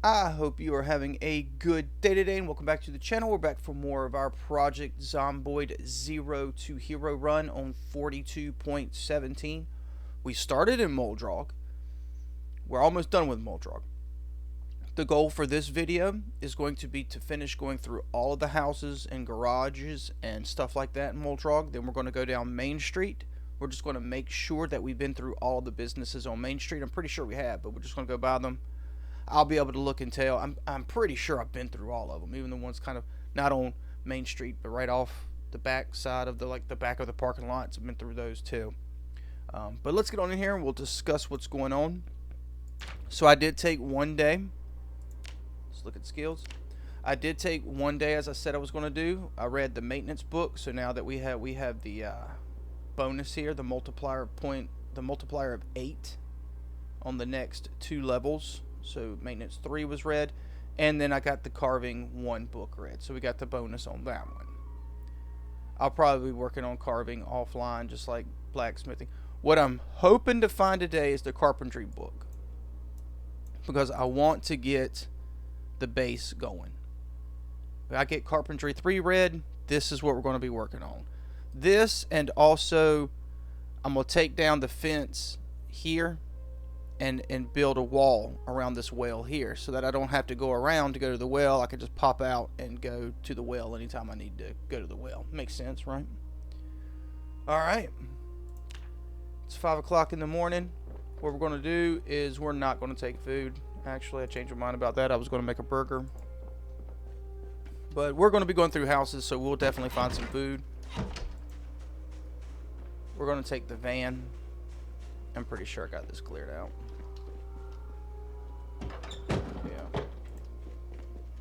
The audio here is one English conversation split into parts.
I hope you are having a good day today, and welcome back to the channel. We're back for more of our Project Zomboid 0 to Hero run on 42.17. We started in Moldrog. We're almost done with Moldrog. The goal for this video is going to be to finish going through all of the houses and garages and stuff like that in Moldrog. Then we're going to go down Main Street. We're just going to make sure that we've been through all the businesses on Main Street. I'm pretty sure we have, but we're just going to go by them. I'll be able to look and tell. I'm pretty sure I've been through all of them, even the ones kind of not on Main Street, but right off the back side of the back of the parking lots. I've been through those too. But let's get on in here and we'll discuss what's going on. So I did take one day. Let's look at skills. I did take one day as I said I was going to do. I read the maintenance book, so now that we have the bonus here, the multiplier of 8 on the next 2 levels. So maintenance 3 was read, and then I got the carving 1 book read. So we got the bonus on that one. I'll probably be working on carving offline, just like blacksmithing. What I'm hoping to find today is the carpentry book, because I want to get the base going. If I get carpentry 3 read, this is what we're going to be working on. This, and also I'm going to take down the fence here and build a wall around this well here, so that I don't have to go around to go to the well. I can just pop out and go to the well anytime I need to go to the well. Makes sense, right? Alright. It's 5 o'clock in the morning. What we're going to do is we're not going to take food. Actually, I changed my mind about that. I was going to make a burger. But we're going to be going through houses, so we'll definitely find some food. We're going to take the van. I'm pretty sure I got this cleared out. Yeah.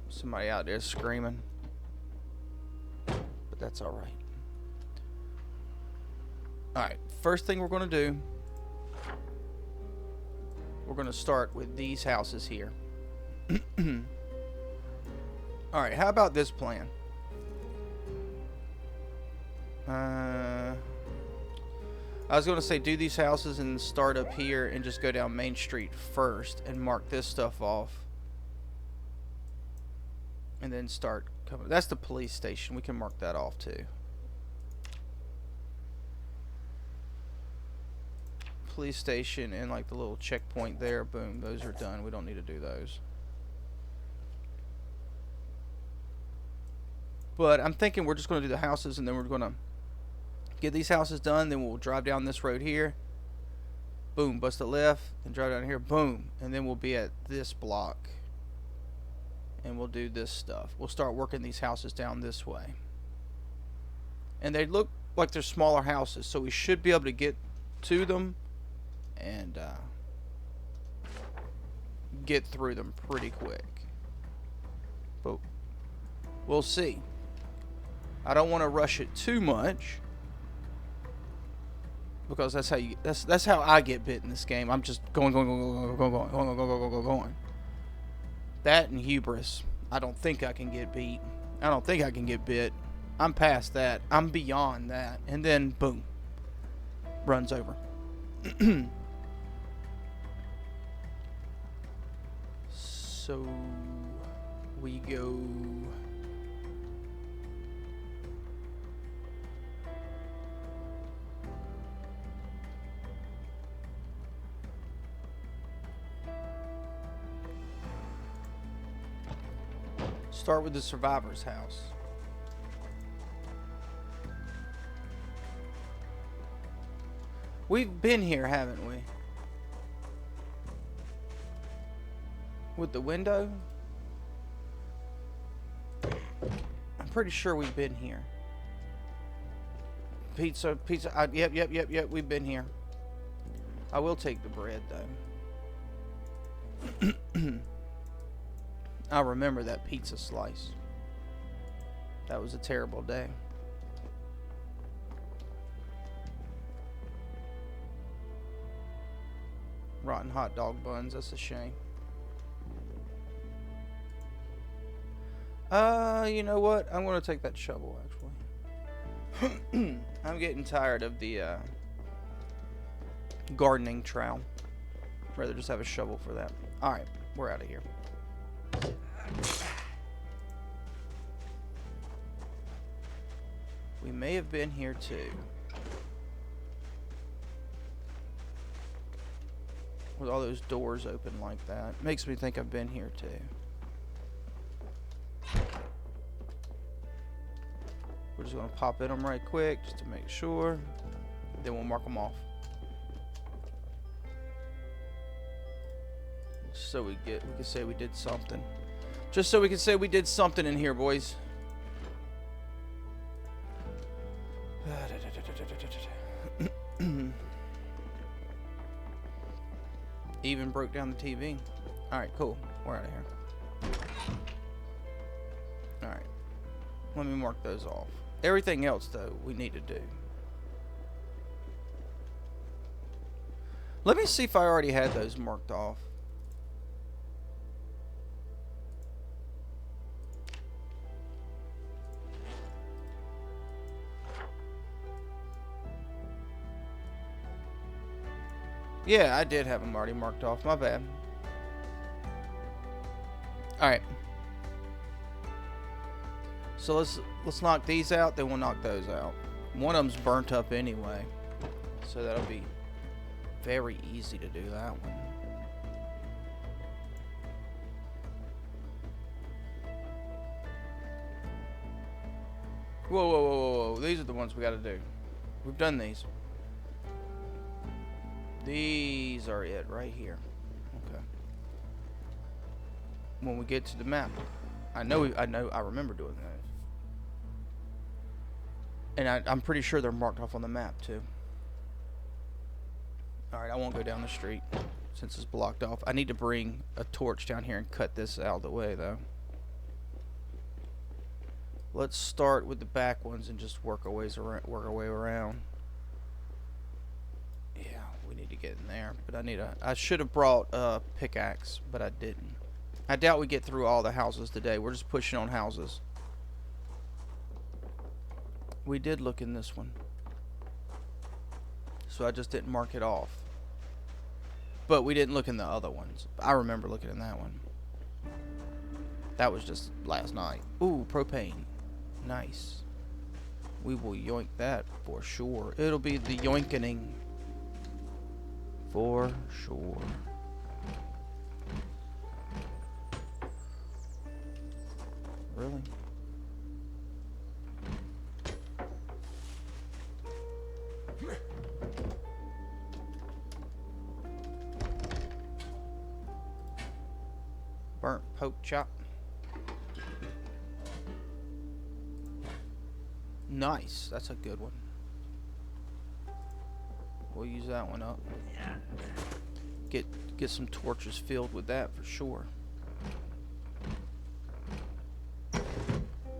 Somebody out there screaming. But that's alright. Alright, first thing we're going to do, we're going to start with these houses here. Alright, how about this plan? I was going to say do these houses and start up here and just go down Main Street first and mark this stuff off. And then start coming. That's the police station. We can mark that off too. Police station and like the little checkpoint there. Boom. Those are done. We don't need to do those. But I'm thinking we're just going to do the houses and then we're going to get these houses done, then we'll drive down this road here. Boom, bust a left, and drive down here. Boom, and then we'll be at this block. And we'll do this stuff. We'll start working these houses down this way. And they look like they're smaller houses, so we should be able to get to them and get through them pretty quick. But we'll see. I don't want to rush it too much, because that's how I get bit in this game. I'm just going. That and hubris. I don't think I can get beat. I don't think I can get bit. I'm past that. I'm beyond that. And then boom, runs over. So we go. Start with the survivor's house. We've been here, haven't we? With the window? I'm pretty sure we've been here. Pizza. Yep, we've been here. I will take the bread, though. I remember that pizza slice. That was a terrible day. Rotten hot dog buns, that's a shame. You know what? I'm going to take that shovel, actually. I'm getting tired of the gardening trowel. Rather just have a shovel for that. Alright, we're out of here. We may have been here too. With all those doors open like that. Makes me think I've been here too. We're just going to pop in them right quick just to make sure. Then we'll mark them off. So we can say we did something. Just so we can say we did something in here, boys. Even broke down the TV. Alright, cool. We're out of here. Alright. Let me mark those off. Everything else, though, we need to do. Let me see if I already had those marked off. Yeah, I did have them already marked off. My bad. Alright. So let's knock these out, then we'll knock those out. One of them's burnt up anyway. So that'll be very easy to do that one. Whoa, whoa, whoa, whoa, whoa. These are the ones we gotta do. We've done these. These are it right here. Okay. When we get to the map. I remember doing those. And I'm pretty sure they're marked off on the map too. Alright, I won't go down the street since it's blocked off. I need to bring a torch down here and cut this out of the way though. Let's start with the back ones and just work our way around. Yeah, we need to get in there. But I should have brought a pickaxe, but I didn't. I doubt we get through all the houses today. We're just pushing on houses. We did look in this one. So I just didn't mark it off. But we didn't look in the other ones. I remember looking in that one. That was just last night. Ooh, propane. Nice. We will yoink that for sure. It'll be the yoinkening. For sure. Really? Burnt poke chop. Nice. That's a good one. We'll use that one up. Get some torches filled with that for sure.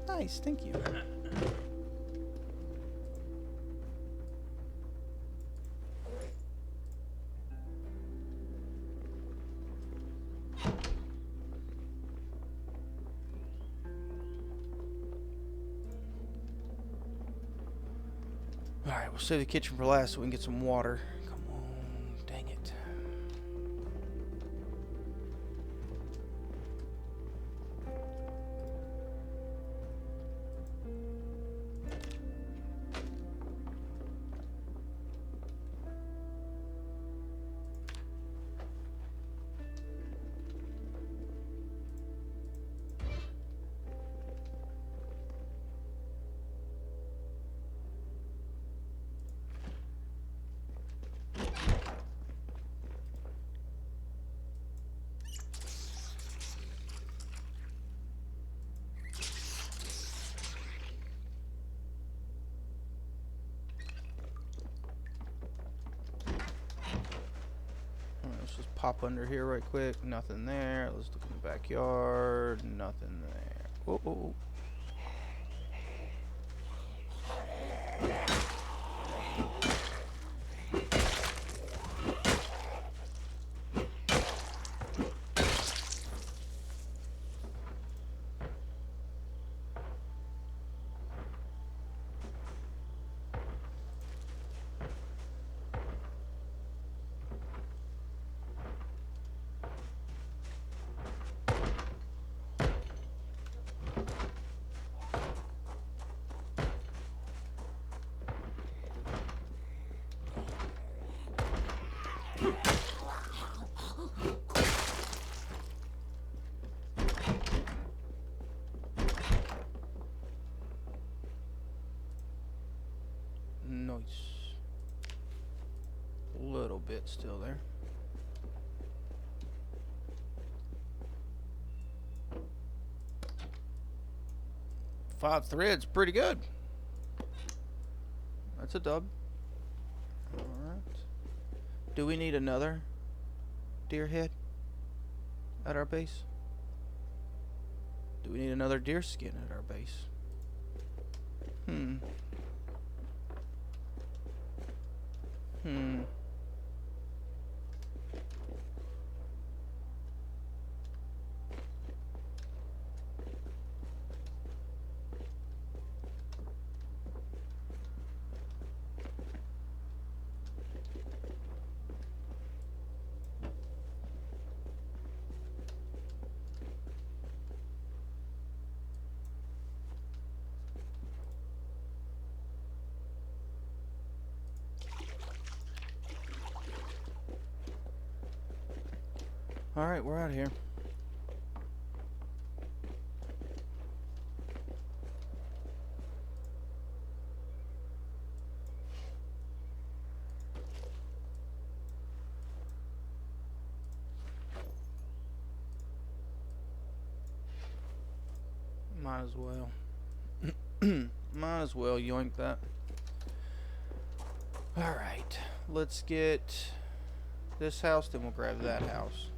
Nice, thank you. Alright, we'll save the kitchen for last so we can get some water. Come on, dang it. Let's just pop under here right quick. Nothing there. Let's look in the backyard. Nothing there. Oh, oh, oh. Nice. A little bit still there. Five threads, pretty good. That's a dub. Alright. Do we need another deer head at our base? Do we need another deer skin at our base? Alright, we're out of here. Might as well. Might as well yoink that. Alright, let's get this house, then we'll grab that house.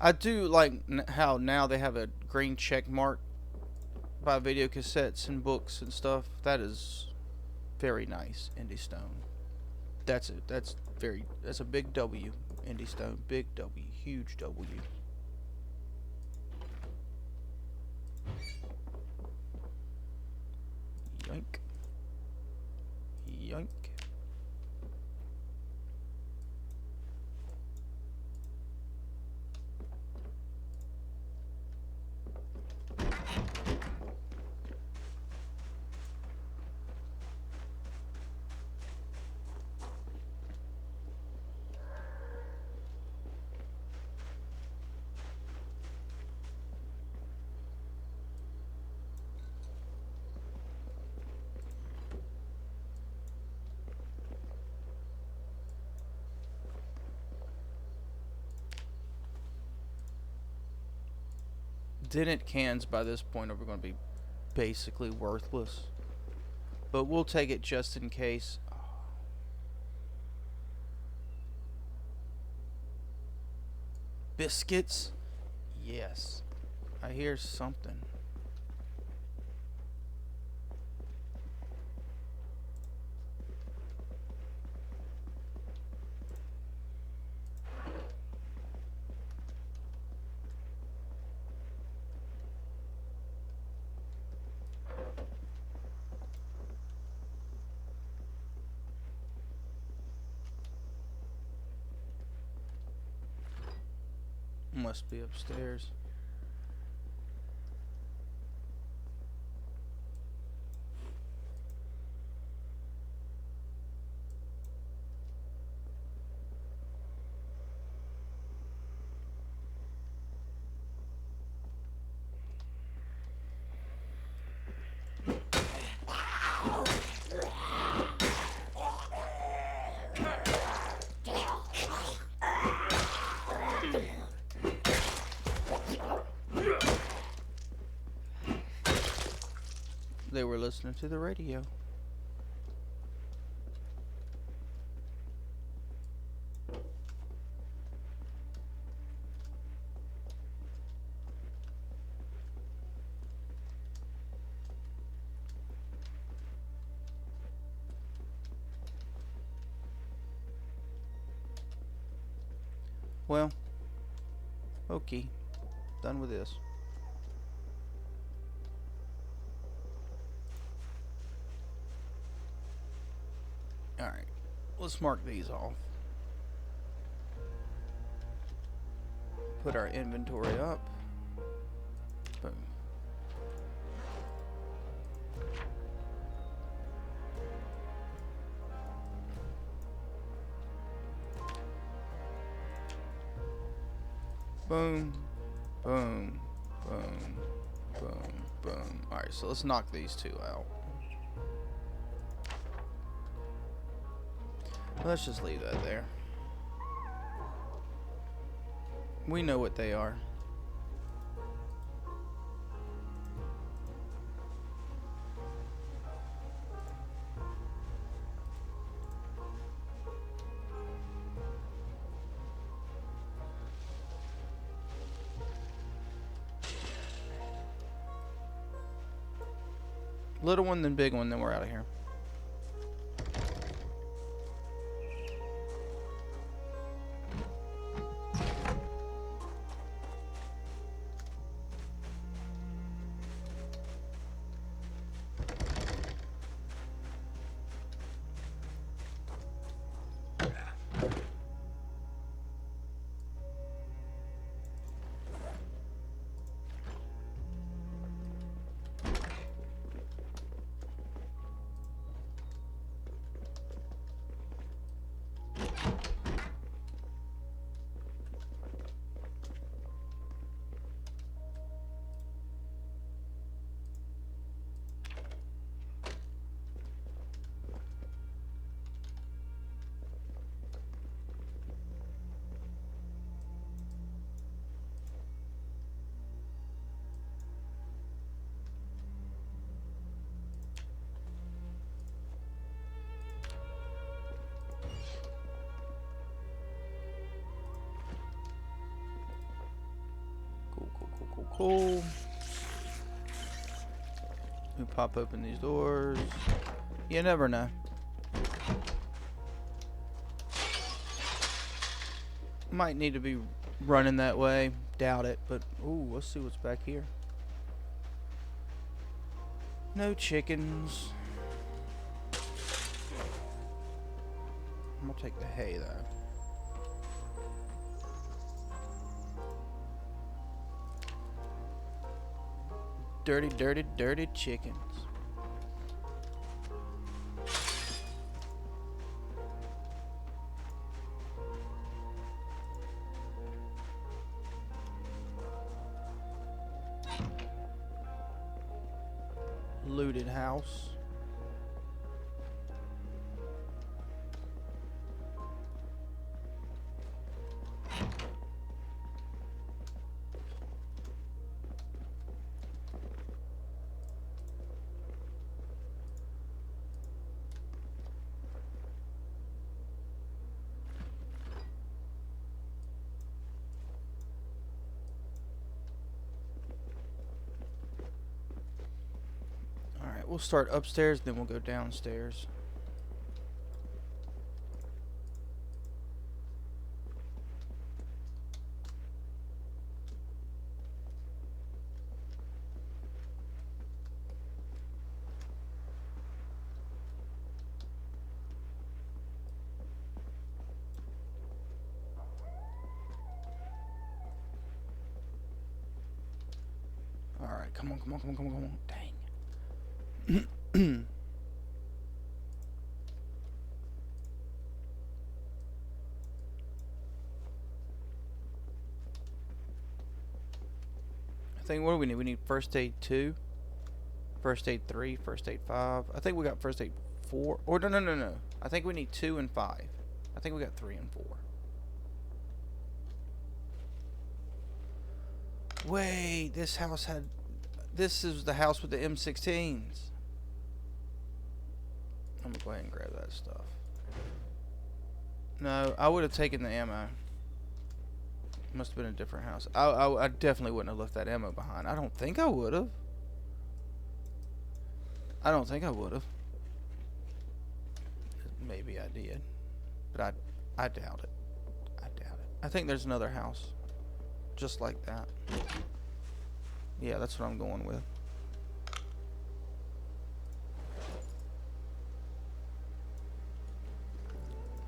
I do like how now they have a green check mark by video cassettes and books and stuff. That is very nice, Indie Stone. That's it. That's a big W, Indie Stone. Big W, huge W. Yoink. Yoink. Dennett cans by this point are going to be basically worthless, but we'll take it just in case. Biscuits? Yes. I hear something. Must be upstairs. They were listening to the radio. Well, okay. Done with this. Alright. Let's mark these off. Put our inventory up. Boom. Boom. Boom. Boom. Boom. Boom. Alright, so let's knock these two out. Let's just leave that there. We know what they are. Little one, then big one, then we're out of here. Cool. We pop open these doors. You never know. Might need to be running that way. Doubt it, but ooh, let's see what's back here. No chickens. I'm gonna take the hay though. Dirty, dirty, dirty chickens. Looted house. We'll start upstairs, then we'll go downstairs. All right, come on, come on, come on, come on, come on. Dang. I think, what do we need? We need first aid 2, first aid 3, first aid 5. I think we got first aid 4. Or no. I think we need 2 and 5. I think we got 3 and 4. Wait, this house had... This is the house with the M16s. I'm gonna go ahead and grab that stuff. No, I would have taken the ammo. Must have been a different house. I definitely wouldn't have left that ammo behind. I don't think I would have. I don't think I would have. Maybe I did. But I doubt it. I doubt it. I think there's another house. Just like that. Yeah, that's what I'm going with.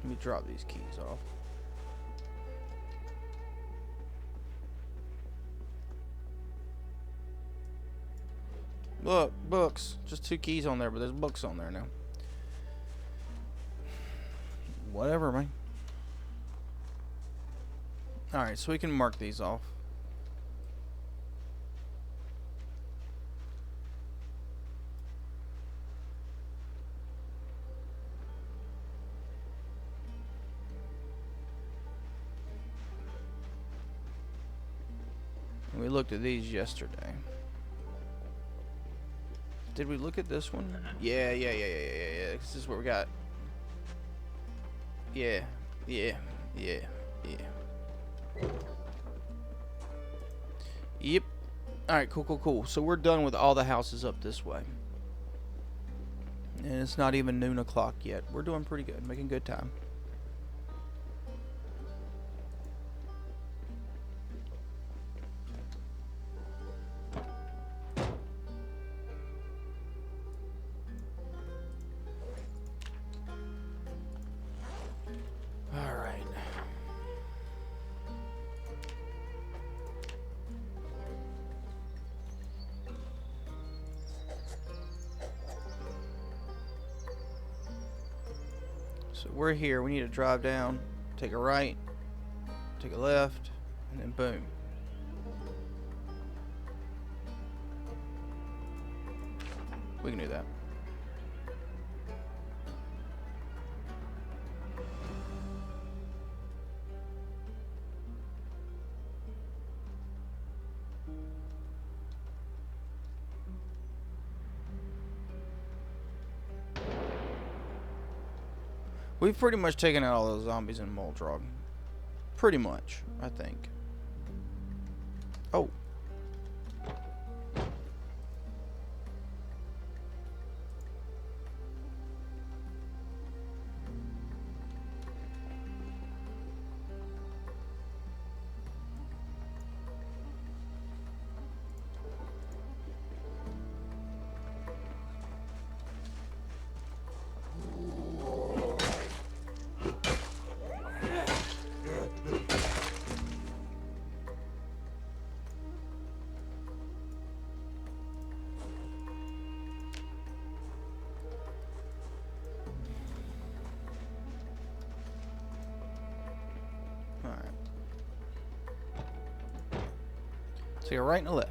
Let me drop these keys off. Look, books. Just 2 keys on there, but there's books on there now. Whatever, man. Alright, so we can mark these off. We looked at these yesterday. Did we look at this one? Yeah. This is what we got. Yeah. Yep. Alright, cool. So we're done with all the houses up this way. And it's not even noon o'clock yet. We're doing pretty good, making good time. So we're here. We need to drive down, take a right, take a left, and then boom. We can do that. We've pretty much taken out all those zombies in Moldrog. Pretty much, I think. Oh. So you're right and a left.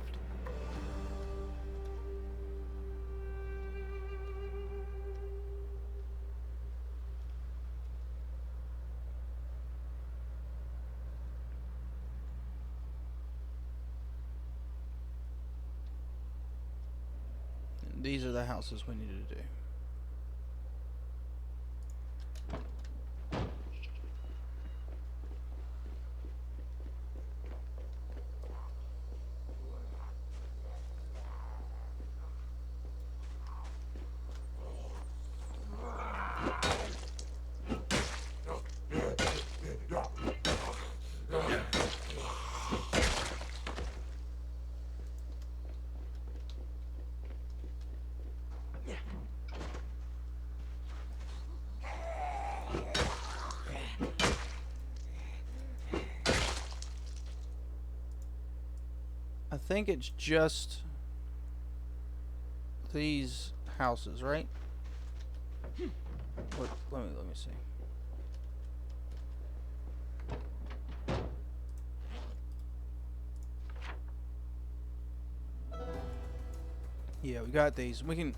And these are the houses we need to do. I think it's just these houses, right? Let me see. Yeah, we got these. We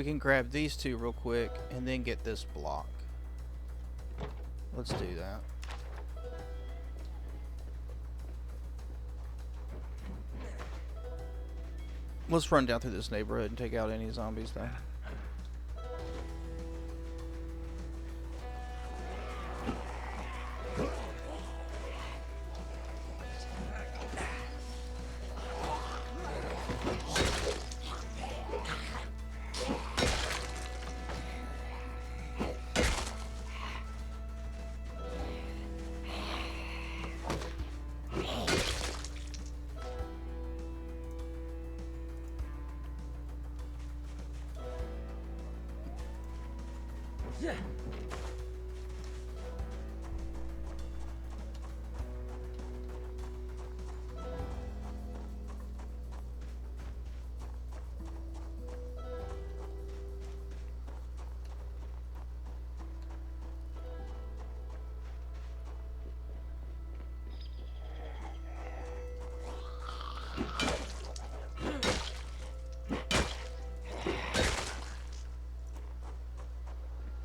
can grab these 2 real quick and then get this block. Let's do that. Let's run down through this neighborhood and take out any zombies there.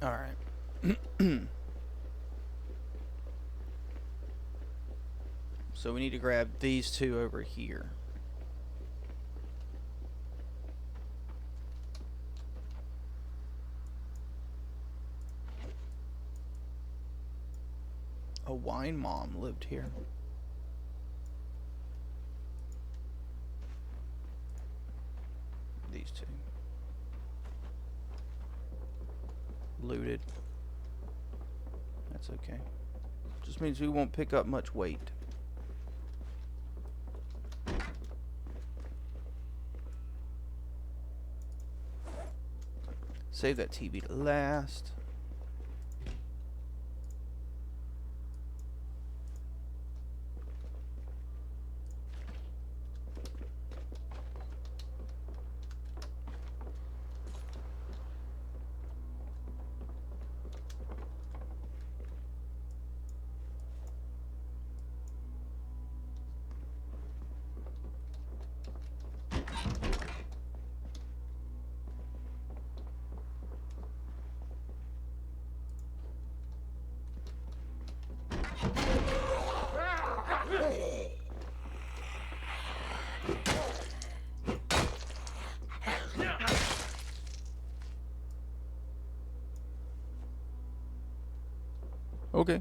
Alright. So we need to grab these two over here. A wine mom lived here. These two. Looted. That's okay. Just means we won't pick up much weight. Save that TV to last. Okay.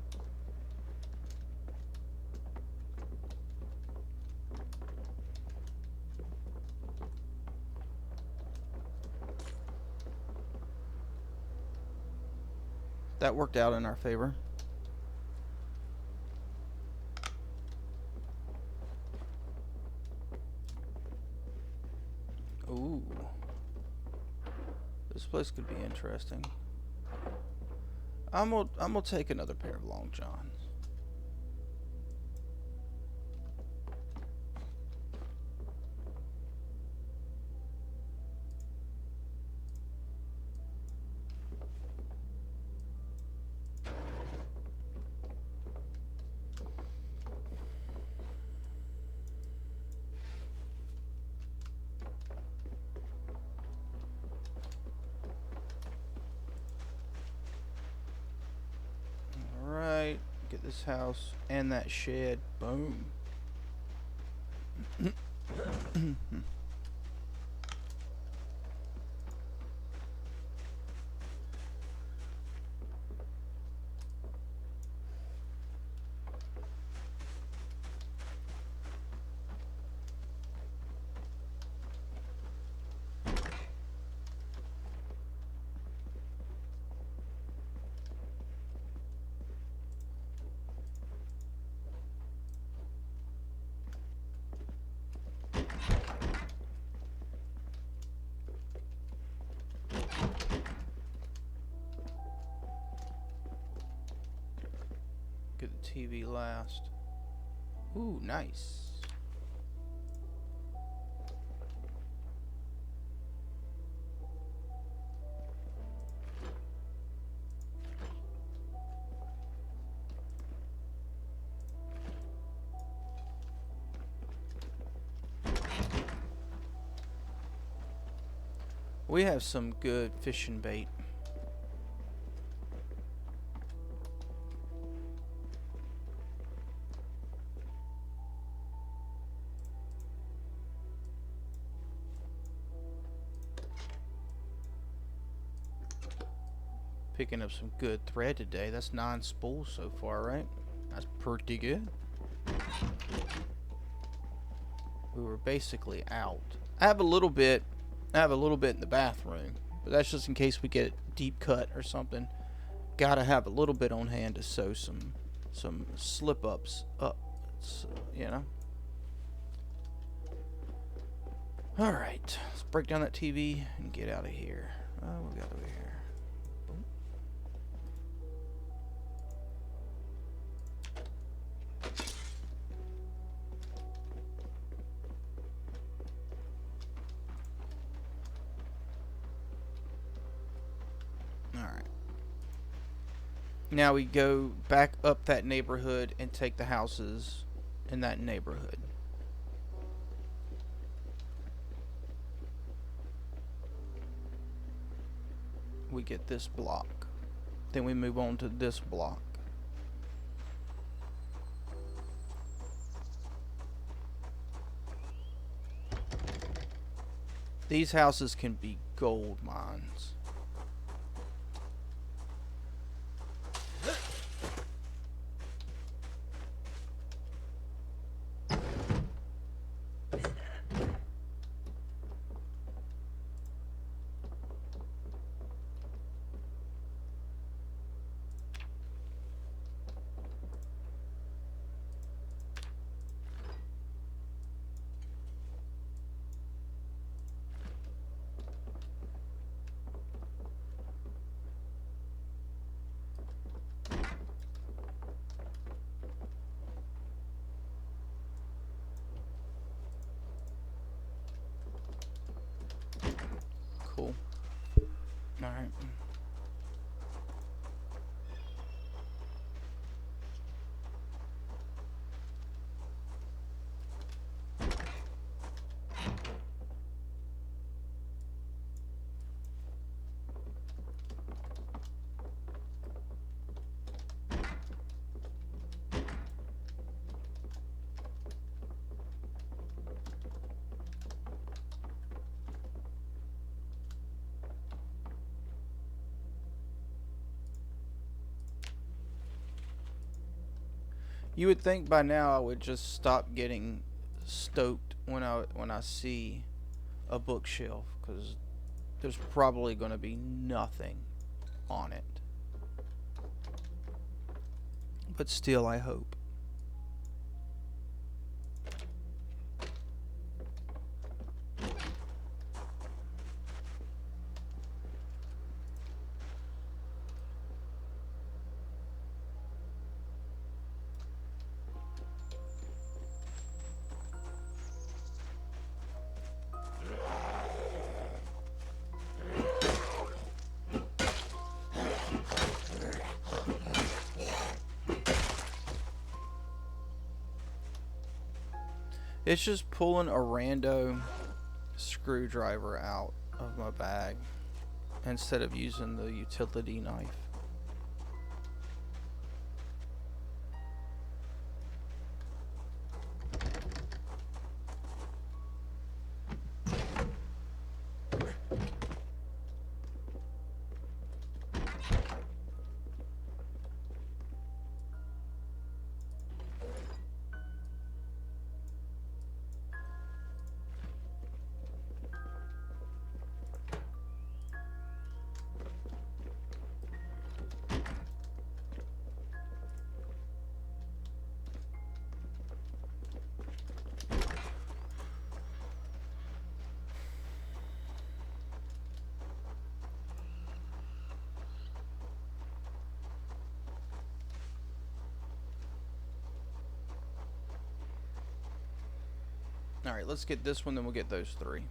That worked out in our favor. Ooh. This place could be interesting. I'm gonna take another pair of long johns. Get this house and that shed. Boom. Get the TV last. Ooh, nice. We have some good fishing bait. Picking up some good thread today. That's 9 spools so far, right? That's pretty good. We were basically out. I have a little bit in the bathroom, but that's just in case we get a deep cut or something. Gotta have a little bit on hand to sew some slip ups up, so, you know. All right, let's break down that TV and get out of here. Oh, we got over here. Boom. Now we go back up that neighborhood and take the houses in that neighborhood. We get this block. Then we move on to this block. These houses can be gold mines. Cool. Alright. You would think by now I would just stop getting stoked when I see a bookshelf, because there's probably going to be nothing on it. But still, I hope. It's just pulling a rando screwdriver out of my bag instead of using the utility knife. Alright, let's get this one, then we'll get those three.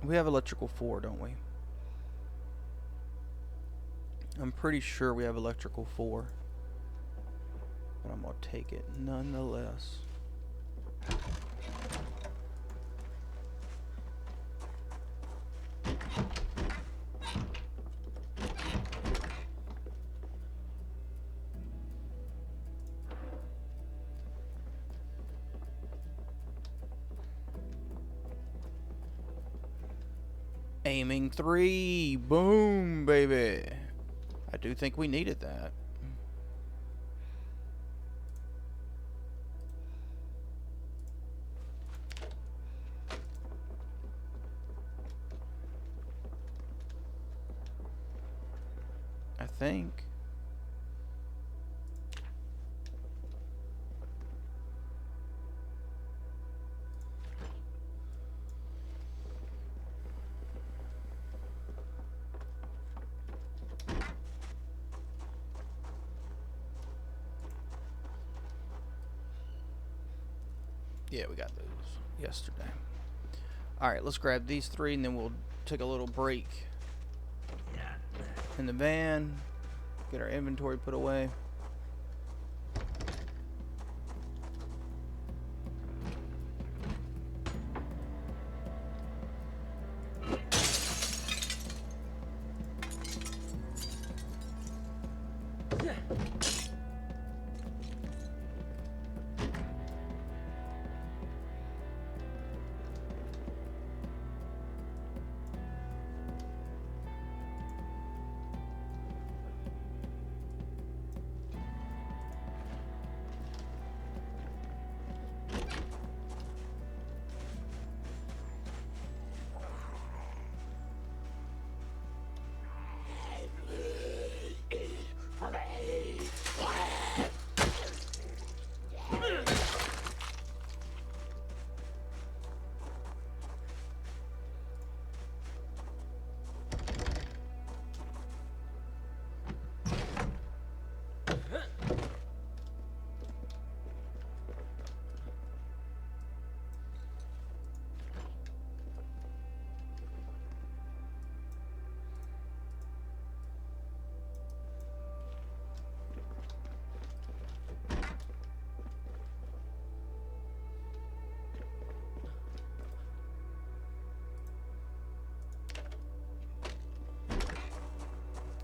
We have electrical 4, don't we? I'm pretty sure we have electrical 4. But I'm going to take it nonetheless. Aiming 3. Boom, baby. I do think we needed that. I think. Yeah, we got those yesterday. Alright, let's grab these 3 and then we'll take a little break in the van. Get our inventory put away.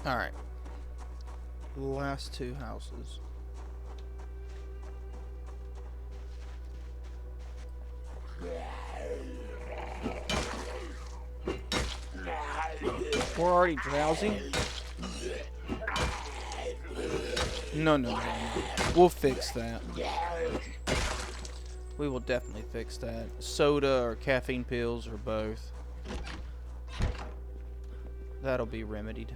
Alright. Last 2 houses. We're already drowsy? No. We'll fix that. We will definitely fix that. Soda or caffeine pills or both. That'll be remedied.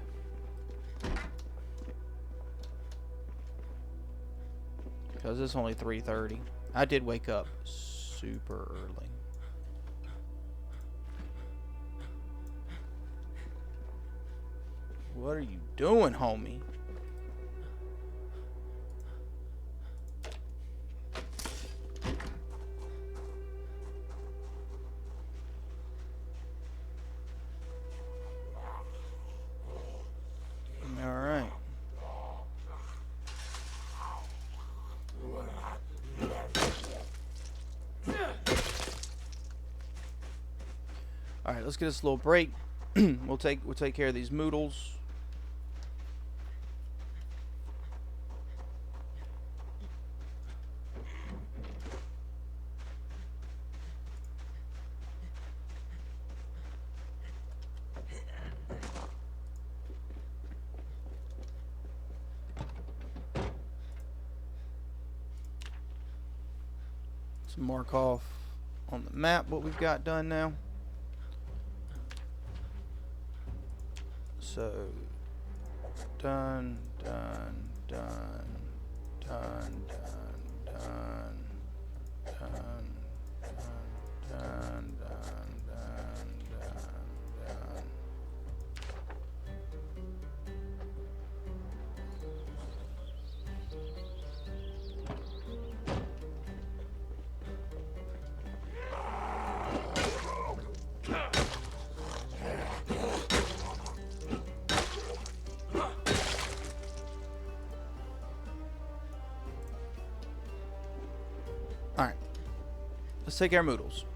Because it's only 3:30. I did wake up super early. What are you doing, homie? Alright, let's get us a little break. We'll take care of these moodles. Let's mark off on the map what we've got done now. So, done, done, done, done, done, done, done, done, done, done, done. Alright. Let's take our moodles.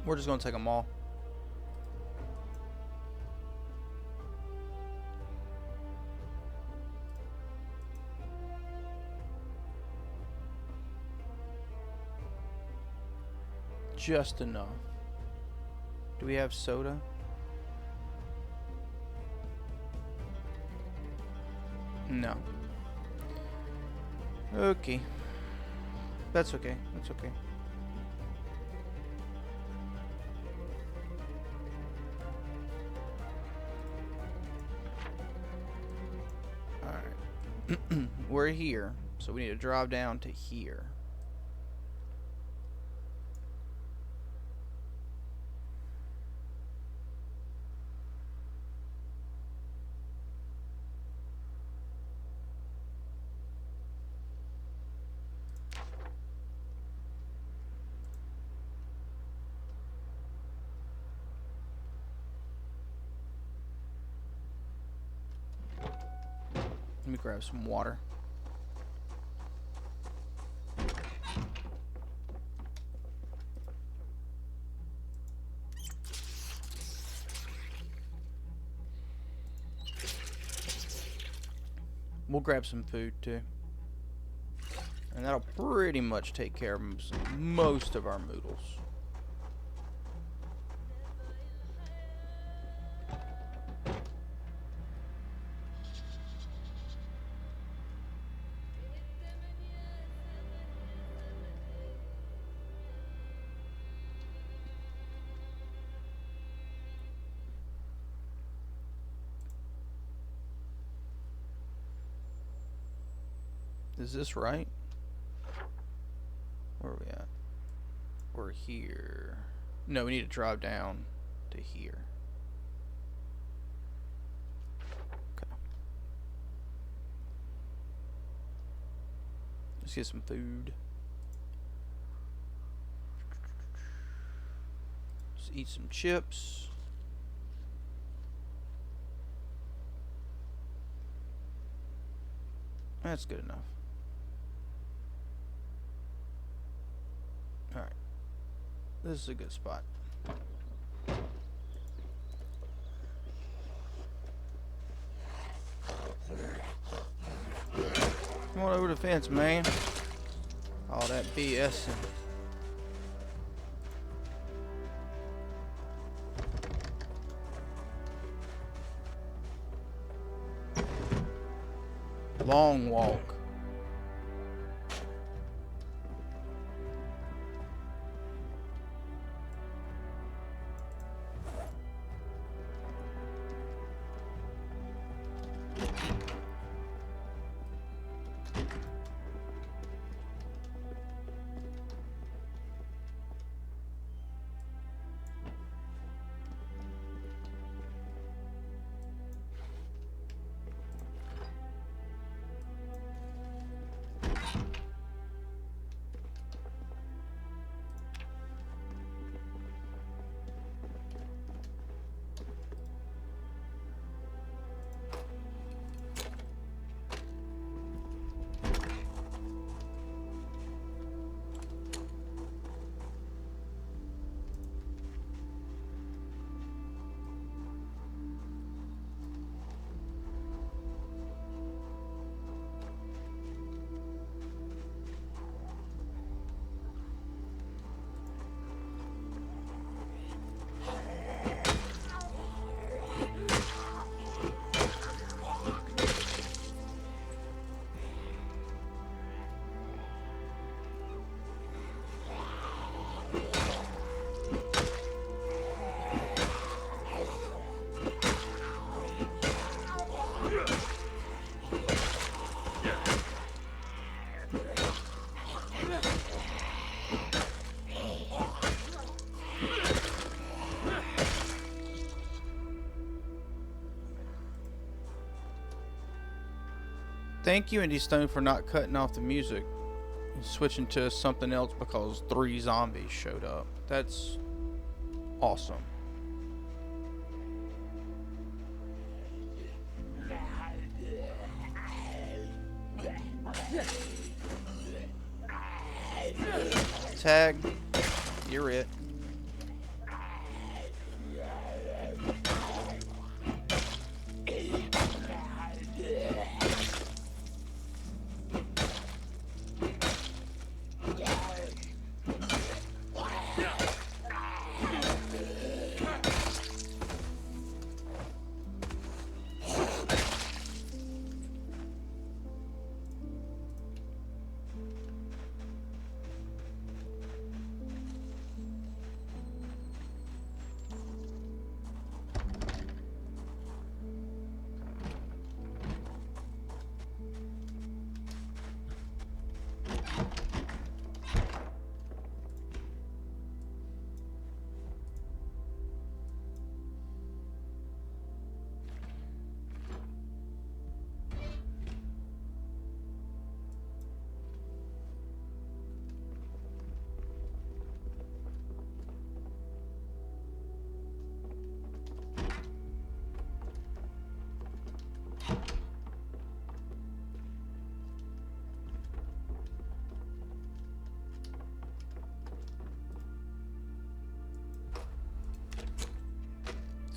We're just gonna take them all. Just enough. Do we have soda? No. Okay. That's okay. That's okay. Alright. We're here, so we need to drive down to here. Let me grab some water. We'll grab some food too. And that'll pretty much take care of most of our noodles. Is this right? Where are we at? We're here. No, we need to drive down to here. Okay. Let's get some food. Just eat some chips. That's good enough. Alright. This is a good spot. Come on over the fence, man. All that BS. Long walk. Thank you, Indy Stone, for not cutting off the music and switching to something else because 3 zombies showed up. That's awesome. Tag, you're it.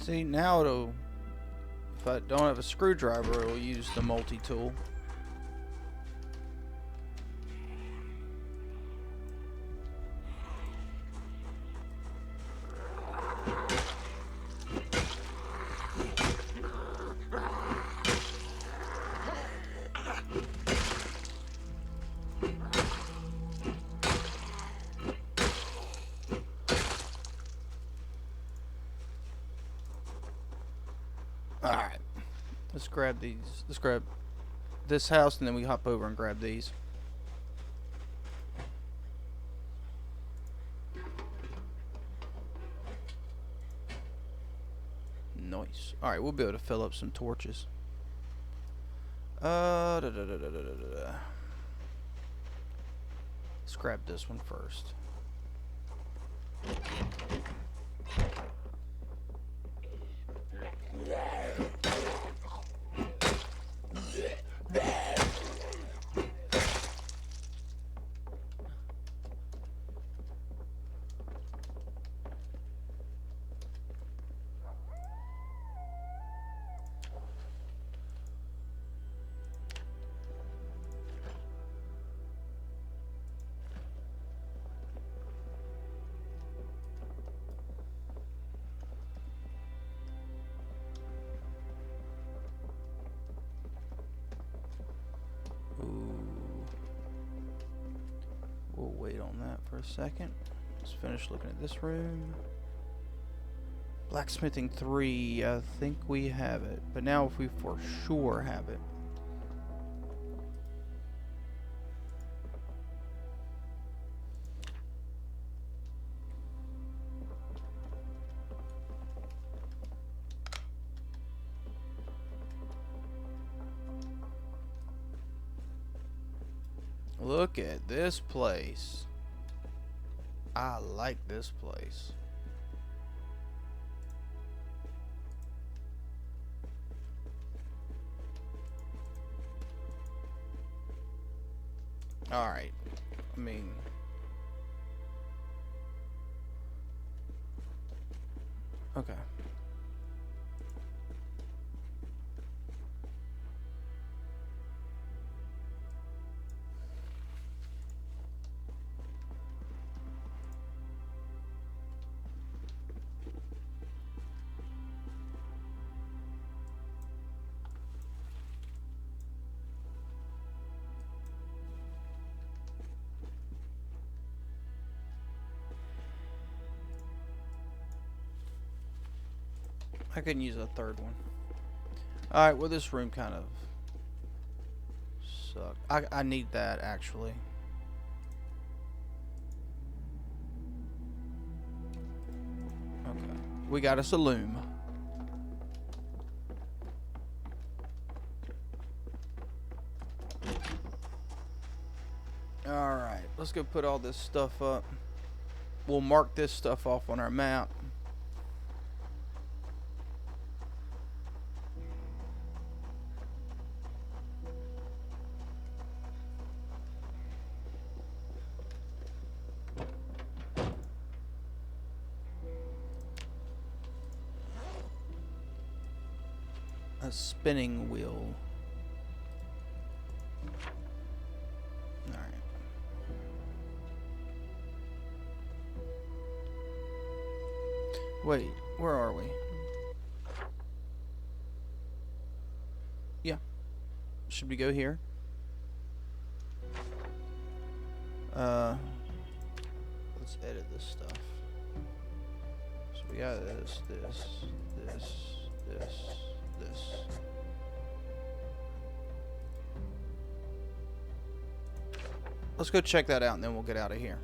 See, now it'll, if I don't have a screwdriver, it'll use the multi-tool. Alright, let's grab these. Let's grab this house and then we hop over and grab these. Nice. Alright, we'll be able to fill up some torches. Let's grab this one first. We'll wait on that for a second. Let's finish looking at this room. Blacksmithing 3, I think we have it. But now if we for sure have it. Look at this place. I like this place. Alright. I mean, okay. I couldn't use a third one. Alright, well this room kind of sucks. I need that actually. Okay. We got us a loom. Alright, let's go put all this stuff up. We'll mark this stuff off on our map. A spinning wheel. Alright. Wait, where are we? Yeah. Should we go here? Let's edit this stuff. So we got this. Let's go check that out and then we'll get out of here.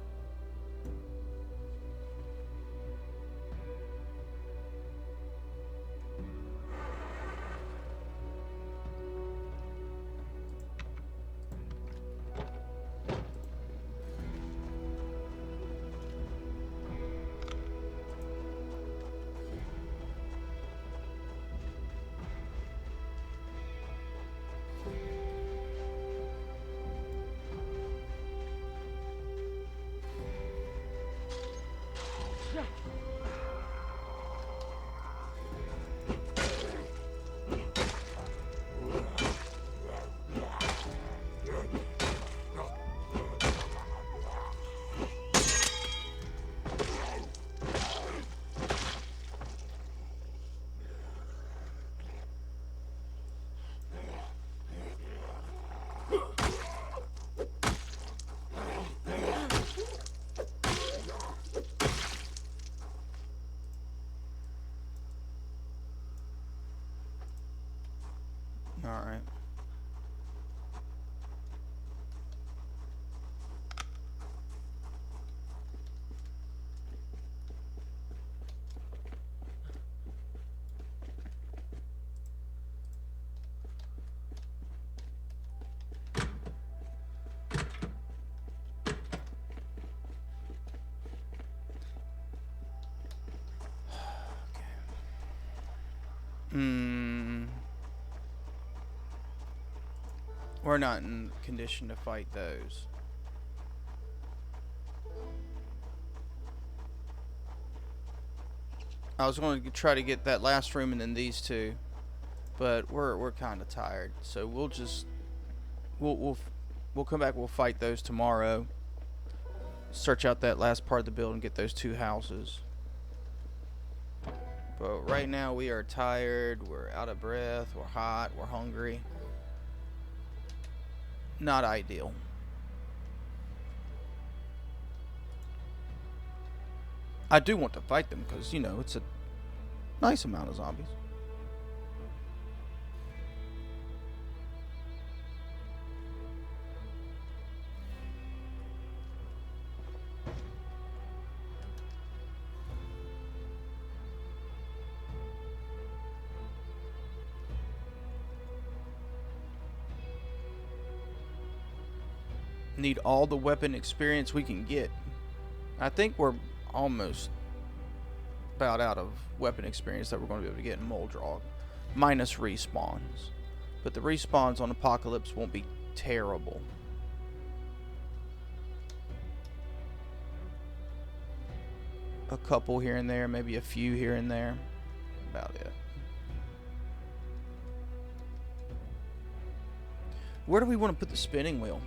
Hmm. We're not in condition to fight those. I was going to try to get that last room and then these two, but we're kind of tired, so we'll just we'll come back. We'll fight those tomorrow. Search out that last part of the building, get those two houses. But right now we are tired. We're out of breath. We're hot. We're hungry. Not ideal. I do want to fight them because, you know, it's a nice amount of zombies. Need all the weapon experience we can get. I think we're almost about out of weapon experience that we're going to be able to get in Moldrog, minus respawns. But the respawns on Apocalypse won't be terrible. A couple here and there, maybe a few here and there. About it. Where do we want to put the spinning wheel?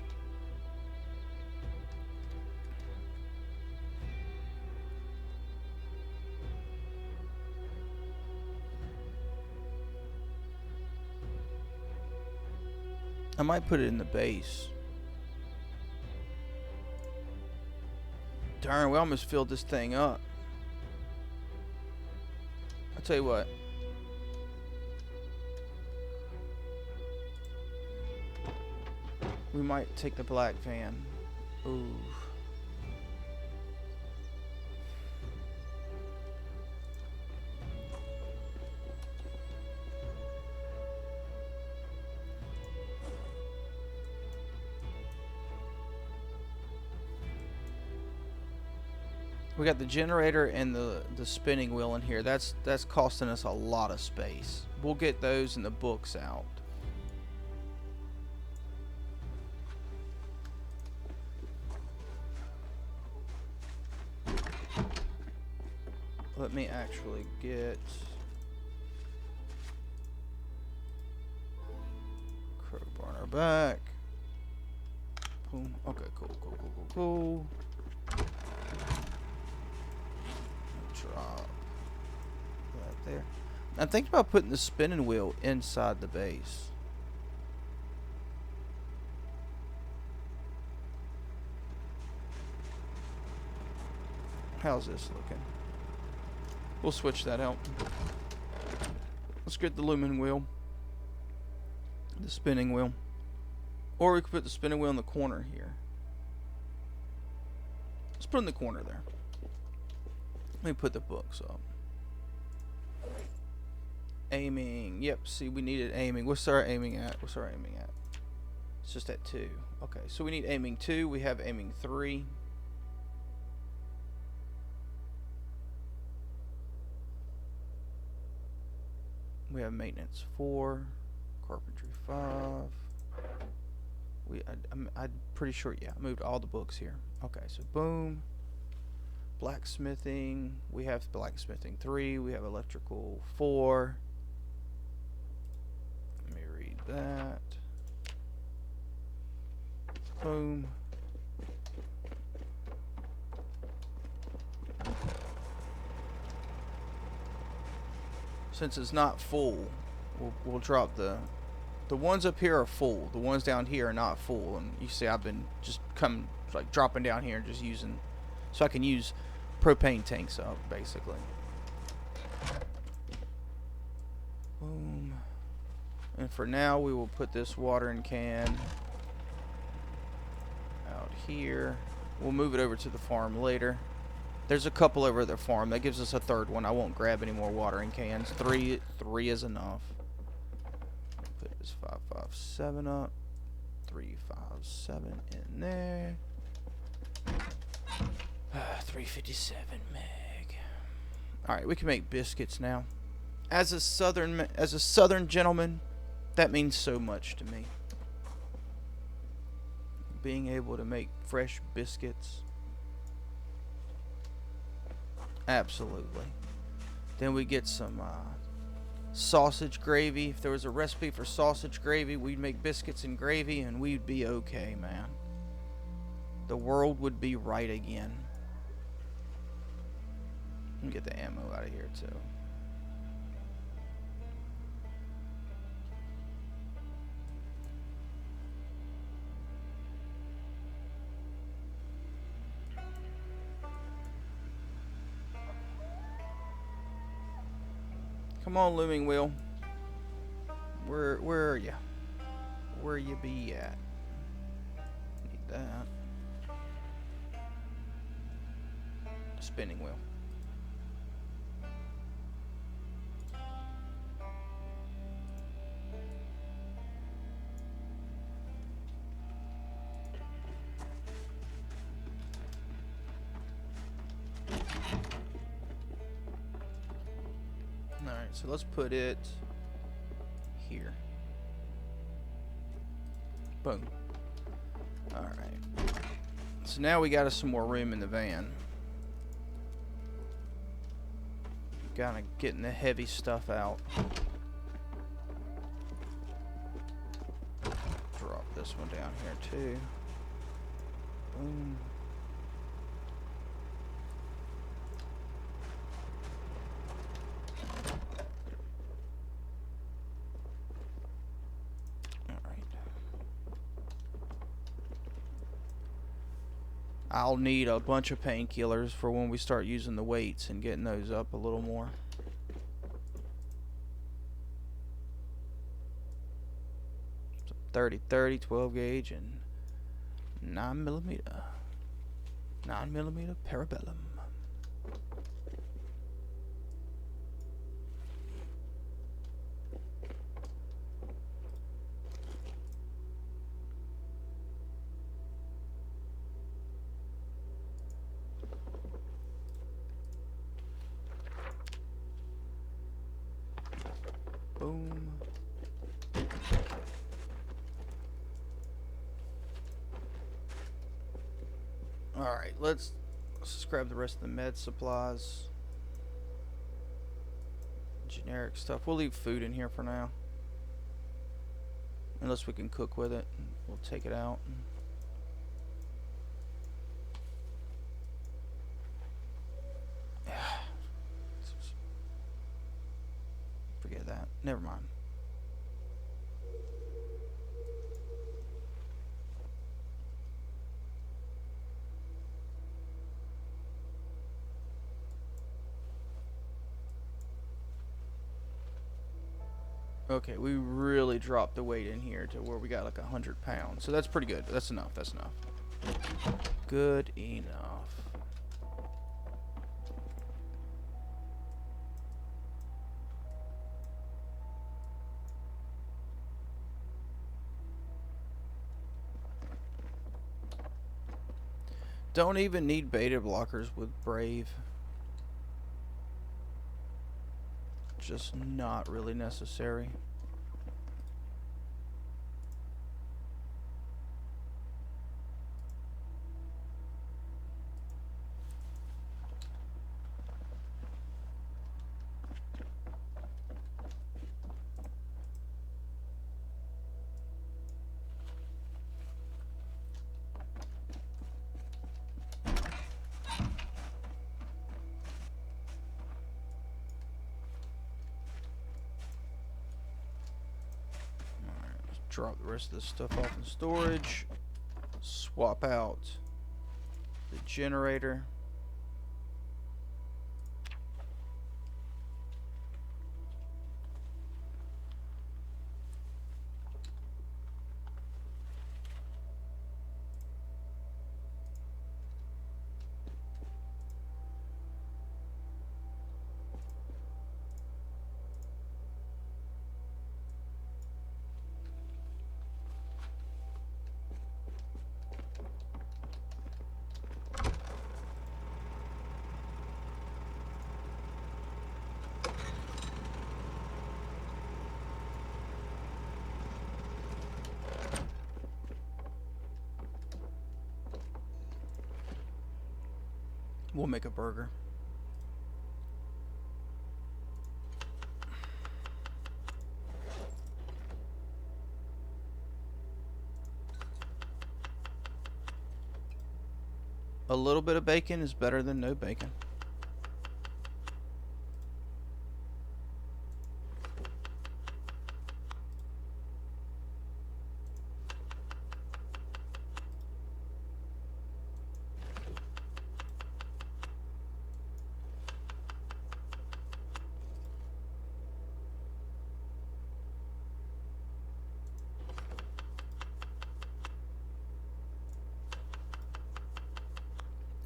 I might put it in the base. Darn, we almost filled this thing up. I'll tell you what. We might take the black van. Ooh. We got the generator and the spinning wheel in here. That's costing us a lot of space. We'll get those and the books out. Let me actually get crowbar in our back. Boom. Okay, cool. Drop that there. I'm thinking about putting the spinning wheel inside the base. How's this looking? We'll switch that out. Let's get the lumen wheel. The spinning wheel. Or we could put the spinning wheel in the corner here. Let's put it in the corner there. Let me put the books up. Aiming. Yep, see, we needed aiming. What's our aiming at? It's just at 2. Okay, so we need aiming 2. We have aiming 3. We have maintenance 4. Carpentry 5. I'm pretty sure, yeah, I moved all the books here. Okay, so boom. Blacksmithing, we have blacksmithing 3, we have electrical 4. Let me read that. Boom. Since it's not full, we'll drop the ones up here are full. The ones down here are not full, and you see I've been just dropping down here and just using, so I can use propane tanks up, basically. Boom. And for now, we will put this watering can out here. We'll move it over to the farm later. There's a couple over at the farm. That gives us a third one. I won't grab any more watering cans. Three is enough. Put this 557 up. 357 in there. 357 meg. Alright, we can make biscuits now. As a southern gentleman, that means so much to me. Being able to make fresh biscuits. Absolutely. Then we get some sausage gravy. If there was a recipe for sausage gravy, we'd make biscuits and gravy and we'd be okay, man. The world would be right again. Let me get the ammo out of here too. Come on, looming wheel. Where are you? Where you be at? Need that. Spinning wheel. Alright, so let's put it here. Boom. Alright. So now we got us some more room in the van. Kinda getting the heavy stuff out. Drop this one down here too. Boom. I'll need a bunch of painkillers for when we start using the weights and getting those up a little more. So 30-30, 12 gauge, and 9mm. 9mm parabellum. Boom. Alright, let's just grab the rest of the med supplies. Generic stuff. We'll leave food in here for now. Unless we can cook with it. We'll take it out. Forget that. Never mind. Okay, we really dropped the weight in here to where we got like 100 pounds. So that's pretty good. That's enough. That's enough. Good enough. Don't even need beta blockers with Brave. Just not really necessary. Drop the rest of this stuff off in storage. Swap out the generator. We'll make a burger. A little bit of bacon is better than no bacon.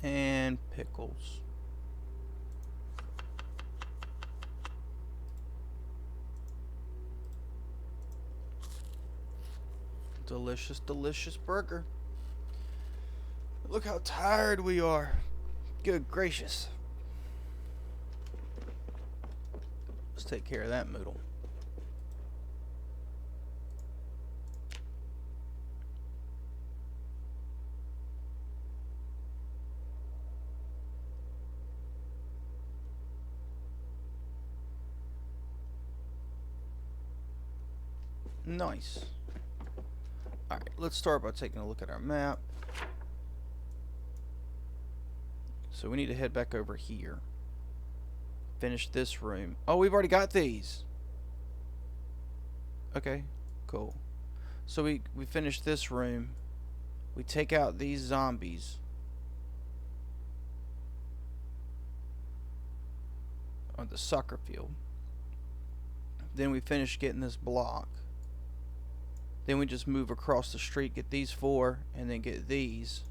And pickles. Delicious, delicious burger. Look how tired we are. Good gracious. Let's take care of that noodle. Nice. Alright, let's start by taking a look at our map. So we need to head back over here. Finish this room. Oh, we've already got these. Okay, cool. So we finished this room. We take out these zombies. On the soccer field. Then we finish getting this block. Then we just move across the street, get these 4, and then get these.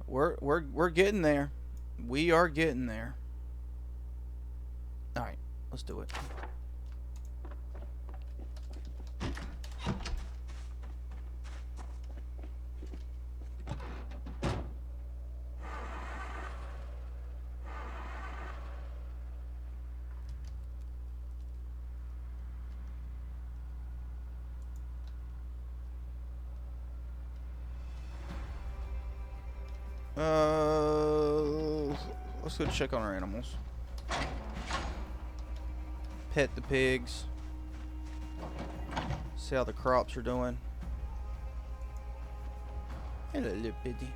We're getting there. We are getting there. All right, let's do it. Let's go check on our animals. Pet the pigs. See how the crops are doing. Hello, little bitty.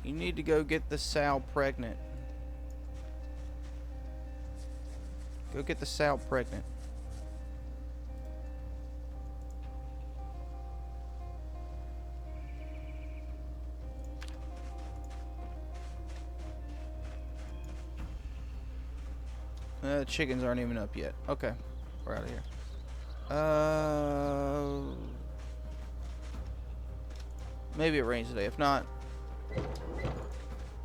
You need to go get the sow pregnant. Go get the sow pregnant. The chickens aren't even up yet. Okay, we're out of here. Maybe it rains today. If not,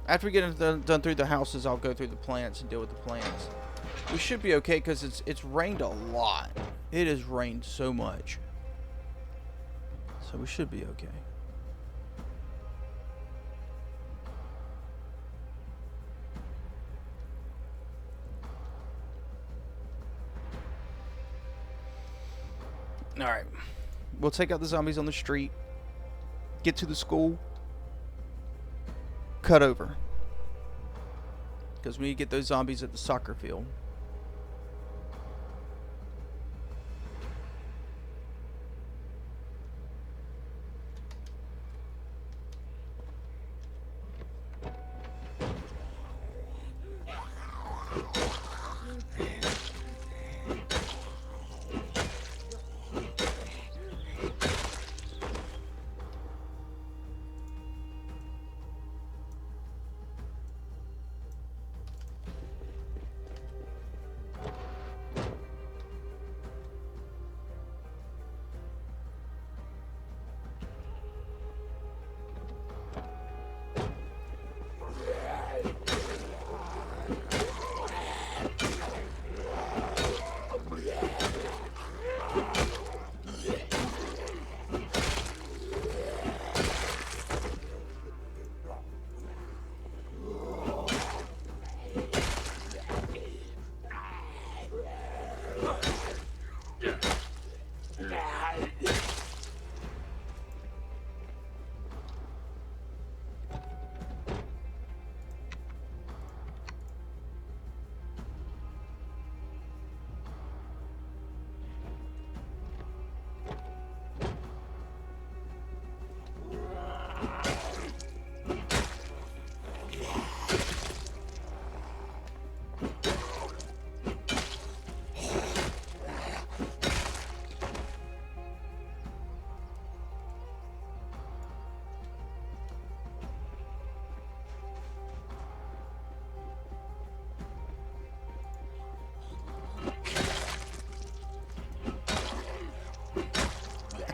after we get done through the houses, I'll go through the plants and deal with the plants. We should be okay because it's rained a lot. It has rained so much, so we should be okay. Alright. We'll take out the zombies on the street. Get to the school. Cut over. Because we need to get those zombies at the soccer field.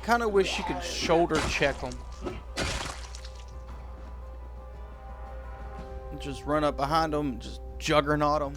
kind of wish you could shoulder check them. Just run up behind them, just juggernaut them.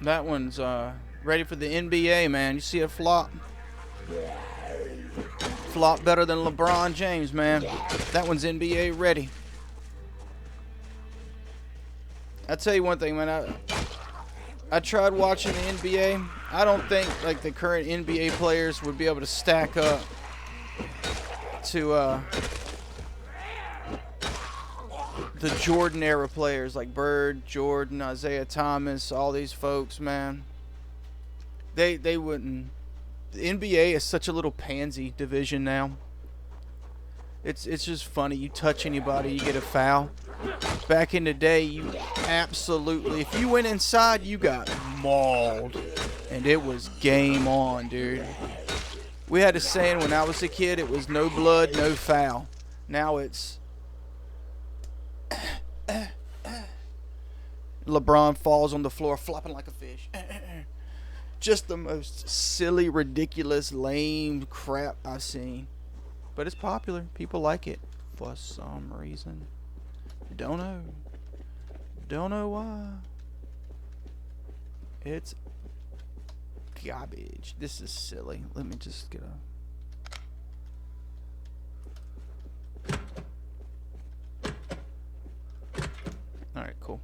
That one's ready for the NBA, man. You see it flop? Flop better than LeBron James, man. That one's NBA ready. I tell you one thing, man. I tried watching the NBA. I don't think like the current NBA players would be able to stack up to the Jordan era players like Bird, Jordan, Isaiah Thomas, all these folks, man. They wouldn't. The NBA is such a little pansy division now. It's just funny. You touch anybody, you get a foul. Back in the day, you absolutely, if you went inside, you got mauled. And it was game on, dude. We had a saying when I was a kid, it was no blood, no foul. Now it's LeBron falls on the floor flopping like a fish. Just the most silly, ridiculous, lame crap I've seen. But it's popular. People like it for some reason. Don't know. Don't know why. It's garbage. This is silly. Let me just get a... Alright, cool.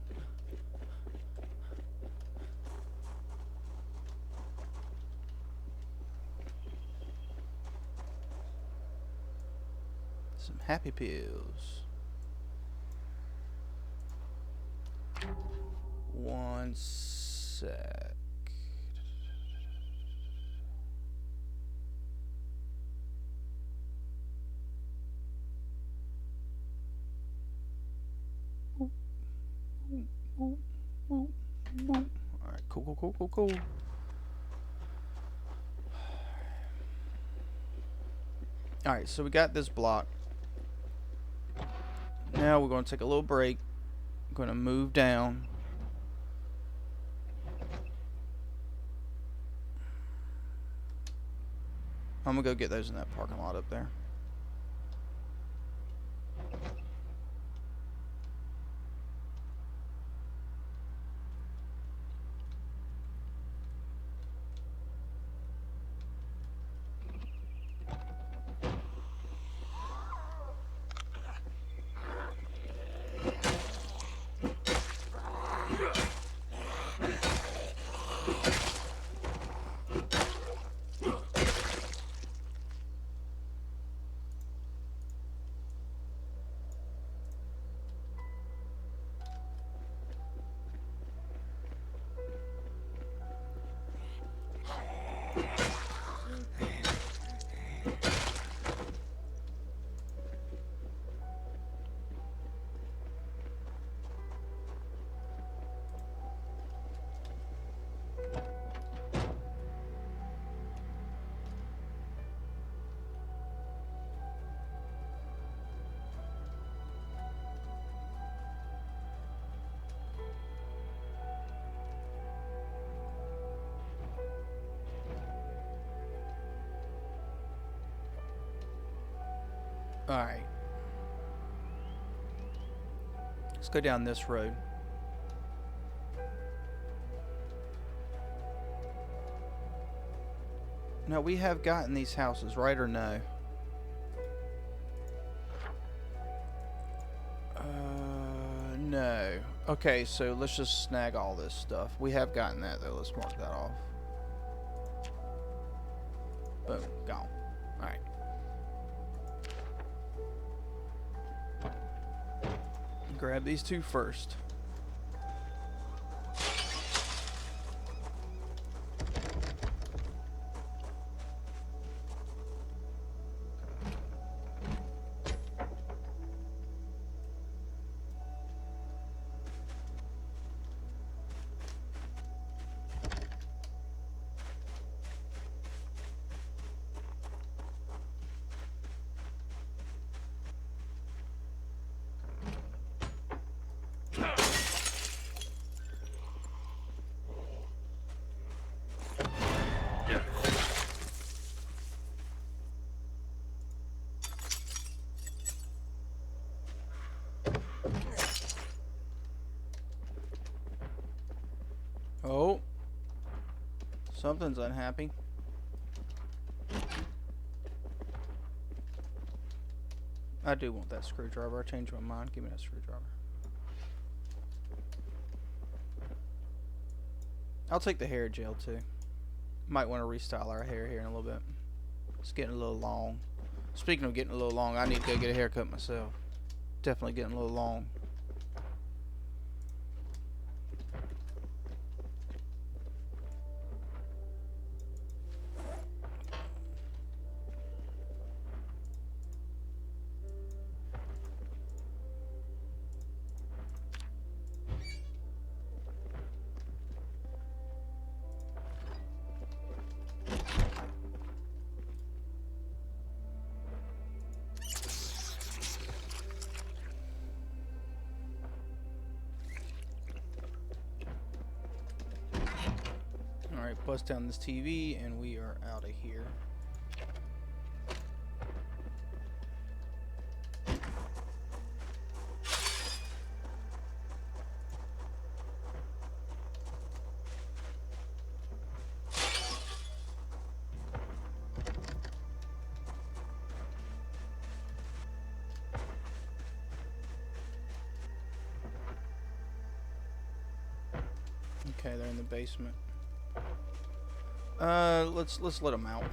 Some happy pills. One sec. Alright, cool. Alright, so we got this block. Now we're going to take a little break. I'm going to move down. I'm going to go get those in that parking lot up there. Alright. Let's go down this road. Now, we have gotten these houses, right or no? No. Okay, so let's just snag all this stuff. We have gotten that, though. Let's mark that off. Boom. Gone. Alright. Grab these two first. Oh. Something's unhappy. I do want that screwdriver. I changed my mind. Give me that screwdriver. I'll take the hair gel too. Might want to restyle our hair here in a little bit. It's getting a little long. Speaking of getting a little long, I need to go get a haircut myself. Definitely getting a little long. Alright, bust down this TV and we are out of here. Okay, they're in the basement. Let's let them out.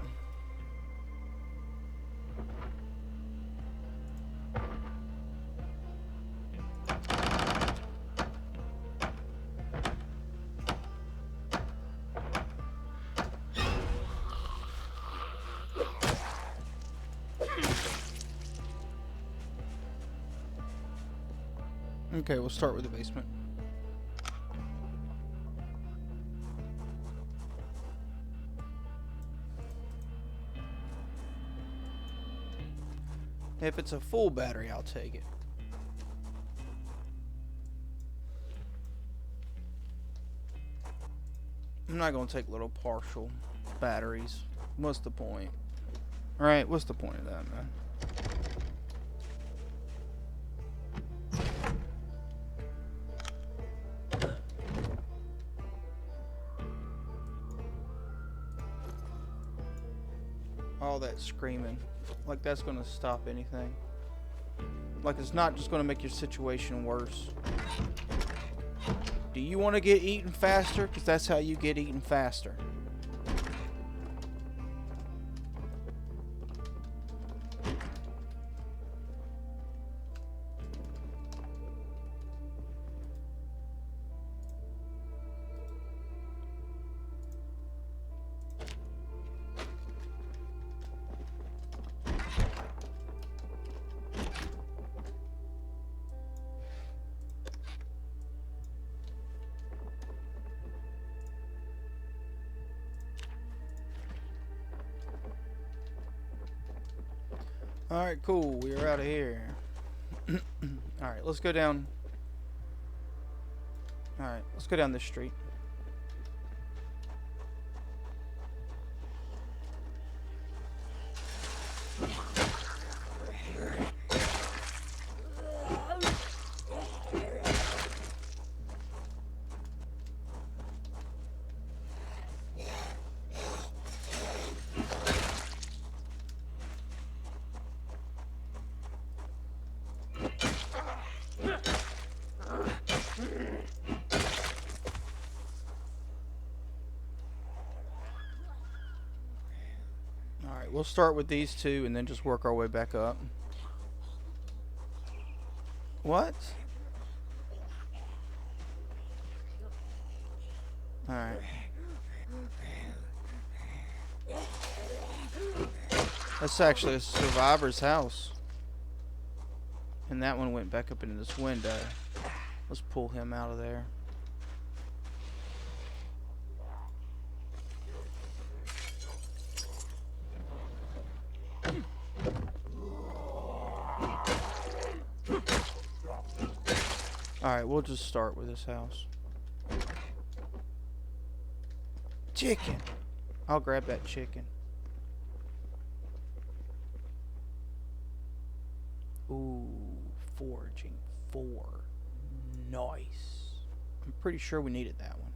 Okay, we'll start with the basement. If it's a full battery, I'll take it. I'm not going to take little partial batteries. What's the point? Alright, what's the point of that, man? All that screaming. Like that's going to stop anything. Like it's not just going to make your situation worse. Do you want to get eaten faster? Because that's how you get eaten faster. Alright, cool. We are out of here. Alright, let's go down. Alright, let's go down this street. Alright, we'll start with these two and then just work our way back up. What? Alright. That's actually a survivor's house. And that one went back up into this window. Let's pull him out of there. Alright, we'll just start with this house. Chicken! I'll grab that chicken. Ooh, foraging 4. Nice. I'm pretty sure we needed that one.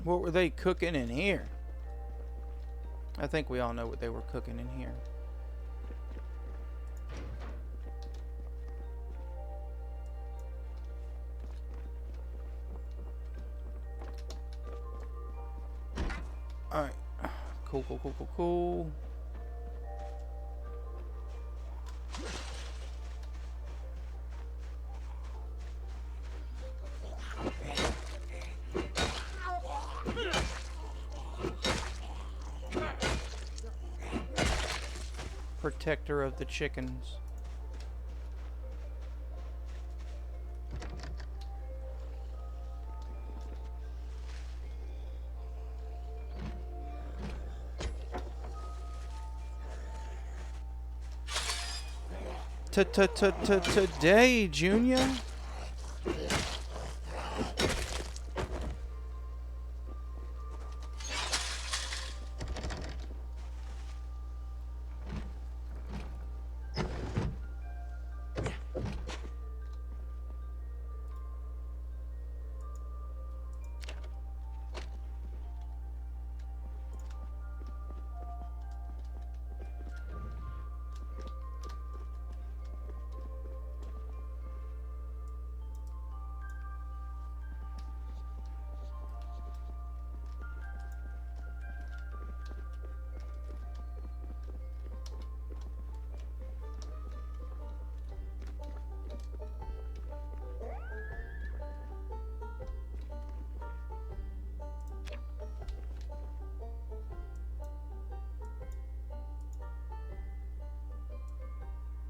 What were they cooking in here? I think we all know what they were cooking in here. Alright. Cool, cool, cool, cool, cool. Protector of the chickens. Today, Junior.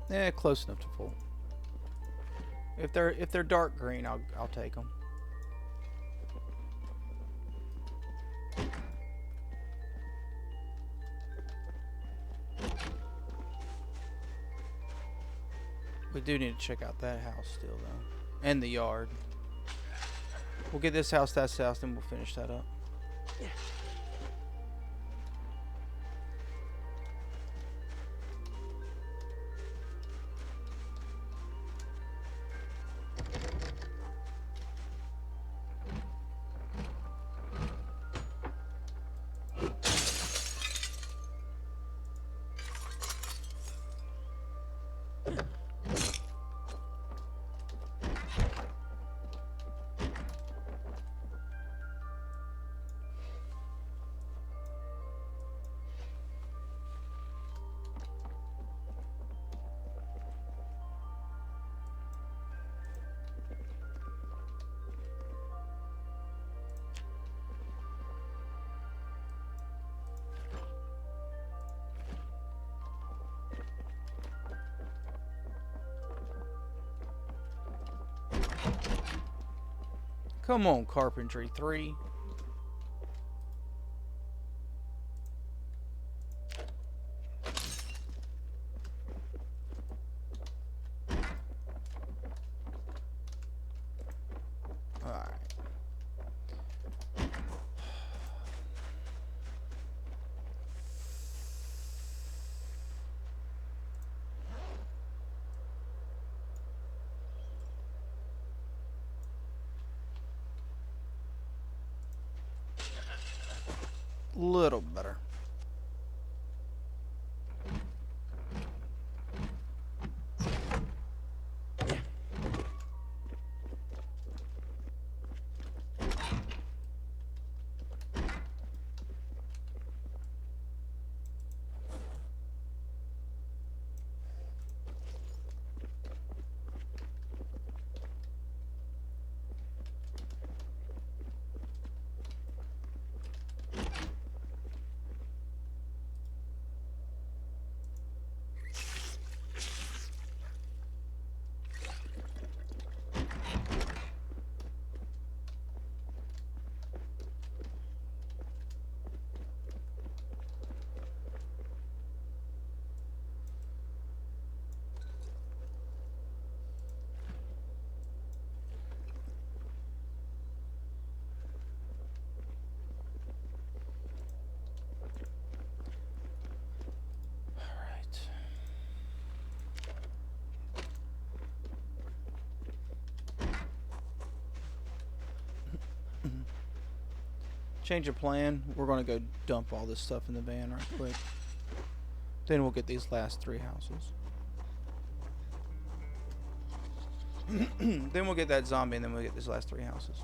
Yeah, close enough to full. If they're dark green, I'll take them. We do need to check out that house still though, and the yard. We'll get this house, that house, then we'll finish that up. Come on, Carpentry 3. Alright. Little better. Change of plan. We're going to go dump all this stuff in the van right quick. Then we'll get these last 3 houses. Then we'll get that zombie, and then we'll get these last 3 houses.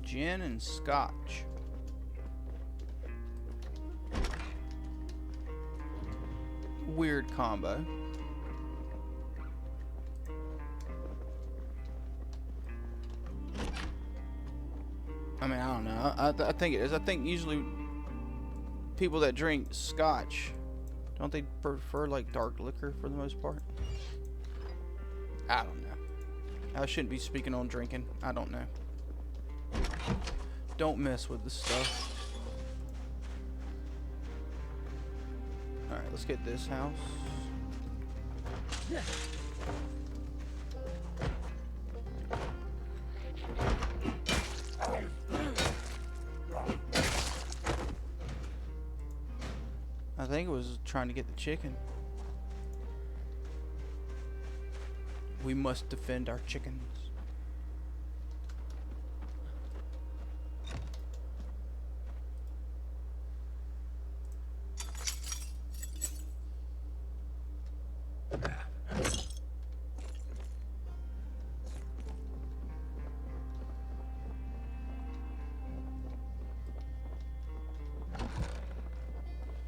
Gin and scotch. Weird combo. I mean, I don't know. I think it is. I think usually people that drink scotch, don't they prefer like dark liquor for the most part? I don't know. I shouldn't be speaking on drinking. I don't know. Don't mess with this stuff. Alright, let's get this house. I think it was trying to get the chicken. We must defend our chickens.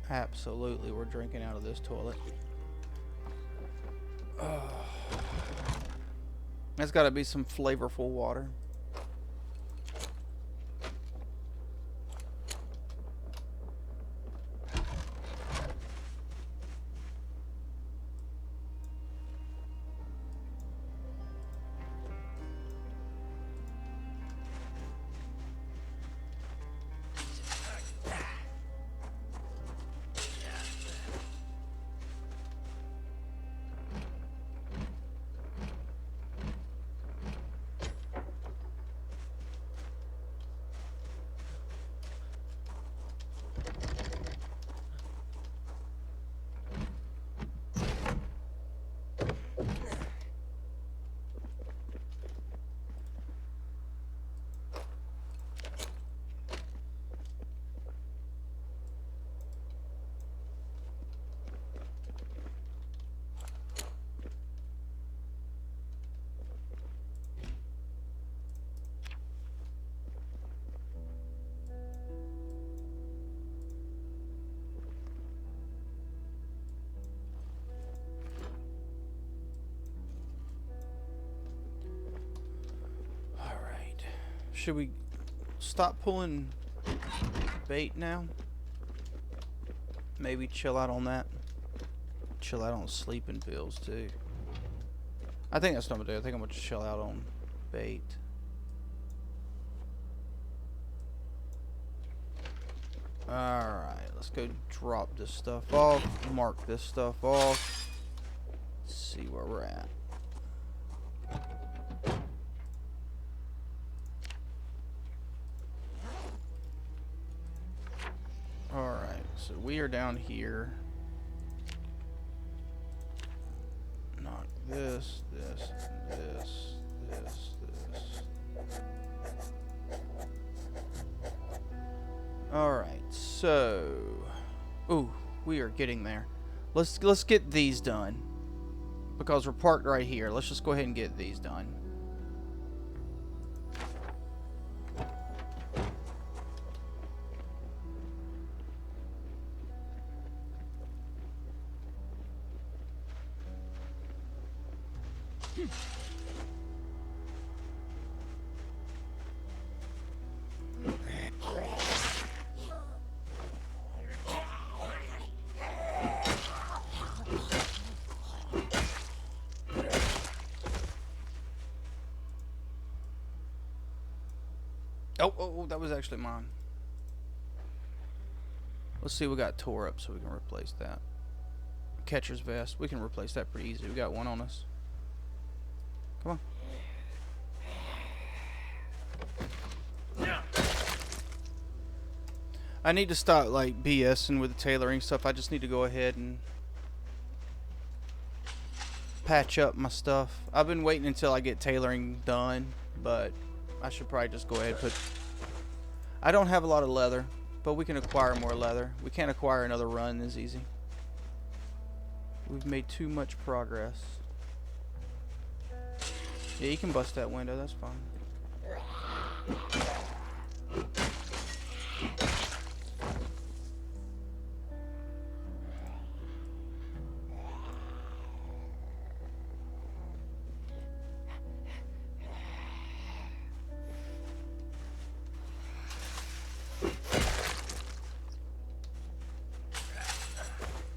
Absolutely, we're drinking out of this toilet. That's got to be some flavorful water. Should we stop pulling bait now? Maybe chill out on that. Chill out on sleeping pills too. I think that's what I'm gonna do. I think I'm gonna chill out on bait. Alright, let's go drop this stuff off. Mark this stuff off. See where we're at. Alright, so we are down here. Knock this, this, this, this, this. Alright, so... Ooh, we are getting there. Let's get these done. Because we're parked right here. Let's just go ahead and get these done. Oh, that was actually mine. Let's see, we got tore up, so we can replace that. Catcher's vest, we can replace that pretty easy. We got one on us. Come on. I need to stop like BSing with the tailoring stuff. I just need to go ahead and patch up my stuff. I've been waiting until I get tailoring done, but I should probably just go ahead and put... I don't have a lot of leather, but we can acquire more leather. We can't acquire another run as easy. We've made too much progress. Yeah, you can bust that window, that's fine.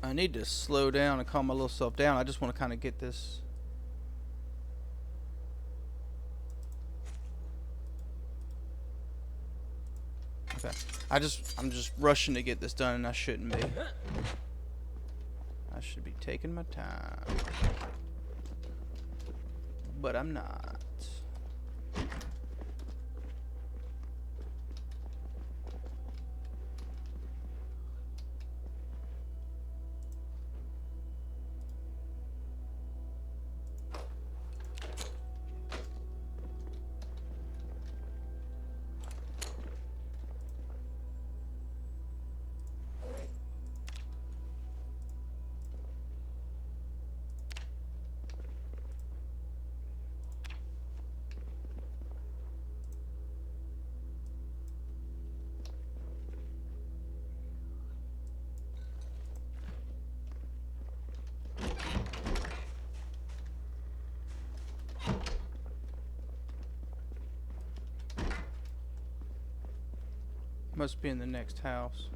I need to slow down and calm my little self down. I just want to kind of get this. Okay. I'm just rushing to get this done, and I shouldn't be. I should be taking my time. But I'm not. Must be in the next house.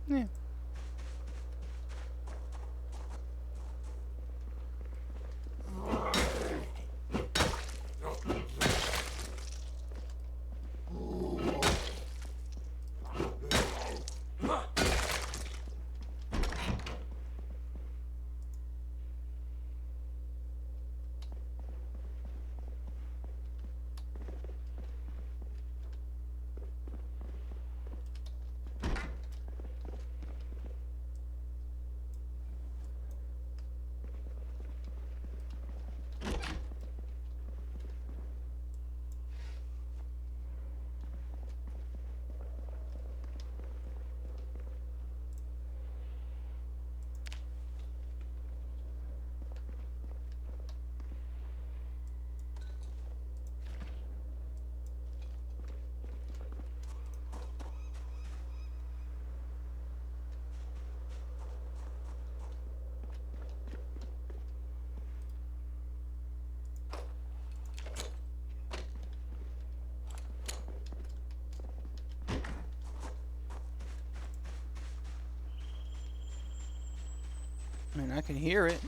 Yeah. And I can hear it.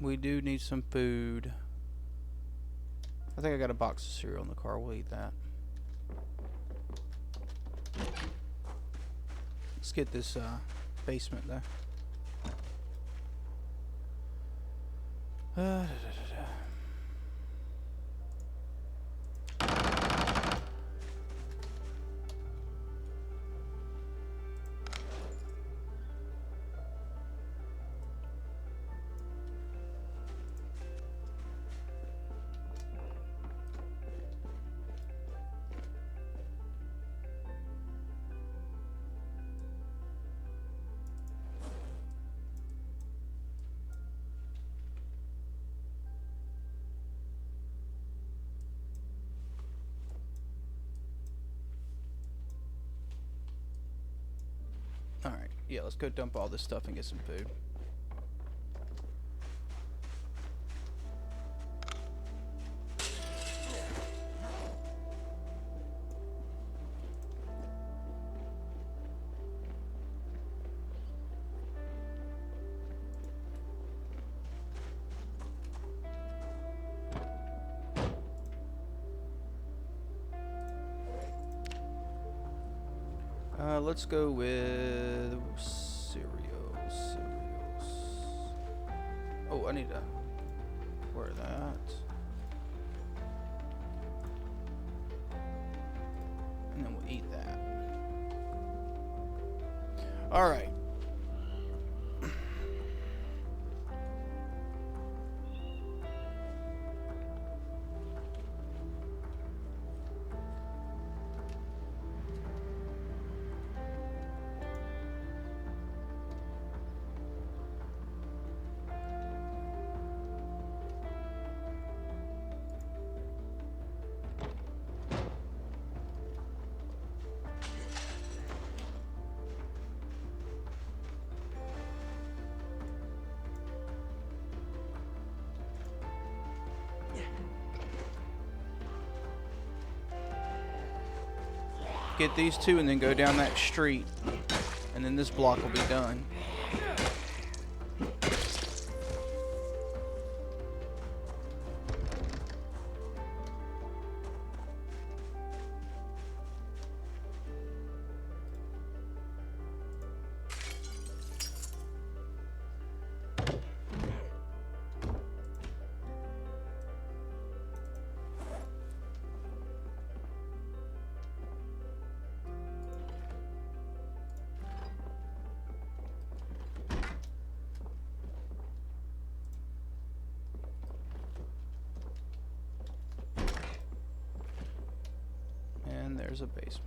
We do need some food. I think I got a box of cereal in the car. We'll eat that. Let's get this basement there. Alright, yeah, let's go dump all this stuff and get some food. Let's go with cereals. Oh, I need to wear that. And then we'll eat that. Alright. Get these two and then go down that street, and then this block will be done. There's a basement.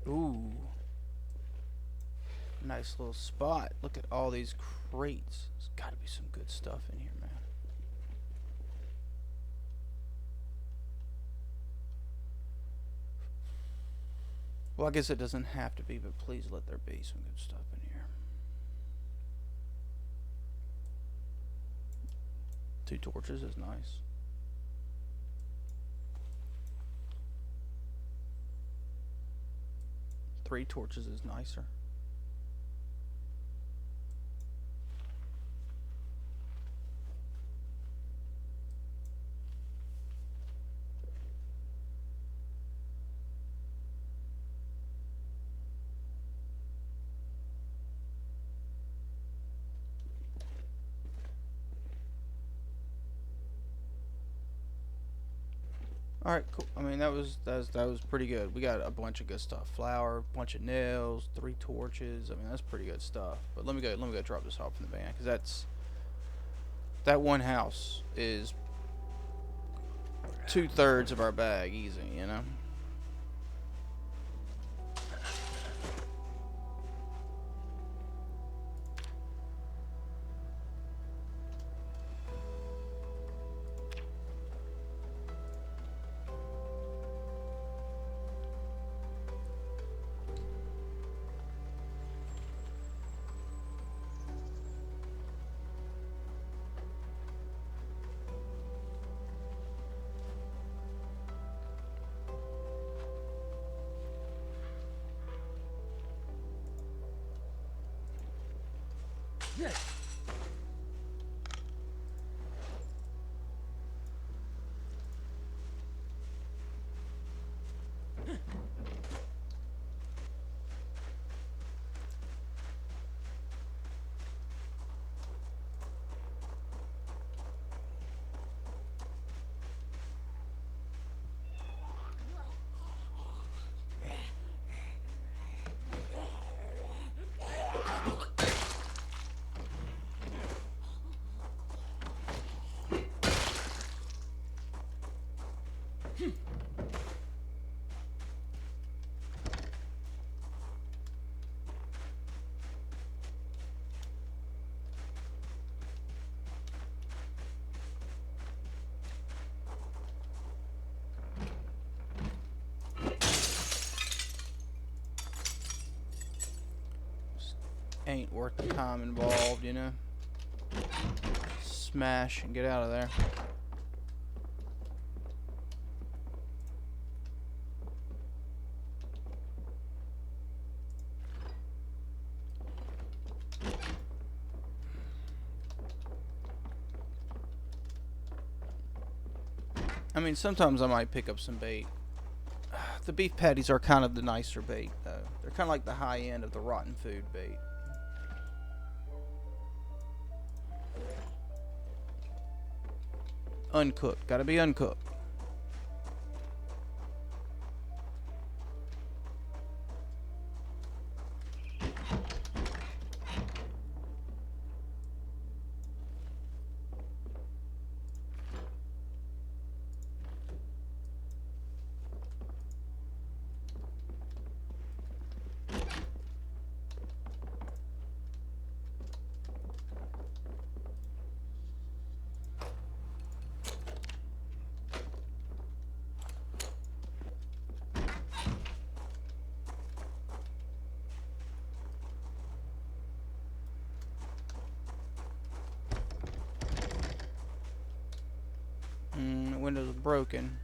Ooh. Nice little spot. Look at all these crates. There's got to be some good stuff in here, man. Well, I guess it doesn't have to be, but please let there be some good stuff in here. 2 torches is nice. Three torches is nicer. All right, cool. I mean, that was pretty good. We got a bunch of good stuff. Flour, bunch of nails, 3 torches. I mean, that's pretty good stuff. But let me go drop this off in the van, because that one house is 2/3 of our bag, easy, you know. Ain't worth the time involved, you know. Smash and get out of there. I mean, sometimes I might pick up some bait. The beef patties are kind of the nicer bait, though. They're kind of like the high end of the rotten food bait. Uncooked. Gotta be uncooked. The windows are broken.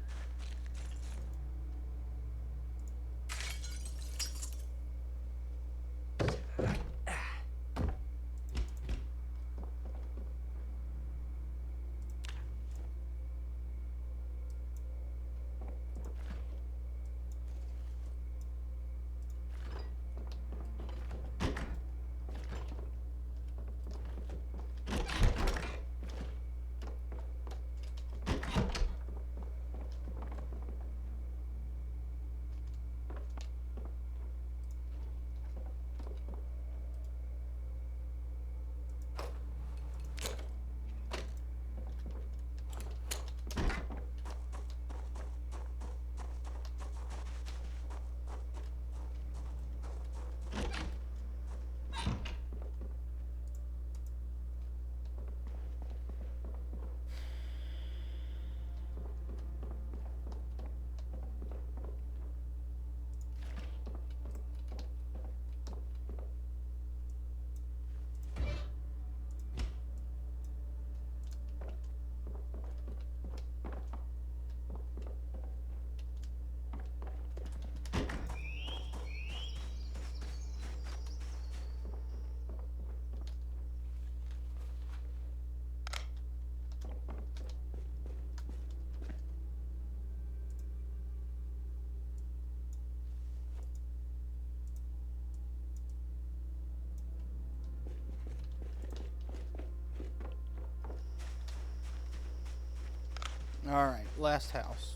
Alright, last house.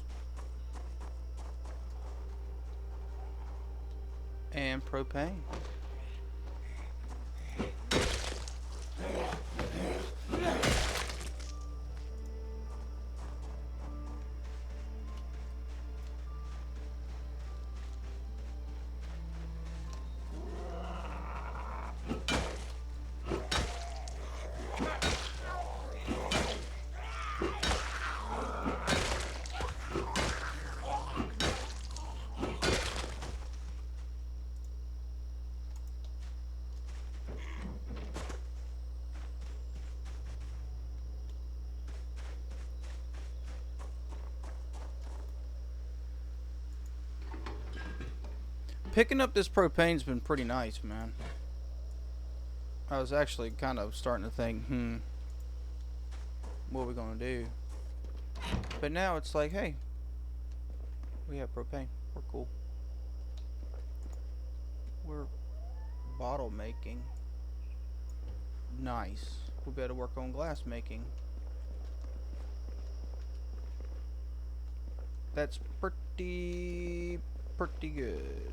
And propane. Picking up this propane's been pretty nice, man. I was actually kind of starting to think, what are we gonna do? But now it's like, hey, we have propane. We're cool. We're bottle making. Nice. We better work on glass making. That's pretty good.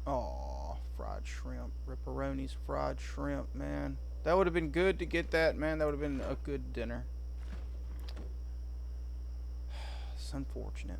Oh, fried shrimp. Ripperonis fried shrimp, man. That would have been good to get that, man. That would have been a good dinner. It's unfortunate.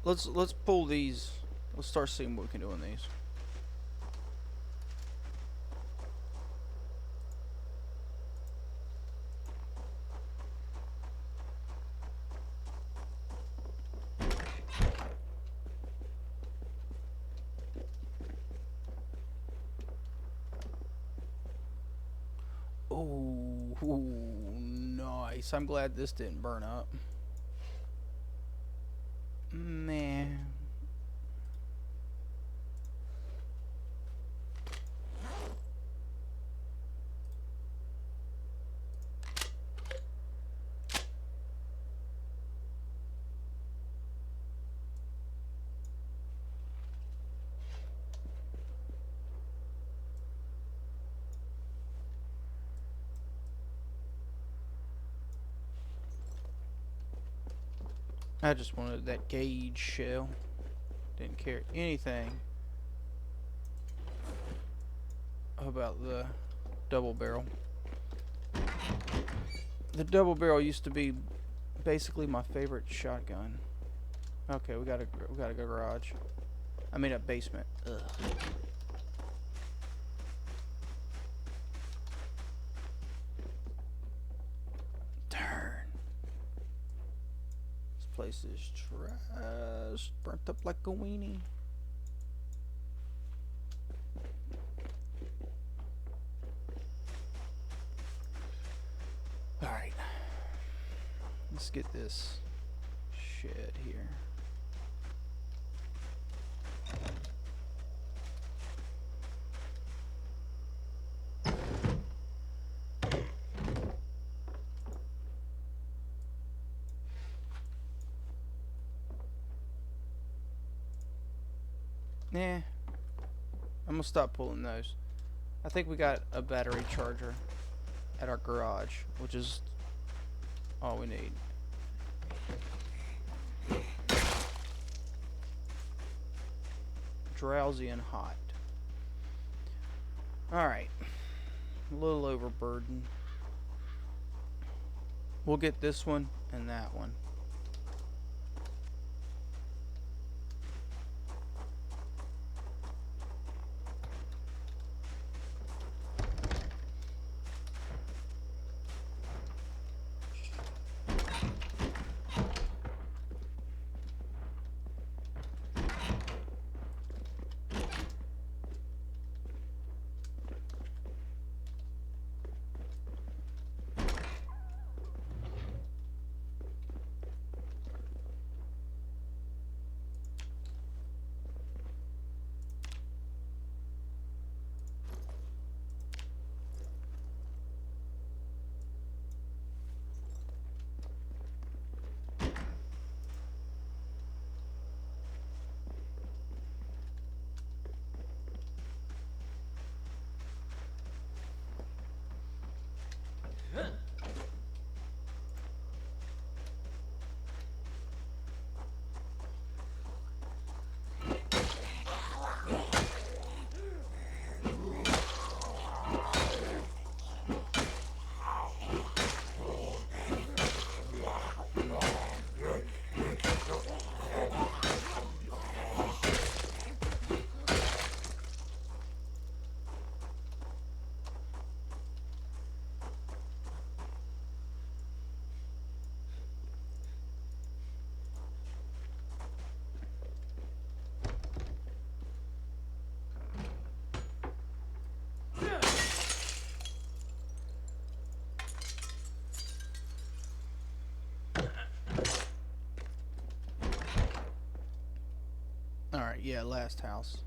Let's pull these. Let's start seeing what we can do on these. Oh, nice. I'm glad this didn't burn up. Man. I just wanted that gauge shell. Didn't care anything about the double barrel. The double barrel used to be basically my favorite shotgun. Okay, we gotta go garage. I mean a basement. Ugh. Place is trash, burnt up like a weenie. Alright, let's get this shed here. Nah, I'm gonna stop pulling those. I think we got a battery charger at our garage, which is all we need. Drowsy and hot. Alright, a little overburdened. We'll get this one and that one. Yeah, last house.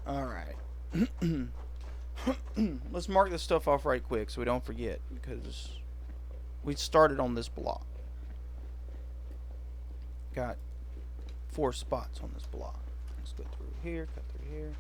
Alright. Let's mark this stuff off right quick so we don't forget, because we started on this block. Got 4 spots on this block. Let's go through here, cut through here.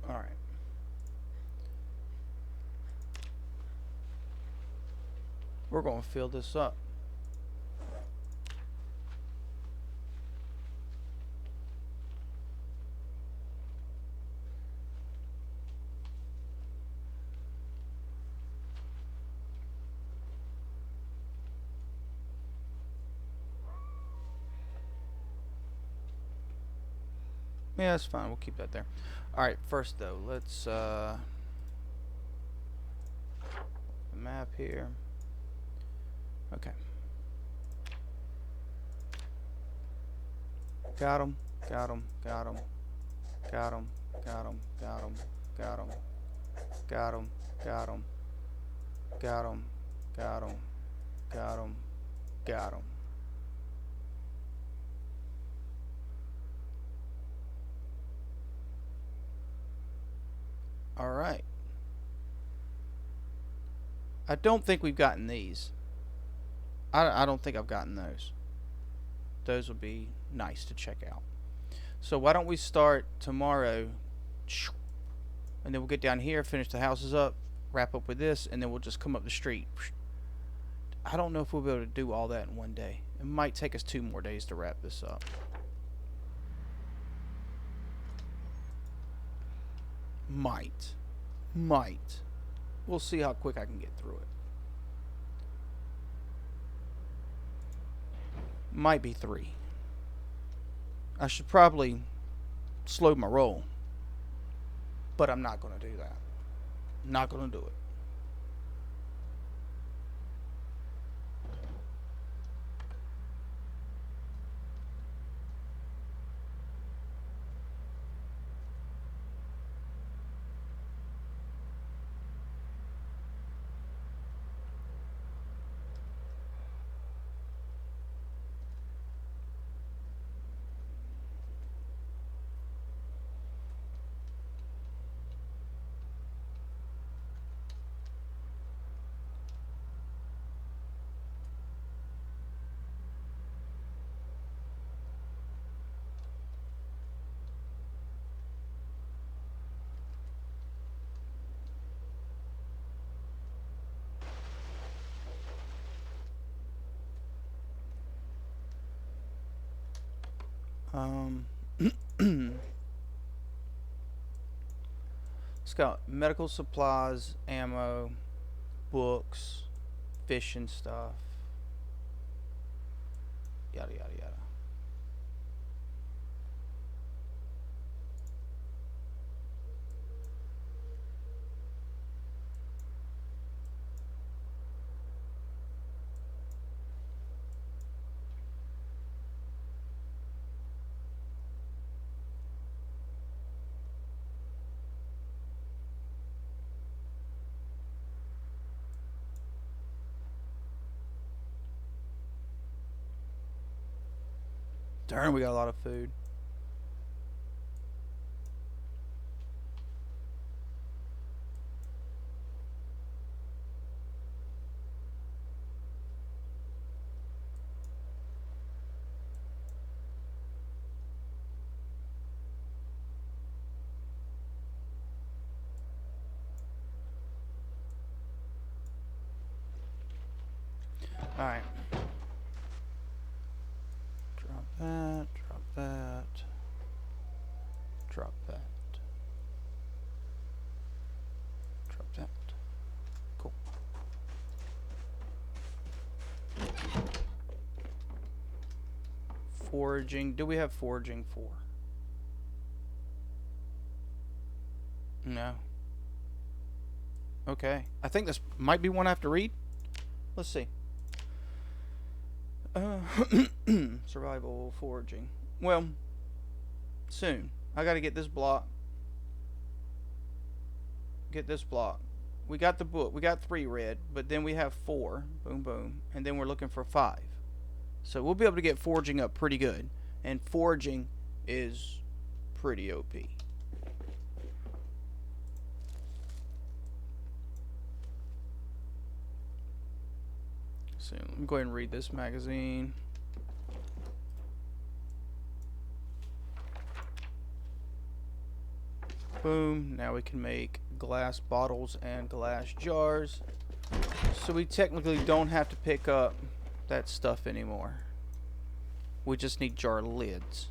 Alright. We're going to fill this up. Yeah, that's fine. We'll keep that there. Alright, first though, let's map here. Okay. Got him, got him, got him, got him, got him, got him, got him, got him, got him, got him, got him, got him, got him. Alright. I don't think we've gotten these. I don't think I've gotten those. Those would be nice to check out. So why don't we start tomorrow, and then we'll get down here, finish the houses up, wrap up with this, and then we'll just come up the street. I don't know if we'll be able to do all that in one day. It might take us 2 more days to wrap this up. Might. We'll see how quick I can get through it. Might be 3. I should probably slow my roll, but I'm not going to do that. Not going to do it. It's got medical supplies, ammo, books, fishing stuff, yada yada yada. Darn, we got a lot of food. Alright. Drop that, drop that, drop that, drop that. Cool. Foraging. Do we have foraging for? No. Okay. I think this might be one I have to read. Let's see. Survival foraging. Well, soon. I gotta get this block. Get this block. We got the book. We got 3 red, but then we have 4. Boom, boom. And then we're looking for 5. So we'll be able to get foraging up pretty good. And foraging is pretty OP. So let me go ahead and read this magazine. Boom. Now we can make glass bottles and glass jars. So we technically don't have to pick up that stuff anymore. We just need jar lids.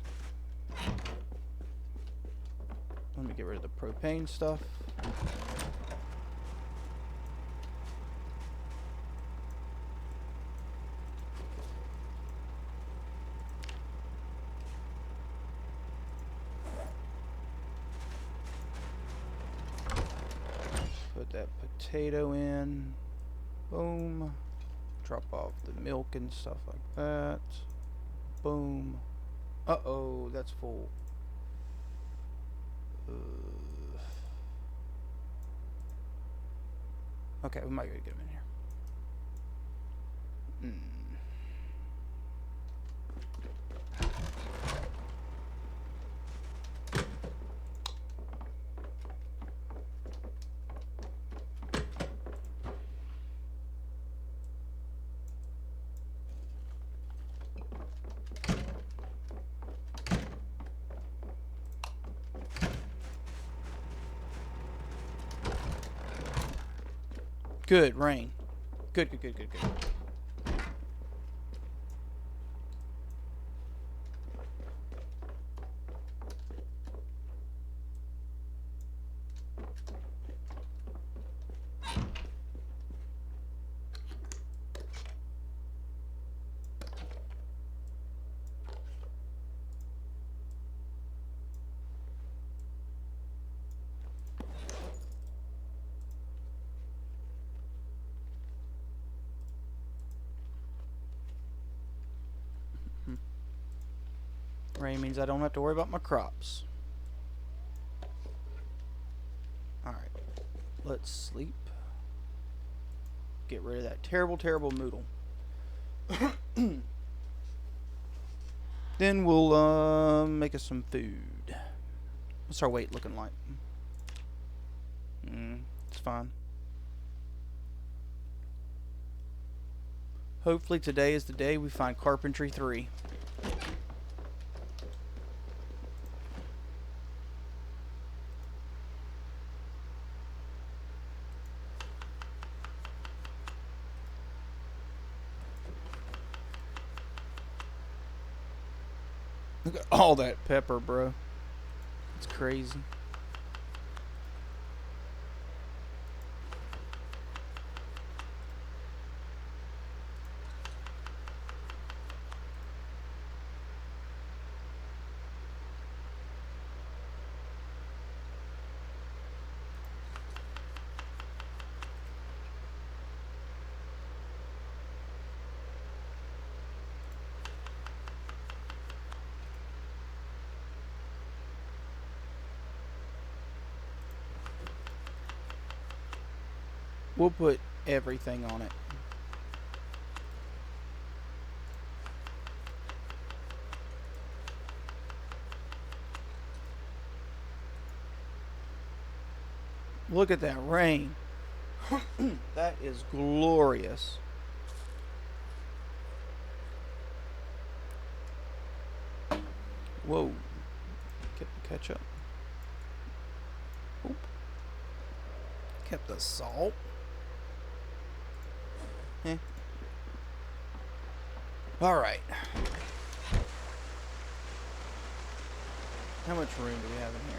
Let me get rid of the propane stuff. Put that potato in. Boom. Drop off the milk and stuff like that. Boom. Uh-oh, that's full. Okay, we might go get him in here. Good, rain. Good, good, good, good, good. Rain means I don't have to worry about my crops. Alright. Let's sleep. Get rid of that terrible, terrible noodle. Then we'll make us some food. What's our weight looking like? It's fine. Hopefully today is the day we find Carpentry 3. Look at all that pepper, bro. It's crazy. We'll put everything on it. Look at that rain. That is glorious. Whoa. Get the ketchup. Oop. Kept the salt. Eh. Alright. How much room do we have in here?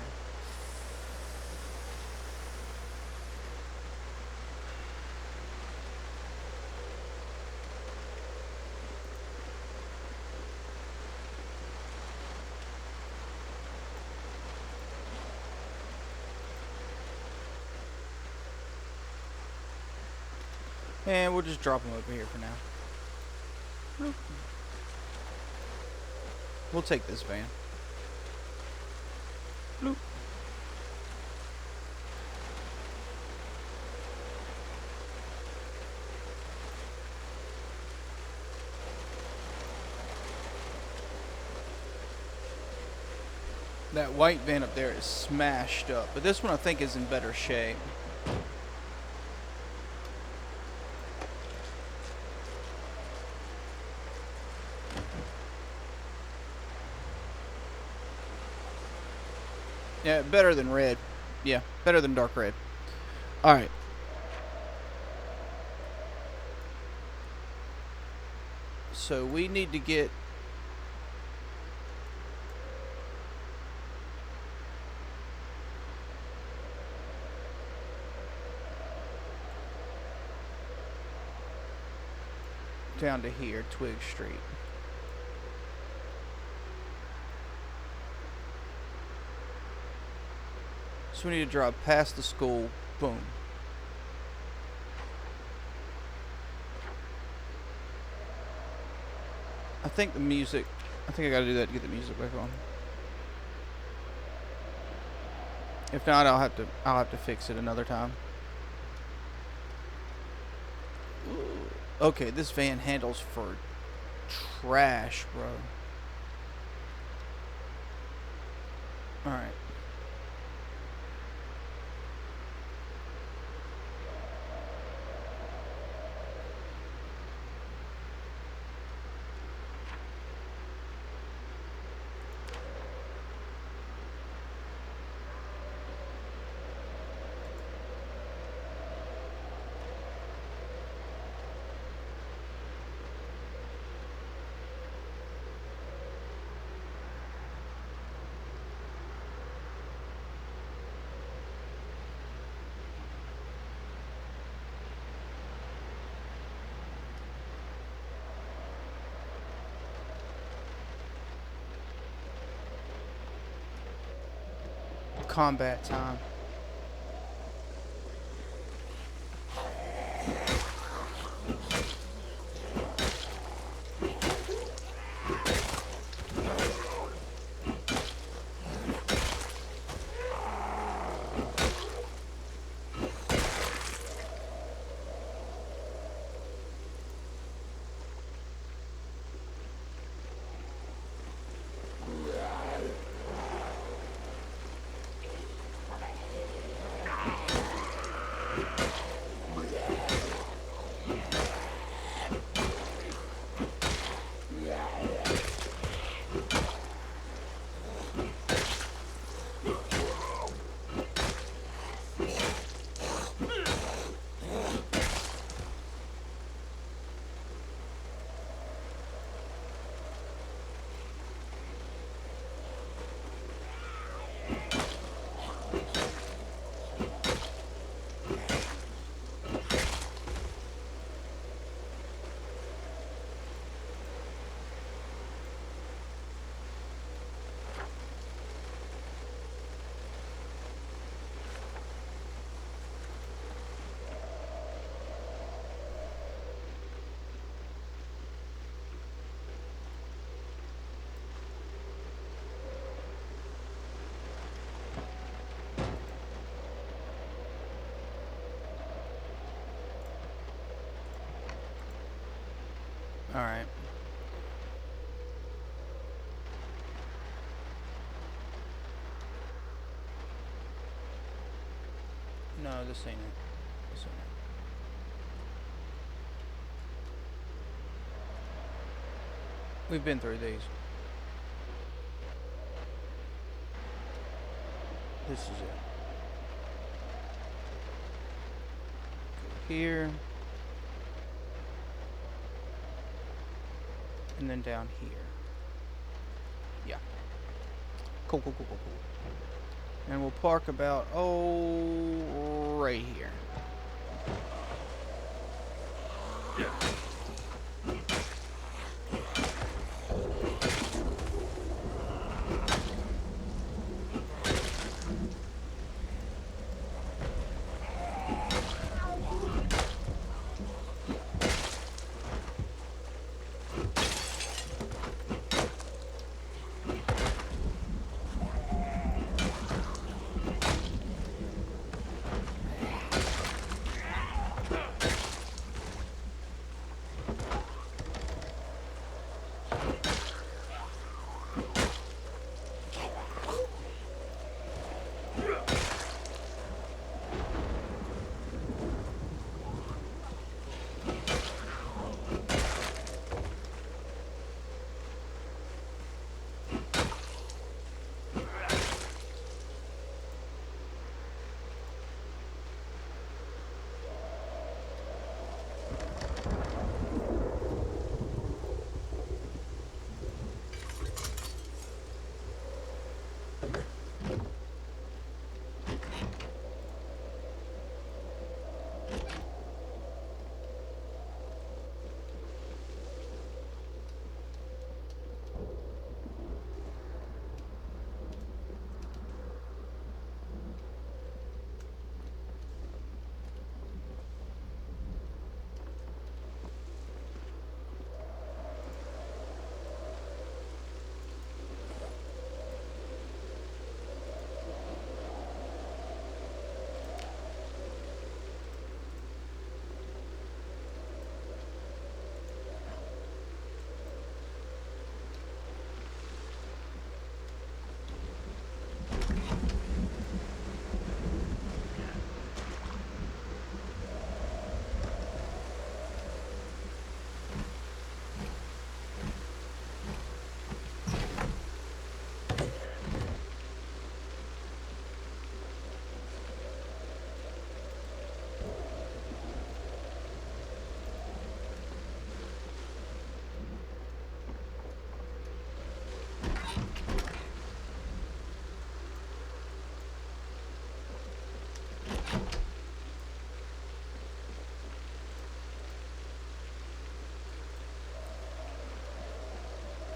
And we'll just drop them over here for now. Bloop. We'll take this van. Bloop. That white van up there is smashed up, but this one I think is in better shape. Yeah, better than red. Yeah, better than dark red. Alright. So we need to get... down to here, Twig Street. So we need to drive past the school. Boom. I think the music... I think I gotta do that to get the music back on. If not, I'll have to fix it another time. Okay, this van handles for trash, bro. Alright. Combat time. Alright. No, this ain't it. This ain't it. We've been through these. This is it. Go here. And then down here. Yeah. Cool. And we'll park about, right here.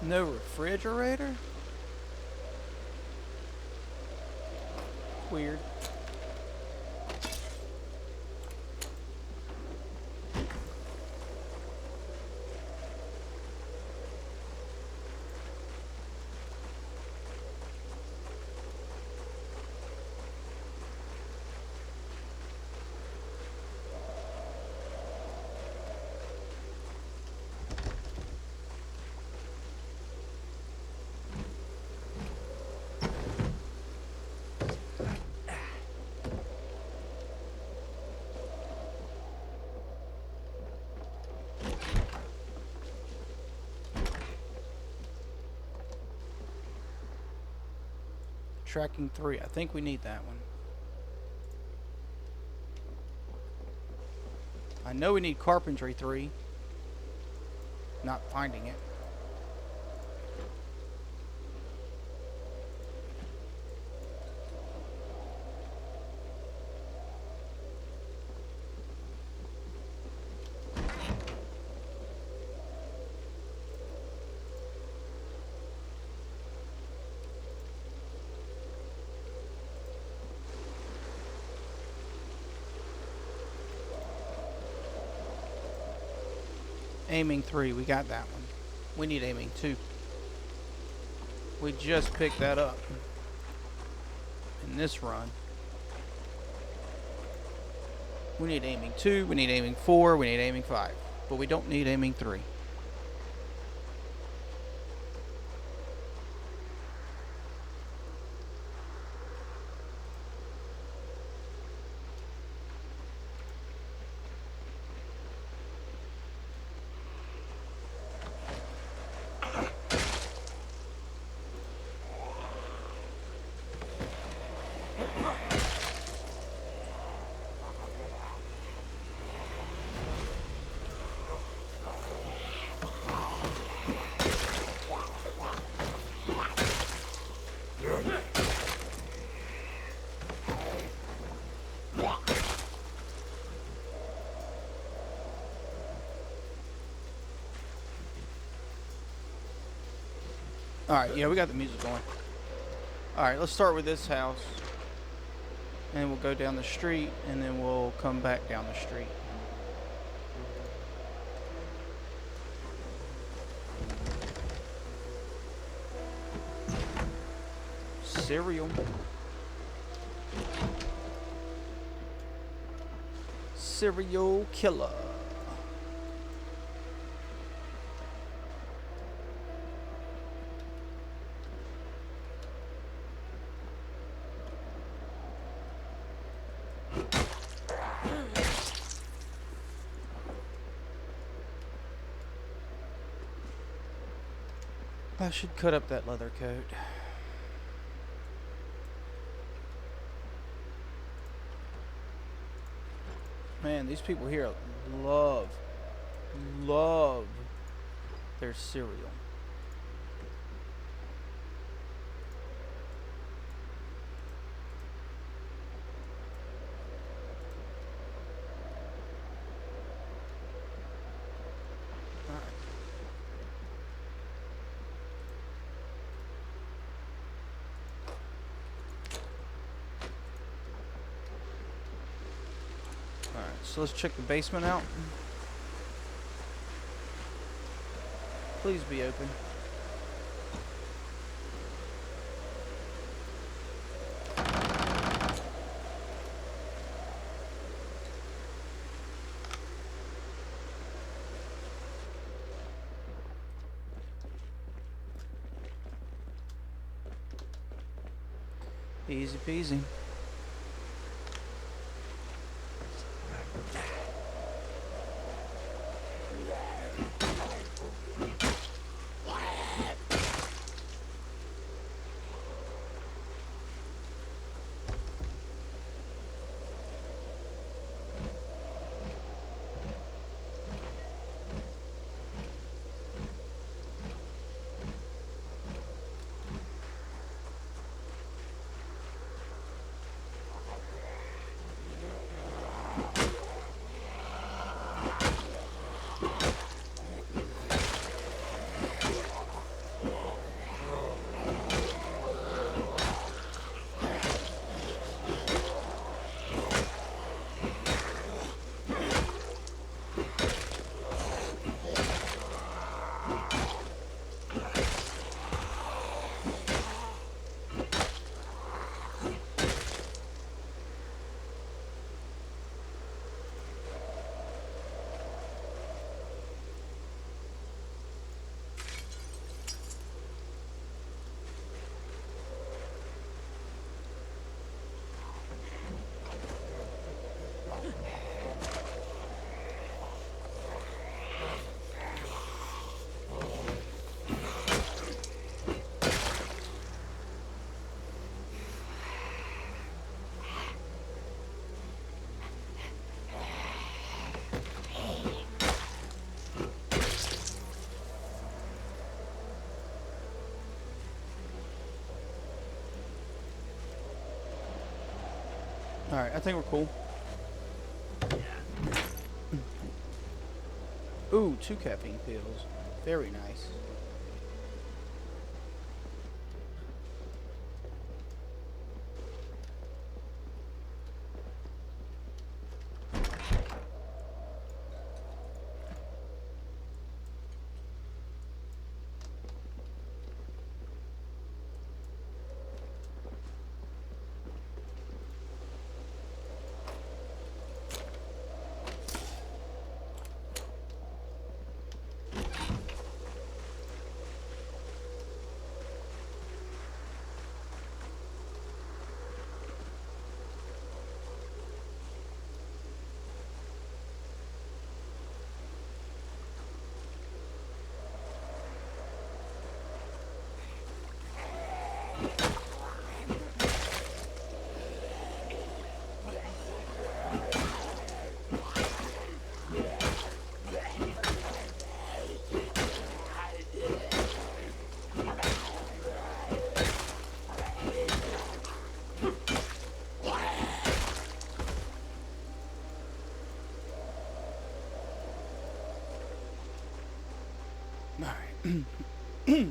No refrigerator? Weird. Tracking 3. I think we need that one. I know we need carpentry 3. Not finding it. Aiming 3, we got that one. We need aiming 2. We just picked that up in this run. We need aiming 2, we need aiming 4, we need aiming 5. But we don't need aiming 3. Alright, yeah, we got the music going. Alright, let's start with this house. And then we'll go down the street, and then we'll come back down the street. Cereal. Serial killer. I should cut up that leather coat. Man, these people here love their cereal. Alright, so let's check the basement out. Please be open. Easy peasy. Alright, I think we're cool. Ooh, 2 caffeine pills. Very nice. Alright.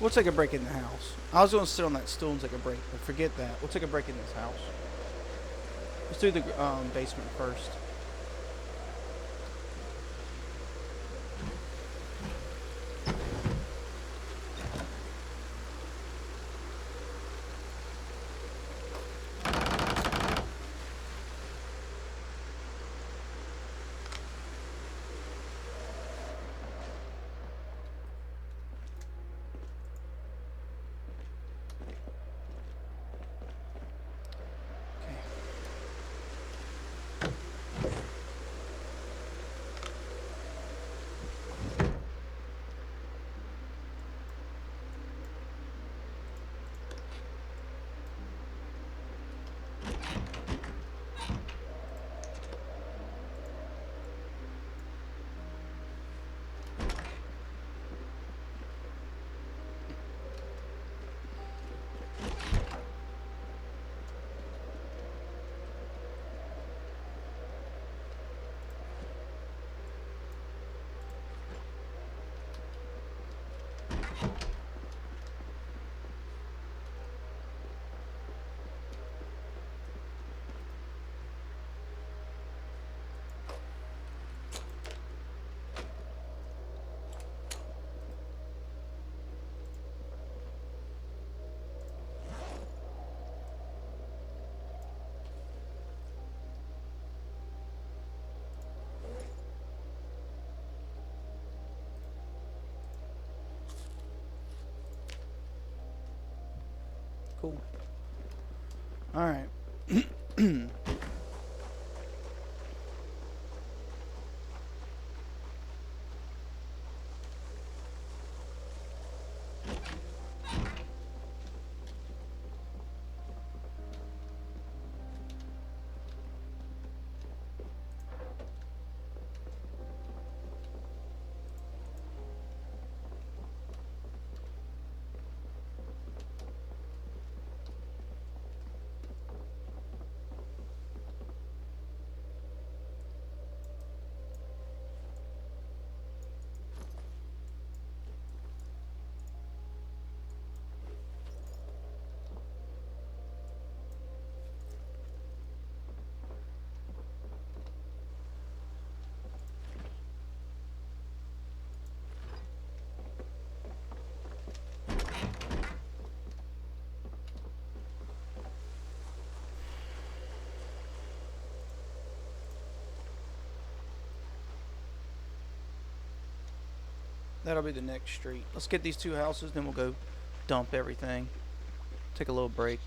We'll take a break in the house. I was going to sit on that stool and take a break, but forget that. We'll take a break in this house. Let's do the basement first. Cool. All right. That'll be the next street. Let's get these two houses, then we'll go dump everything. Take a little break.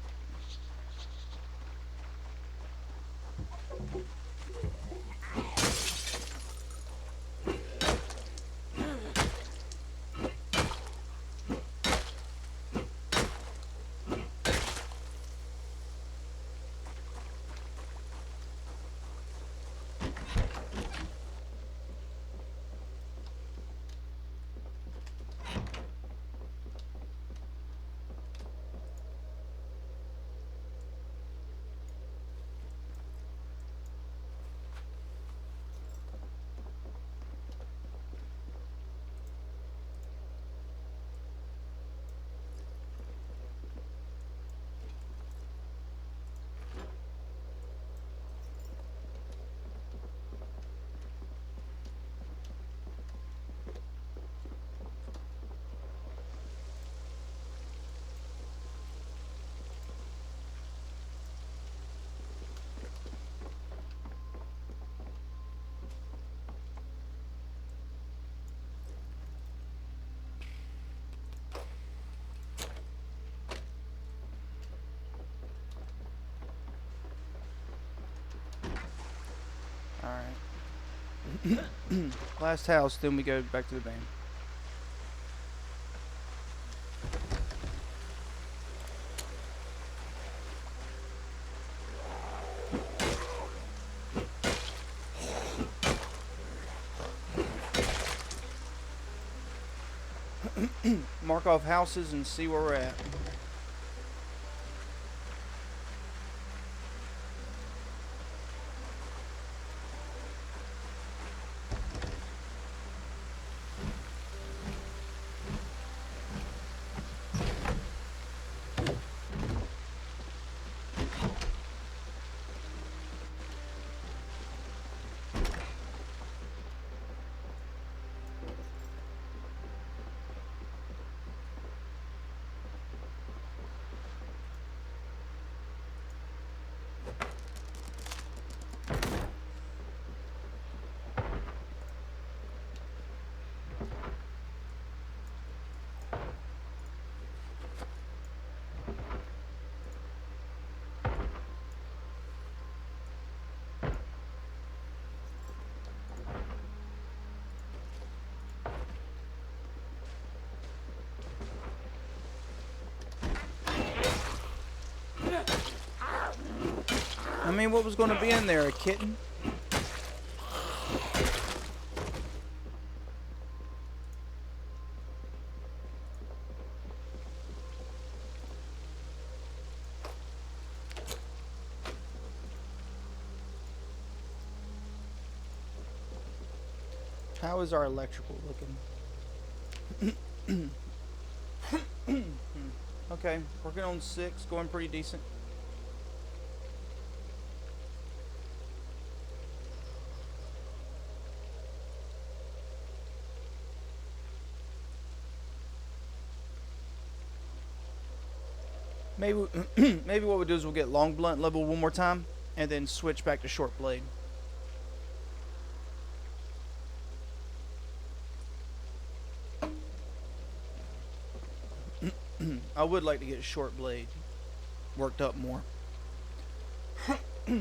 Alright. Last house, then we go back to the van. Mark off houses and see where we're at. mean, what was going to be in there? A kitten? How is our electrical looking? Okay, working on 6, going pretty decent. Maybe maybe what we'll do is we'll get long blunt level one more time and then switch back to short blade. I would like to get short blade worked up more. Alright.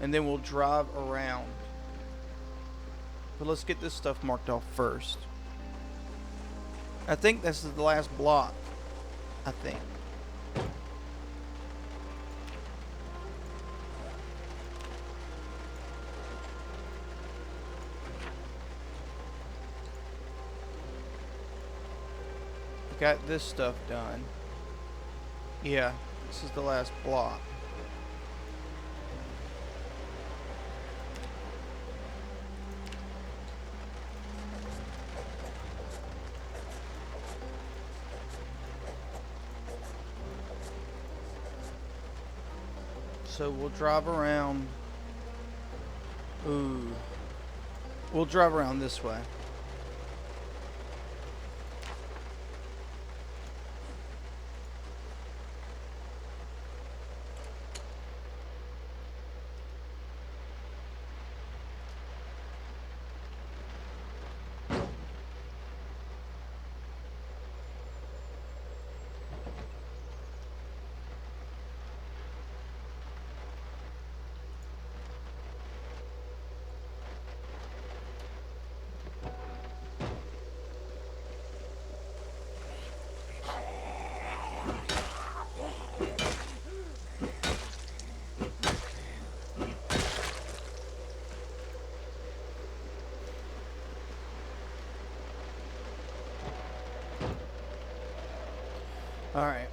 And then we'll drive around. But let's get this stuff marked off first. I think this is the last block. I think. Got this stuff done. Yeah, this is the last block. So we'll drive around. Ooh. We'll drive around this way. Alright.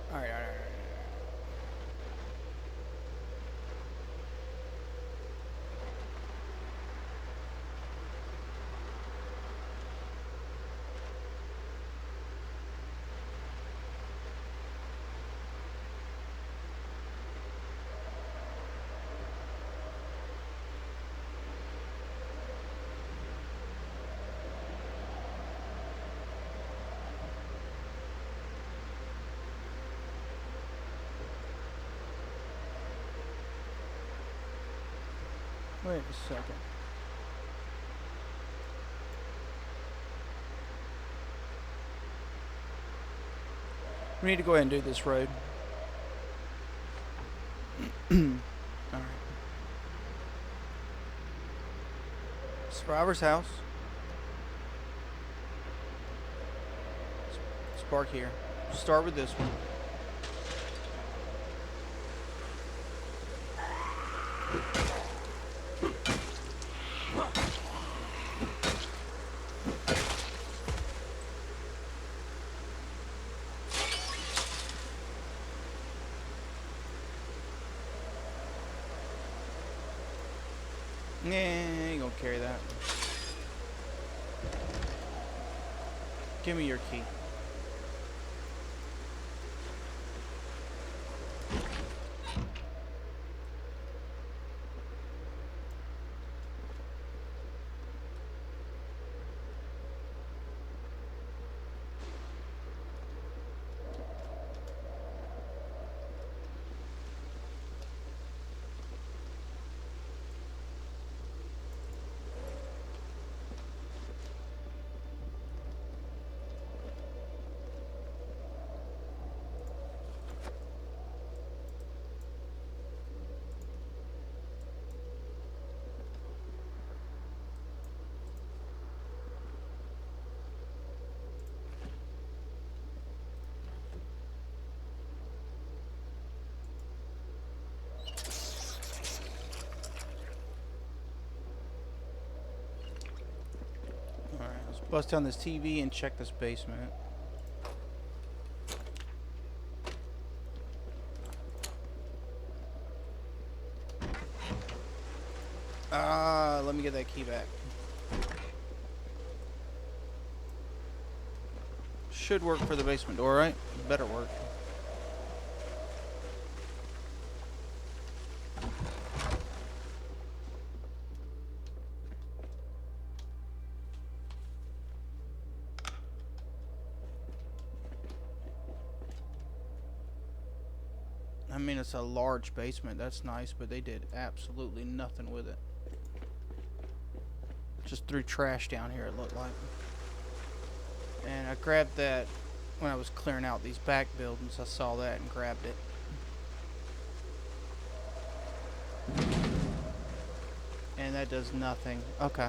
Wait a second. We need to go ahead and do this road. Alright. Survivor's house. Let's park here. Start with this one. Nah, ain't gonna carry that. Give me your key. Bust down this TV and check this basement. Let me get that key back. Should work for the basement door, right? Better work. I mean, it's a large basement. That's nice, but they did absolutely nothing with it. Just threw trash down here, it looked like. And I grabbed that when I was clearing out these back buildings. I saw that and grabbed it. And that does nothing. Okay.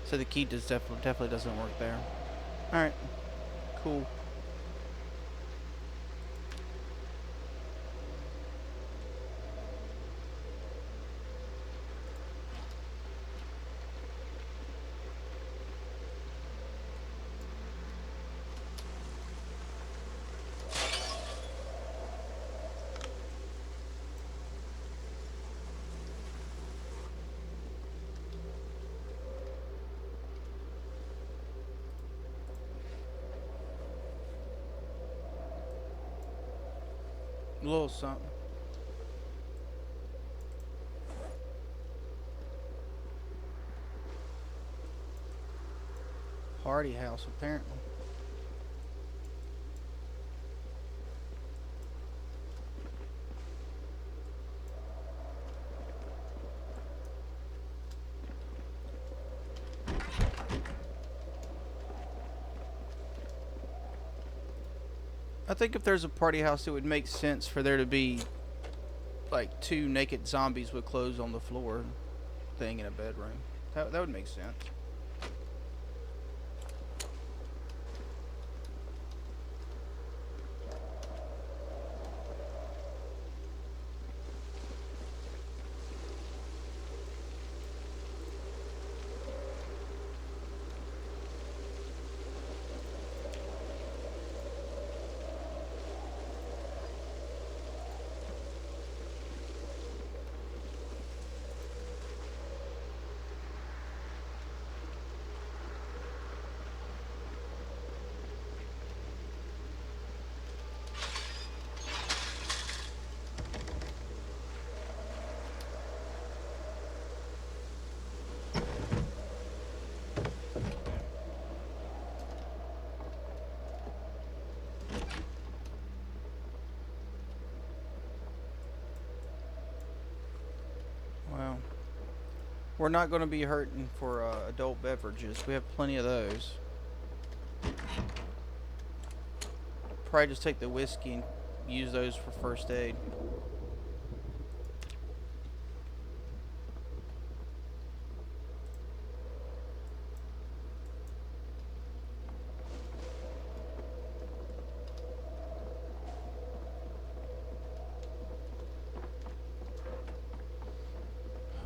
So the key does definitely doesn't work there. Alright. Cool. A little something. Party house, apparently. I think if there's a party house, it would make sense for there to be like 2 naked zombies with clothes on the floor thing in a bedroom. That would make sense. Well, we're not going to be hurting for adult beverages. We have plenty of those. Probably just take the whiskey and use those for first aid.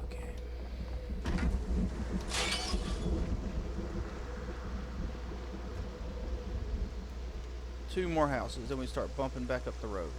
Okay. 2 more houses, then we start bumping back up the road.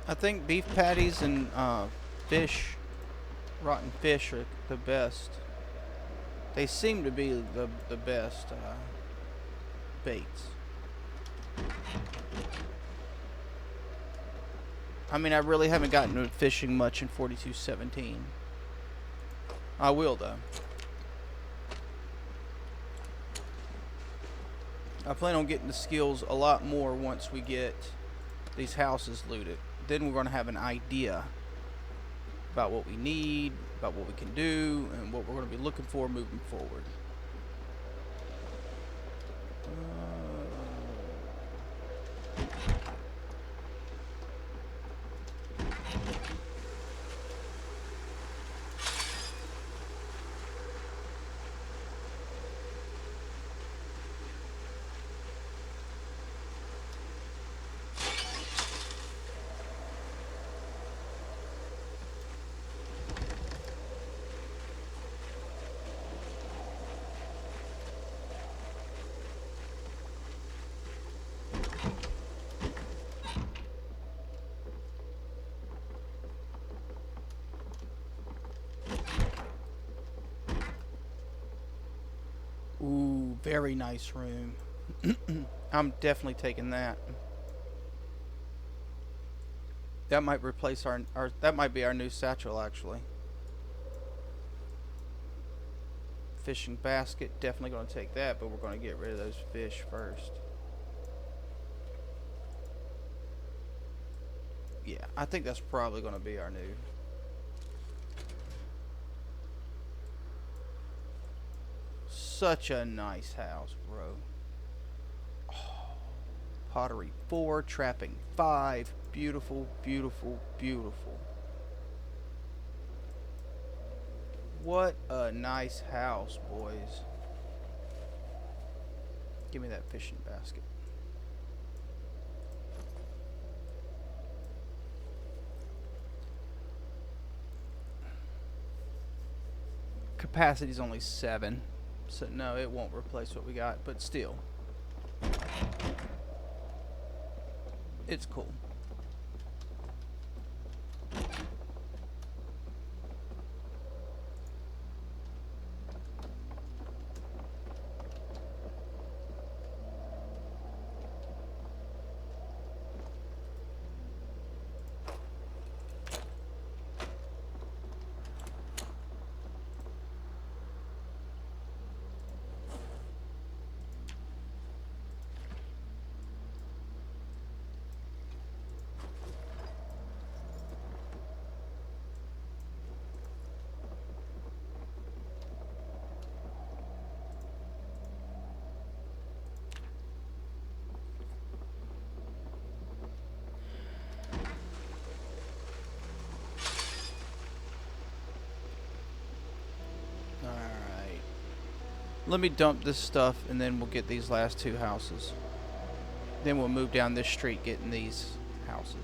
I think beef patties and fish, rotten fish, are the best. They seem to be the best baits. I mean, I really haven't gotten to fishing much in 4217. I will, though. I plan on getting the skills a lot more once we get these houses looted. Then we're going to have an idea about what we need, about what we can do, and what we're going to be looking for moving forward. Ooh, very nice room. I'm definitely taking that. That might replace our that might be our new satchel, actually. Fishing basket, definitely going to take that, but we're going to get rid of those fish first. Yeah, I think that's probably going to be our new. Such a nice house, bro. Oh, pottery 4, trapping 5. Beautiful, beautiful, beautiful. What a nice house, boys. Give me that fishing basket. Capacity's only 7. So no, it won't replace what we got, but still. It's cool. Alright. Let me dump this stuff and then we'll get these last 2 houses. Then we'll move down this street getting these houses.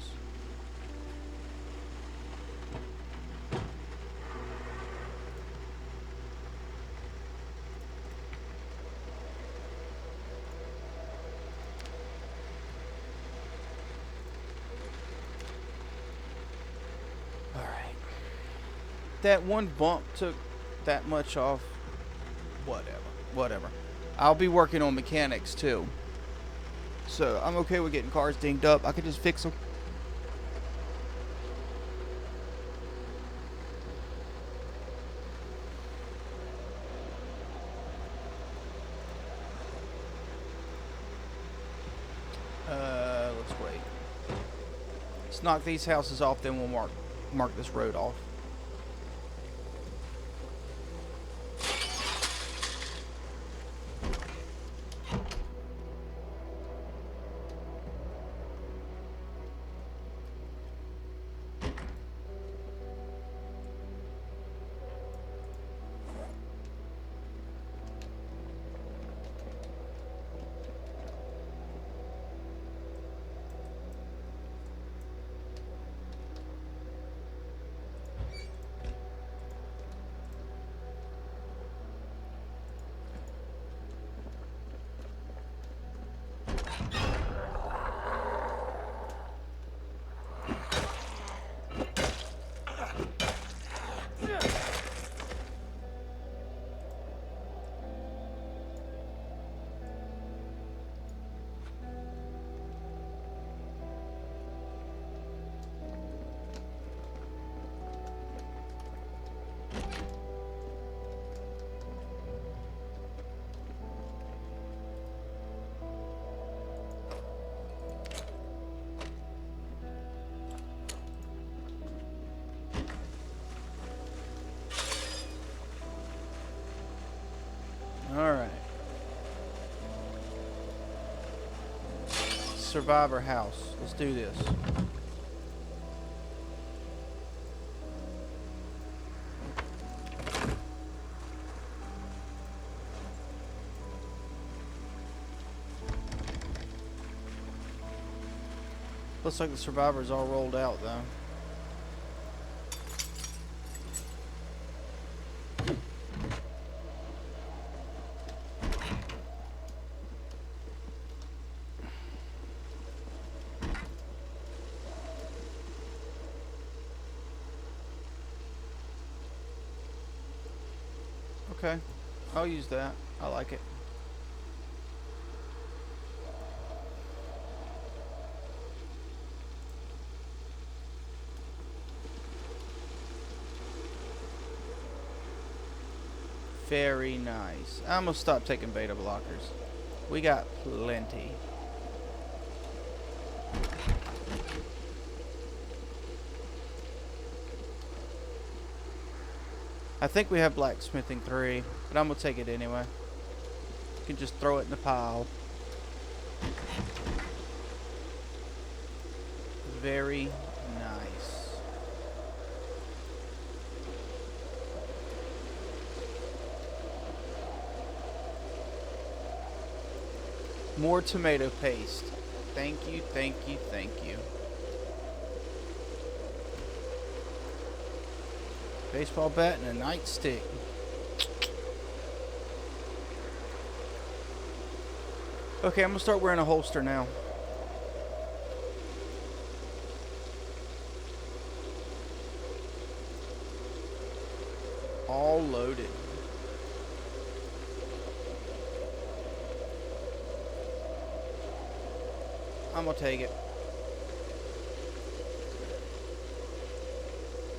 Alright. That one bump took that much off. Whatever. I'll be working on mechanics too. So I'm okay with getting cars dinged up. I can just fix them. Let's wait. Let's knock these houses off, then we'll mark this road off. survivor house. Let's do this. Looks like the survivors all rolled out though. Okay, I'll use that. I like it. Very nice. I'm gonna stop taking beta blockers. We got plenty. I think we have blacksmithing 3, but I'm gonna take it anyway. You can just throw it in the pile. Very nice. More tomato paste. Thank you, thank you, thank you. Baseball bat and a nightstick. Okay, I'm gonna start wearing a holster now. All loaded. I'm gonna take it.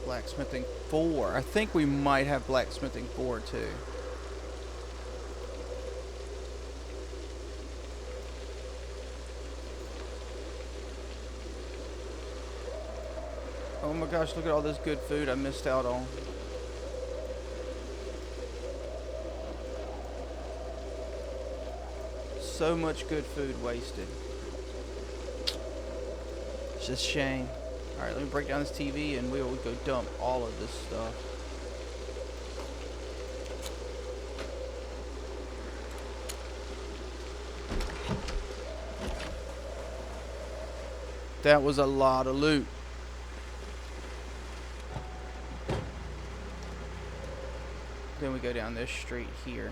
Blacksmithing 4. I think we might have blacksmithing 4 too. Oh my gosh, look at all this good food I missed out on. So much good food wasted. It's just a shame. Alright, let me break down this TV and we'll go dump all of this stuff. That was a lot of loot. Then we go down this street here.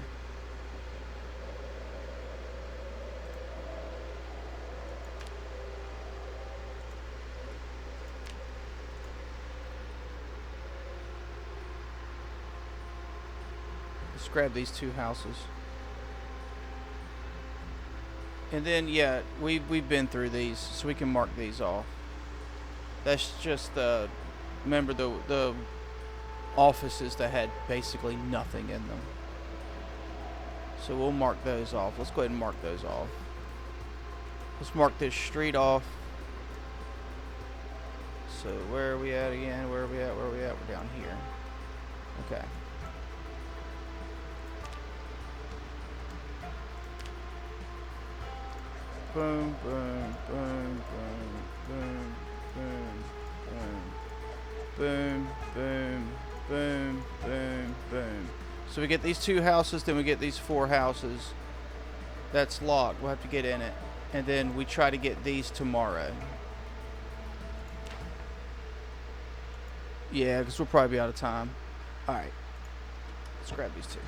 Let's grab these 2 houses. And then, yeah, we've been through these, so we can mark these off. That's just the, remember the offices that had basically nothing in them. So we'll mark those off. Let's go ahead and mark those off. Let's mark this street off. So where are we at again? Where are we at? Where are we at? We're down here. Okay. Boom, boom, boom, boom, boom, boom, boom, boom, boom, boom, boom. So we get these 2 houses, then we get these 4 houses. That's locked. We'll have to get in it. And then we try to get these tomorrow. Yeah, because we'll probably be out of time. Alright. Let's grab these 2.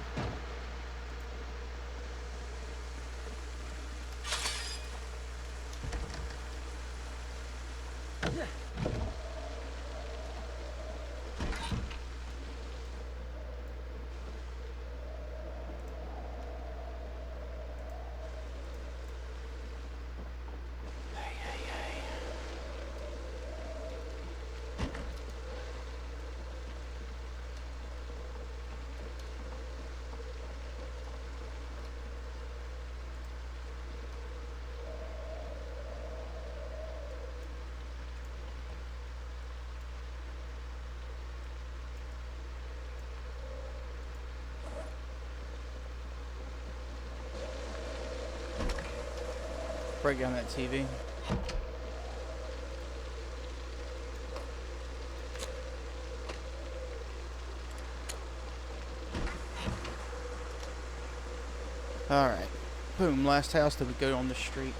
Break down that TV. Alright. Boom, last house that we go on the street.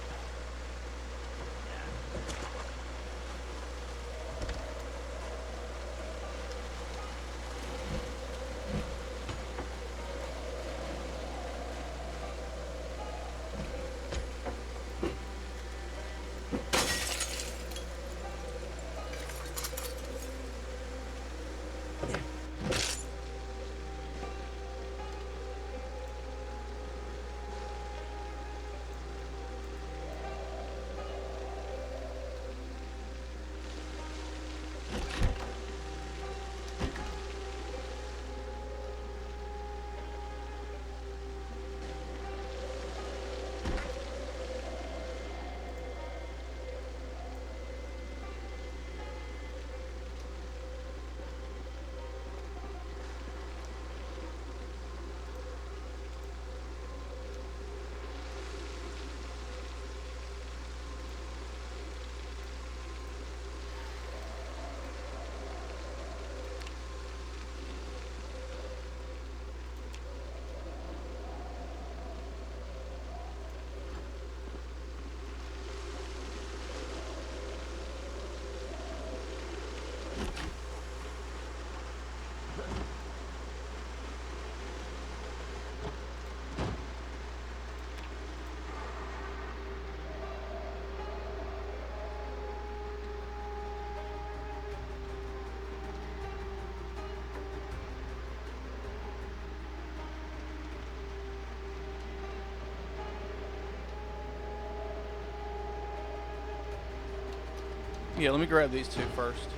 Yeah, let me grab these two first.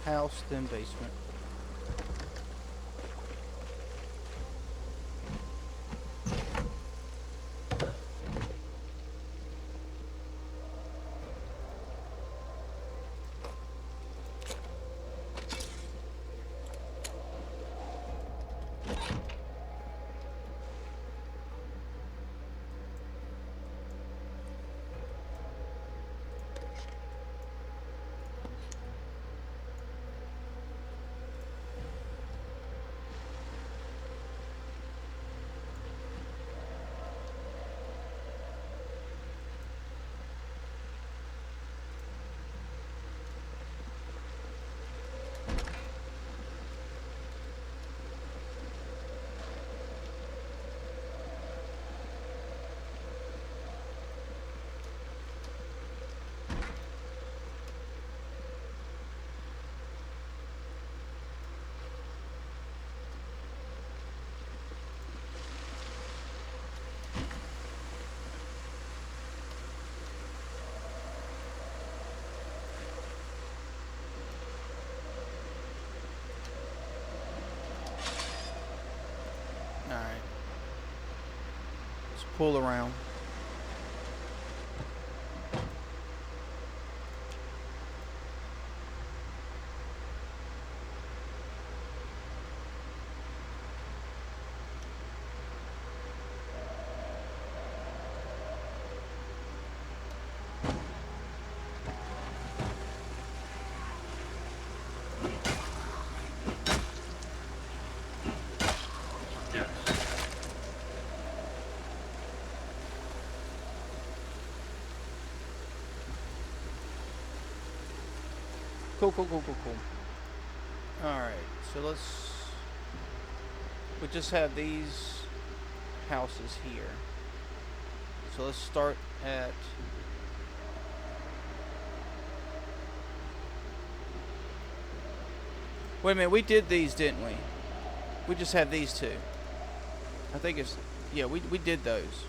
House, then basement. Alright. Let's pull around. Cool, cool, cool, cool, cool. Alright, so we just have these houses here. So let's start at... Wait a minute, we did these, didn't we? We just have these two. I think it's... Yeah, we did those.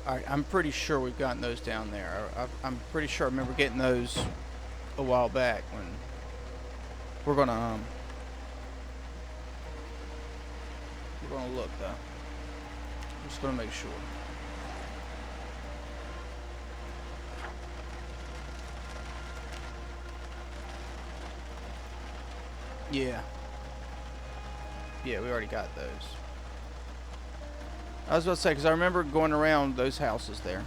Alright, I'm pretty sure we've gotten those down there. I'm pretty sure I remember getting those a while back when... We're gonna look, though. I'm just gonna make sure. Yeah. Yeah, we already got those. I was about to say, because I remember going around those houses there.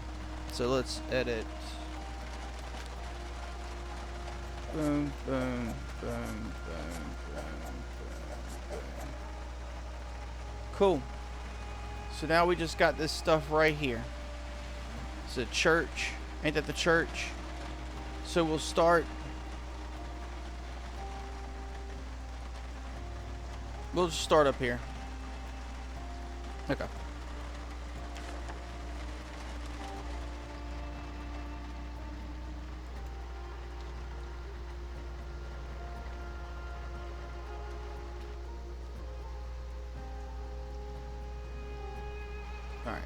So let's edit. Boom, boom, boom, boom, boom, boom, boom. Cool. So now we just got this stuff right here. It's a church. Ain't that the church? So we'll start. We'll just start up here. Okay. All right.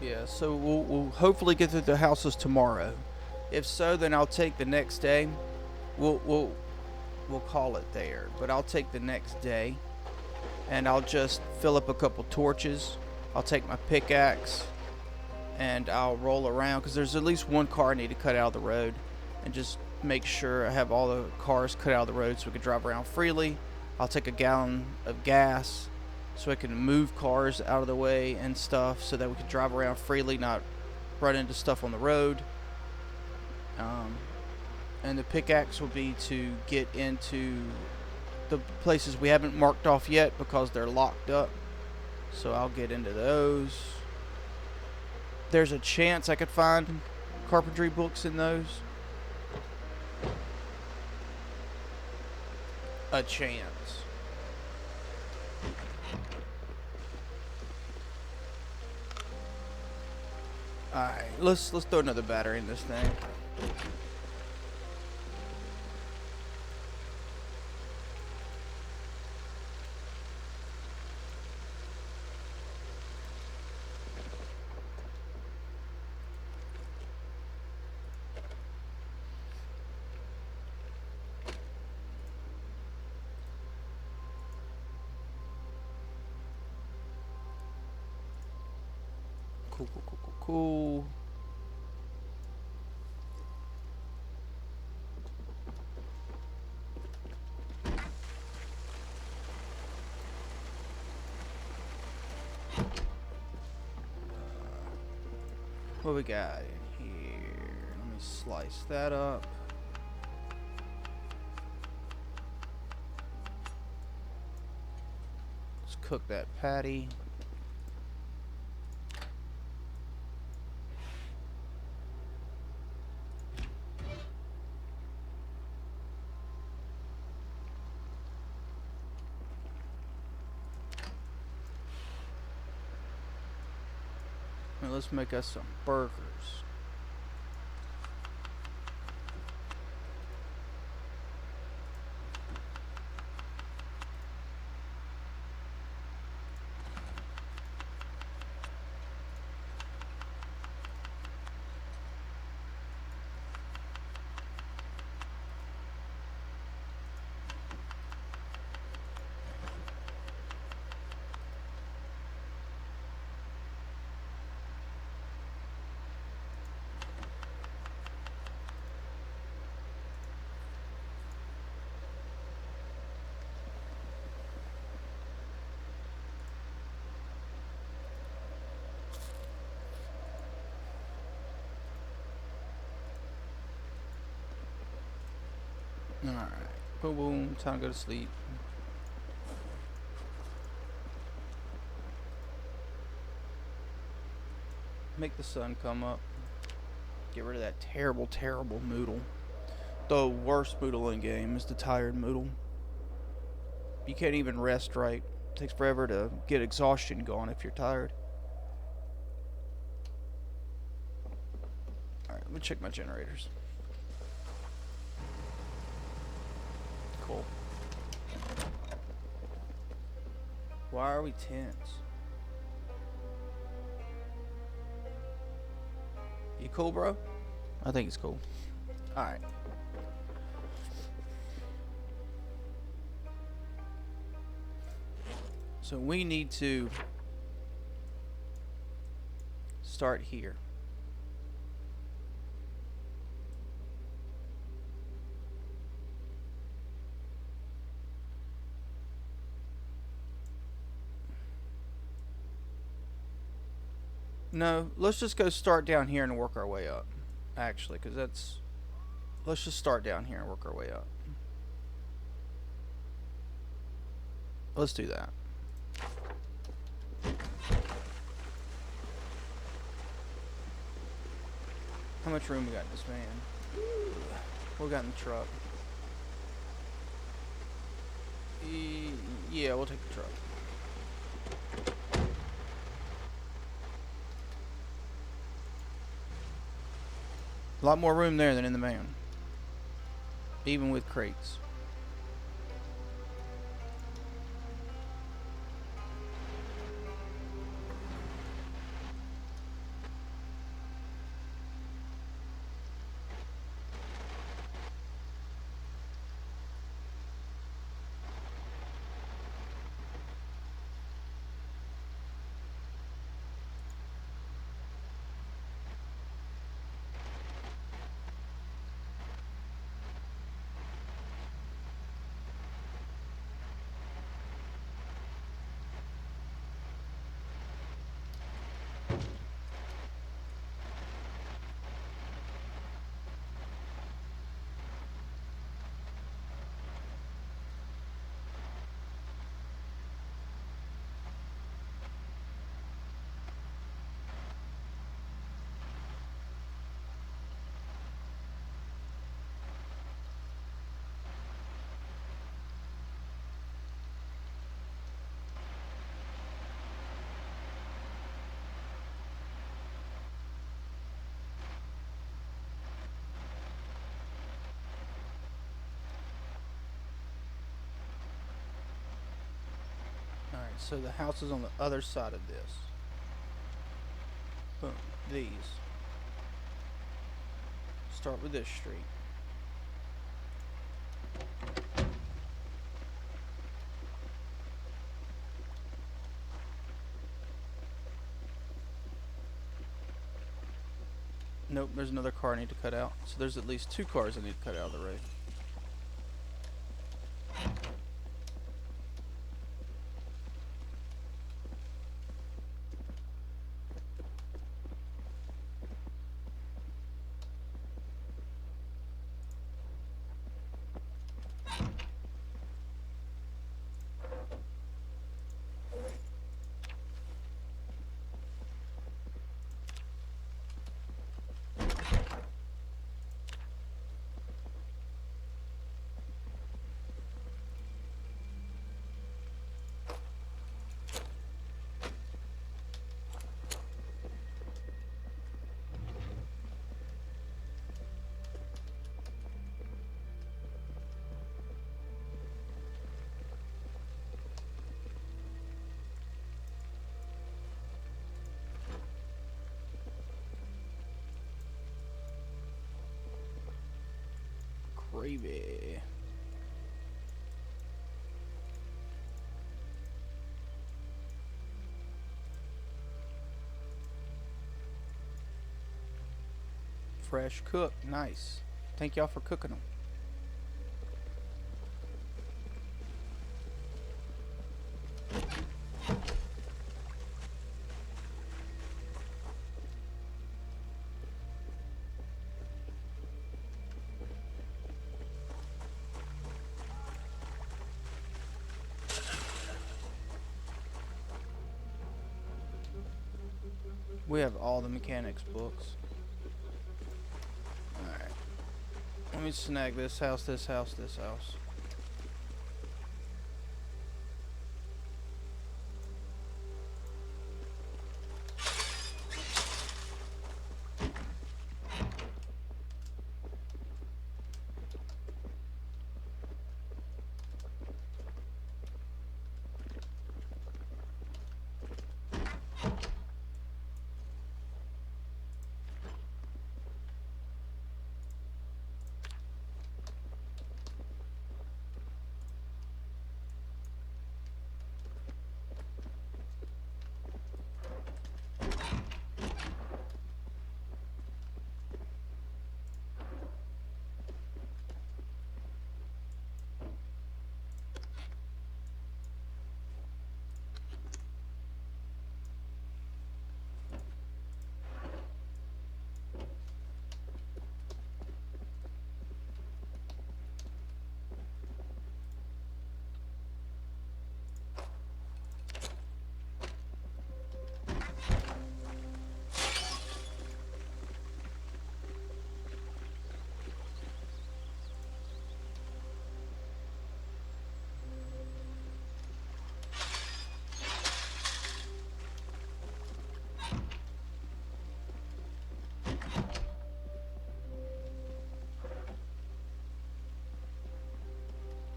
Yeah, so we'll hopefully get through the houses tomorrow. If so, then I'll take the next day. We'll call it there, but I'll take the next day, and I'll just fill up a couple torches. I'll take my pickaxe, and I'll roll around because there's at least one car I need to cut out of the road, and just make sure I have all the cars cut out of the road so we can drive around freely. I'll take a gallon of gas so I can move cars out of the way and stuff so that we can drive around freely, not run into stuff on the road. And the pickaxe will be to get into the places we haven't marked off yet because they're locked up. So I'll get into those. There's a chance I could find carpentry books in those. A chance. Alright, let's throw another battery in this thing. Cool. What we got in here? Let me slice that up. Let's cook that patty. Now let's make us some burgers. Alright. Boom, boom. Time to go to sleep. Make the sun come up. Get rid of that terrible, terrible Moodle. The worst Moodle in game is the tired Moodle. You can't even rest right. It takes forever to get exhaustion going if you're tired. Alright, let me check my generators. Cool. Why are we tense? You cool, bro? I think it's cool. Alright. So we need to start here. No, let's just go start down here and work our way up. Actually, because that's... Let's just start down here and work our way up. Let's do that. How much room we got in this van? What we got in the truck? Yeah, we'll take the truck. A lot more room there than in the van. Even with crates. so the house is on the other side of this. Boom. These. Start with this street. Nope, there's another car I need to cut out. So there's at least 2 cars I need to cut out of the road. Gravy. Fresh cooked. Nice. Thank y'all for cooking them. We have all the mechanics books. Alright. Let me snag this house, this house, this house.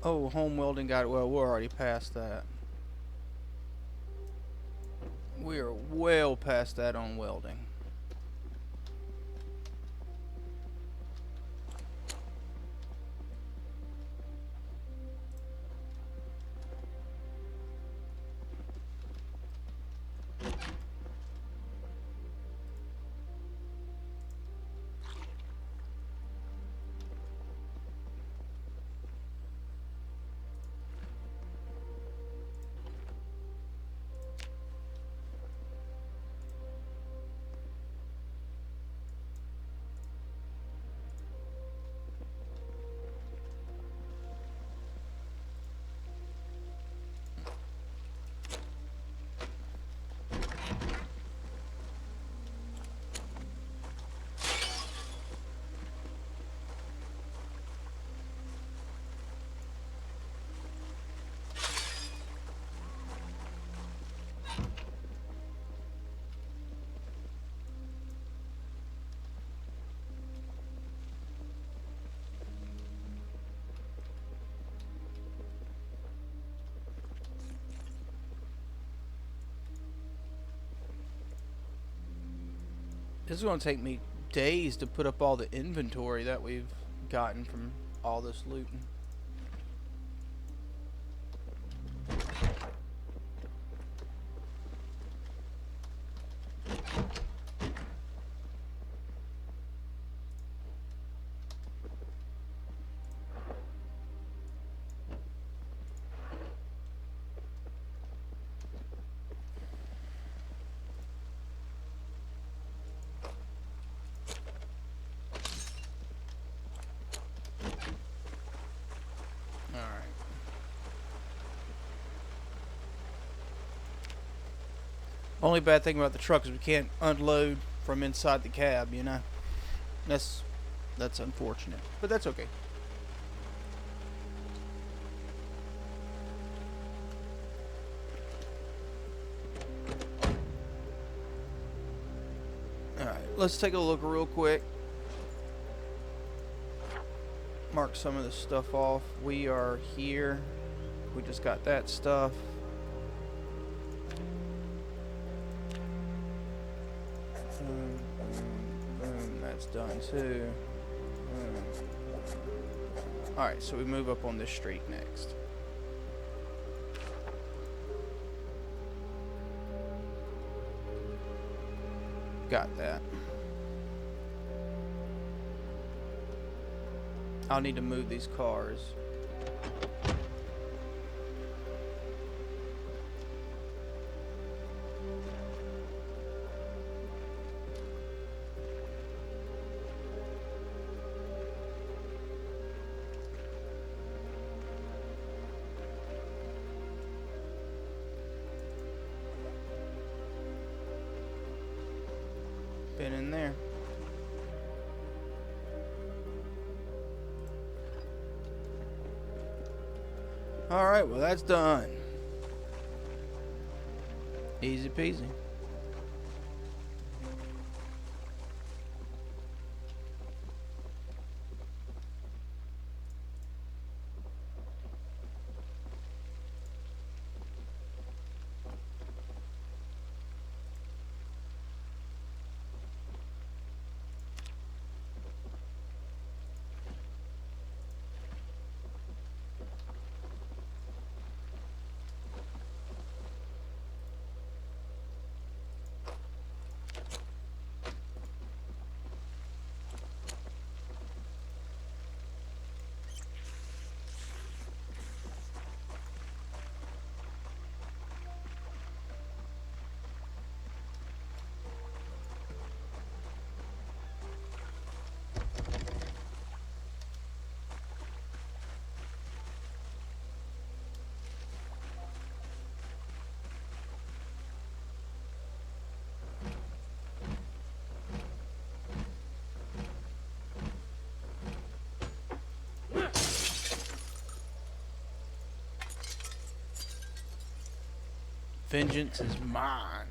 Oh, home welding got it. Well, we're already past that. We are well past that on welding. This is going to take me days to put up all the inventory that we've gotten from all this looting. Only bad thing about the truck is we can't unload from inside the cab, you know. That's unfortunate, but that's okay. Alright, let's take a look real quick. Mark some of this stuff off. We are here. We just got that stuff. Boom, that's done too. Alright, so we move up on this street next. Got that. I'll need to move these cars. Been in there. Alright, well that's done. Easy peasy. Vengeance is mine.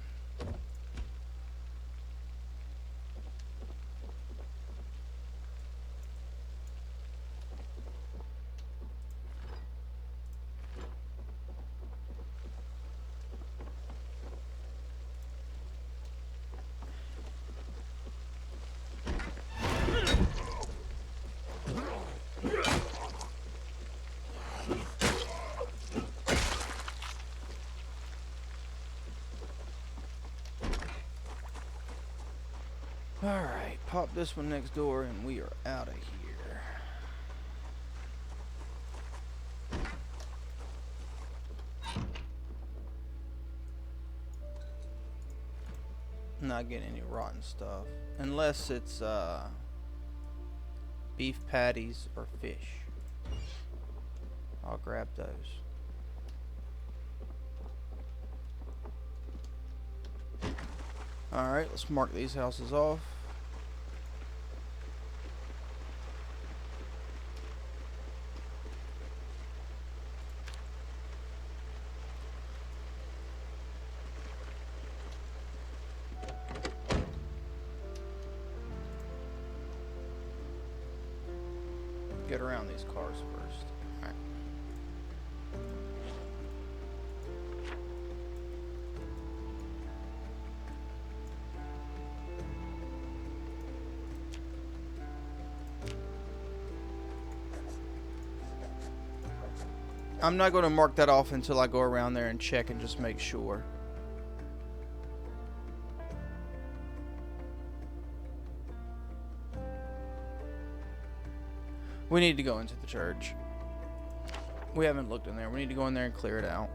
Alright, pop this one next door and we are out of here. Not getting any rotten stuff. Unless it's beef patties or fish. I'll grab those. Alright, let's mark these houses off. Get around these cars first. All right. I'm not going to mark that off until I go around there and check and just make sure. We need to go into the church. We haven't looked in there. We need to go in there and clear it out.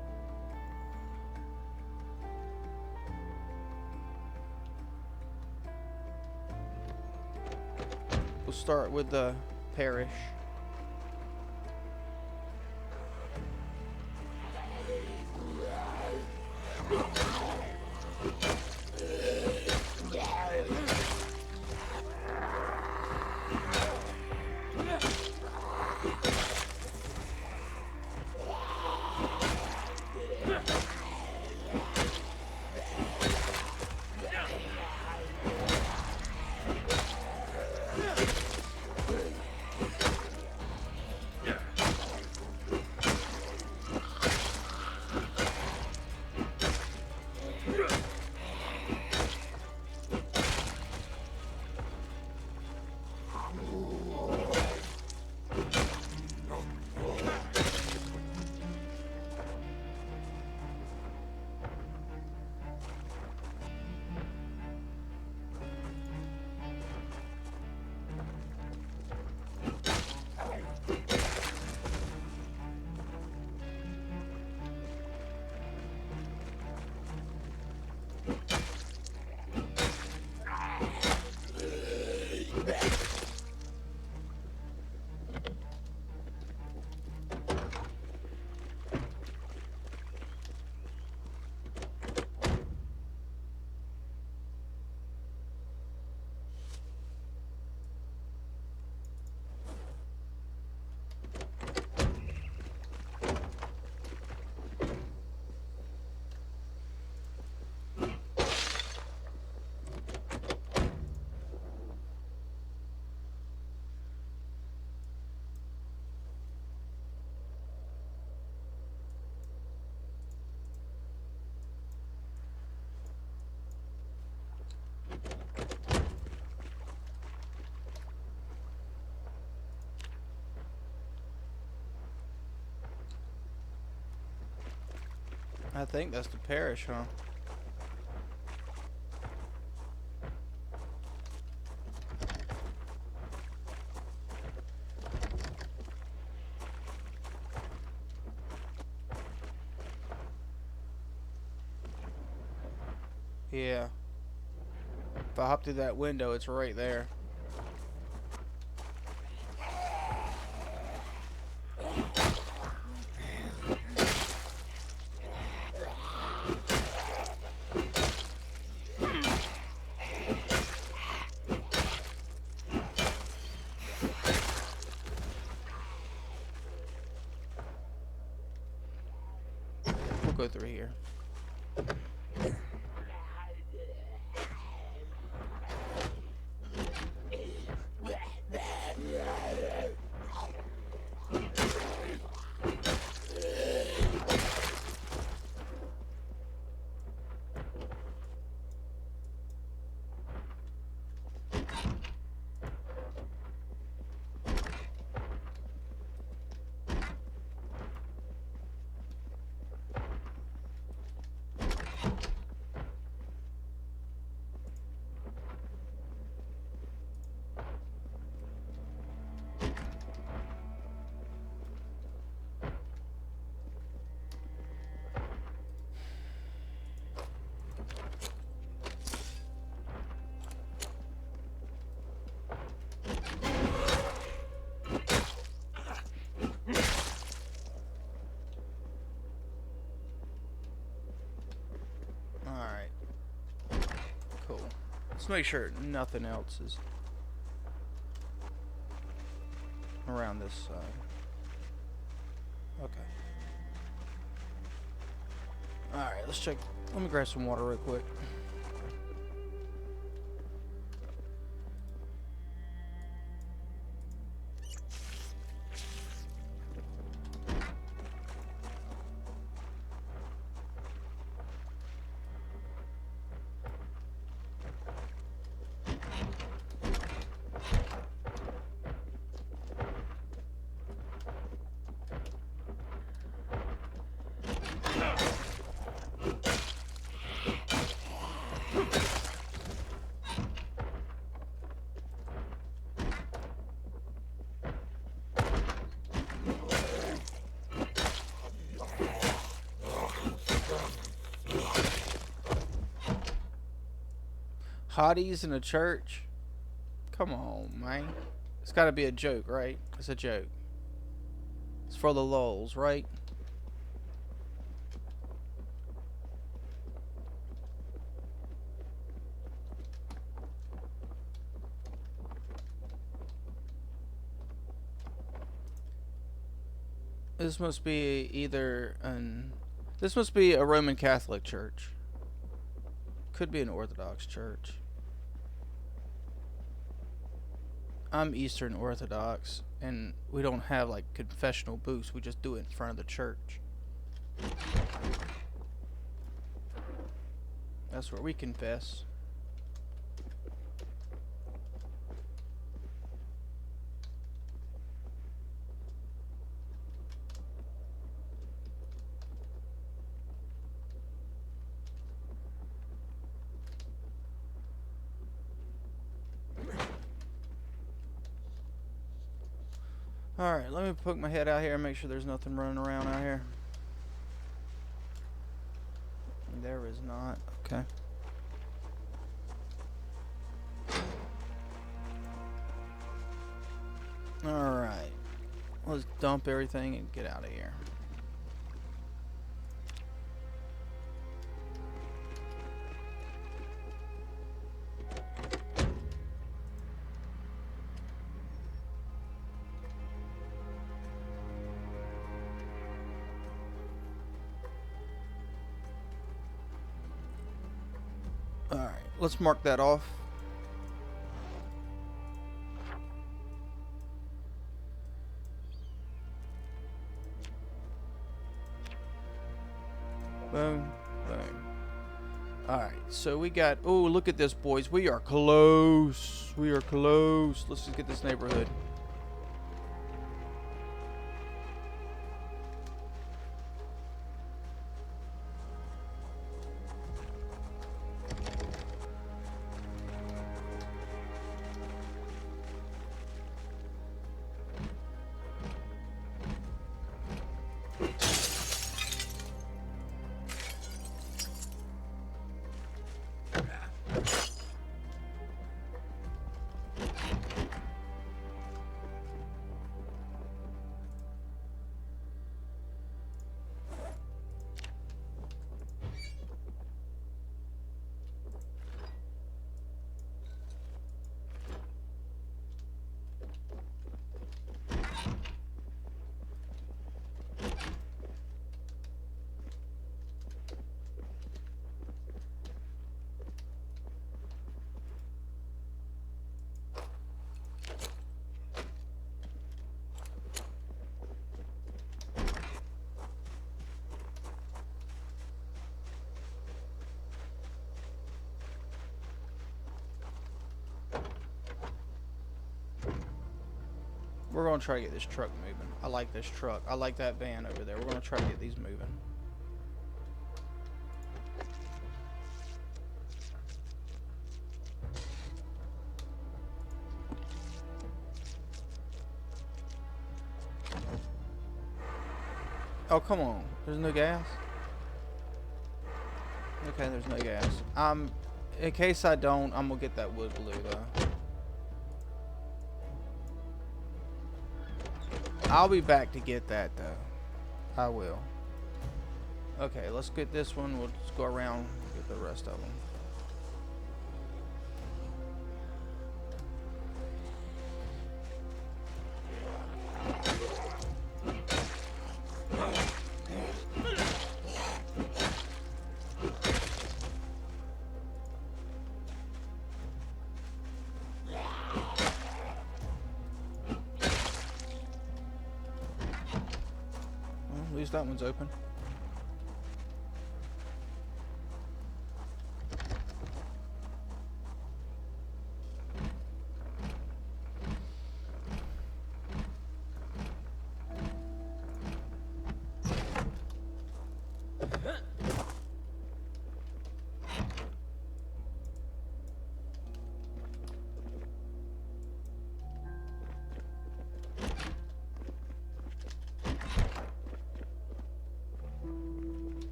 We'll start with the parish. I think that's the parish, huh? Yeah. If I hop through that window, it's right there. We'll go through here. Let's make sure nothing else is around this side. Okay. Alright, let's check. Let me grab some water real quick. Hotties in a church? Come on, man. It's got to be a joke, right? It's a joke. It's for the lulz, right? This must be either an... This must be a Roman Catholic church. Could be an Orthodox church. I'm Eastern Orthodox, and we don't have like confessional booths. We just do it in front of the church. That's where we confess. Alright, let me poke my head out here and make sure there's nothing running around out here. There is not. Okay. Alright. Let's dump everything and get out of here. Alright, let's mark that off. Boom, boom. Alright, so we got... Oh, look at this, boys. We are close. We are close. Let's just get this neighborhood. We're going to try to get this truck moving. I like this truck. I like that van over there. We're going to try to get these moving. Oh, come on. There's no gas? Okay, there's no gas. In case I don't, I'm going to get that wood glue, though. I'll be back to get that, though. I will. Okay, let's get this one. We'll just go around and get the rest of them. At least that one's open.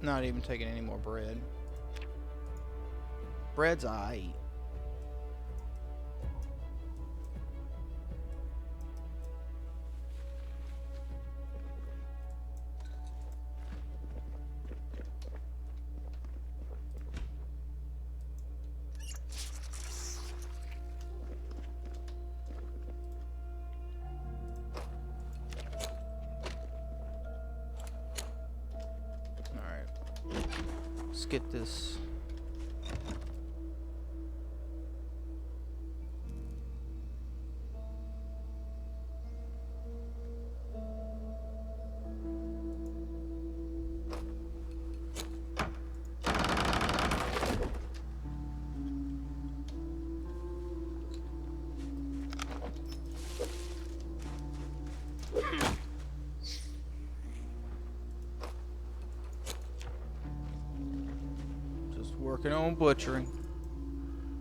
Not even taking any more bread. Bread's aight. Let's get this. Working on butchering.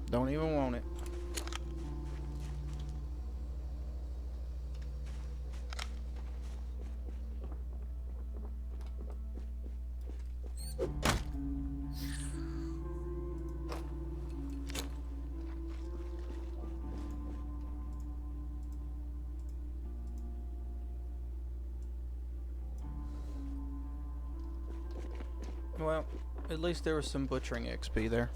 Don't even want it. Well, at least there was some butchering XP there.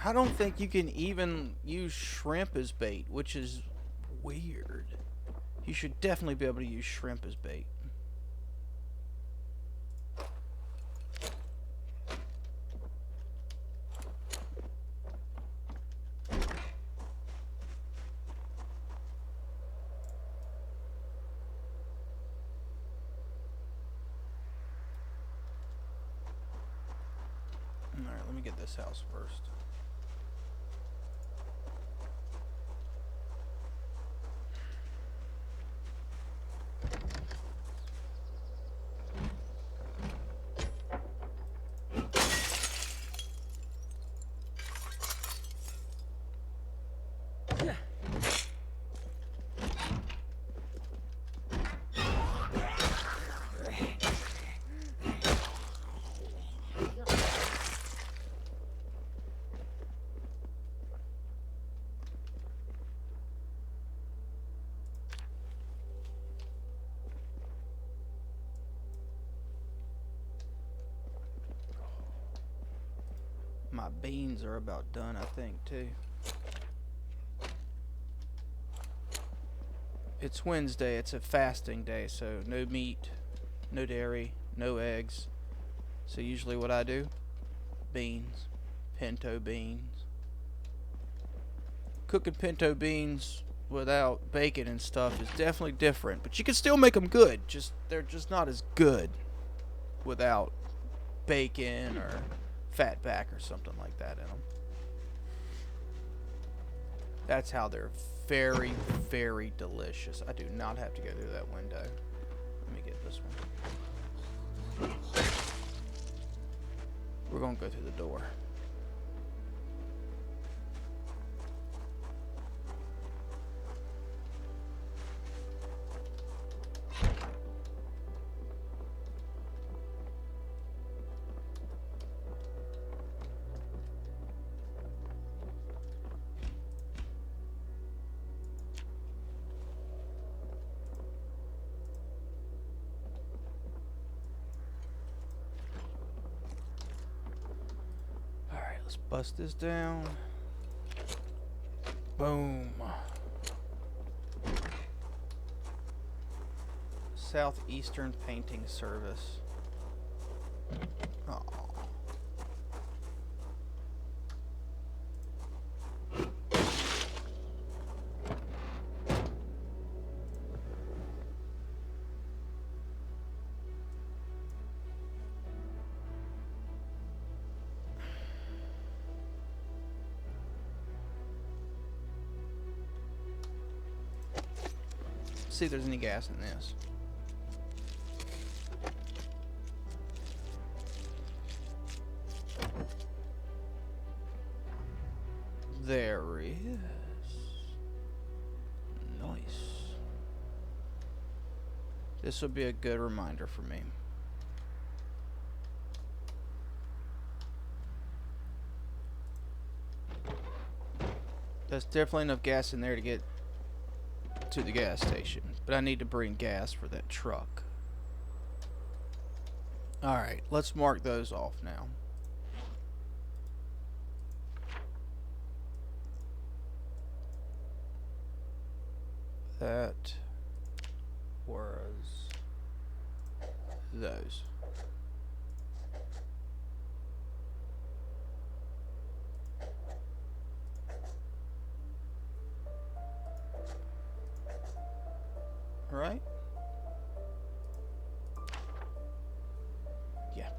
I don't think you can even use shrimp as bait, which is weird. You should definitely be able to use shrimp as bait. Alright, let me get this house first. My beans are about done, I think, too. It's Wednesday, it's a fasting day, so no meat, no dairy, no eggs. So usually what I do, beans, pinto beans. Cooking pinto beans without bacon and stuff is definitely different, but you can still make them good. They're just not as good without bacon or fat back or something like that in them. That's how they're very, very delicious. I do not have to go through that window. Let me get this one. We're gonna go through the door. Let's bust this down. Boom. Southeastern Painting Service. Oh. See if there's any gas in this. There is. Nice. This will be a good reminder for me. There's definitely enough gas in there to get to the gas station, but I need to bring gas for that truck. Alright, let's mark those off now. That was those. Right? Yeah.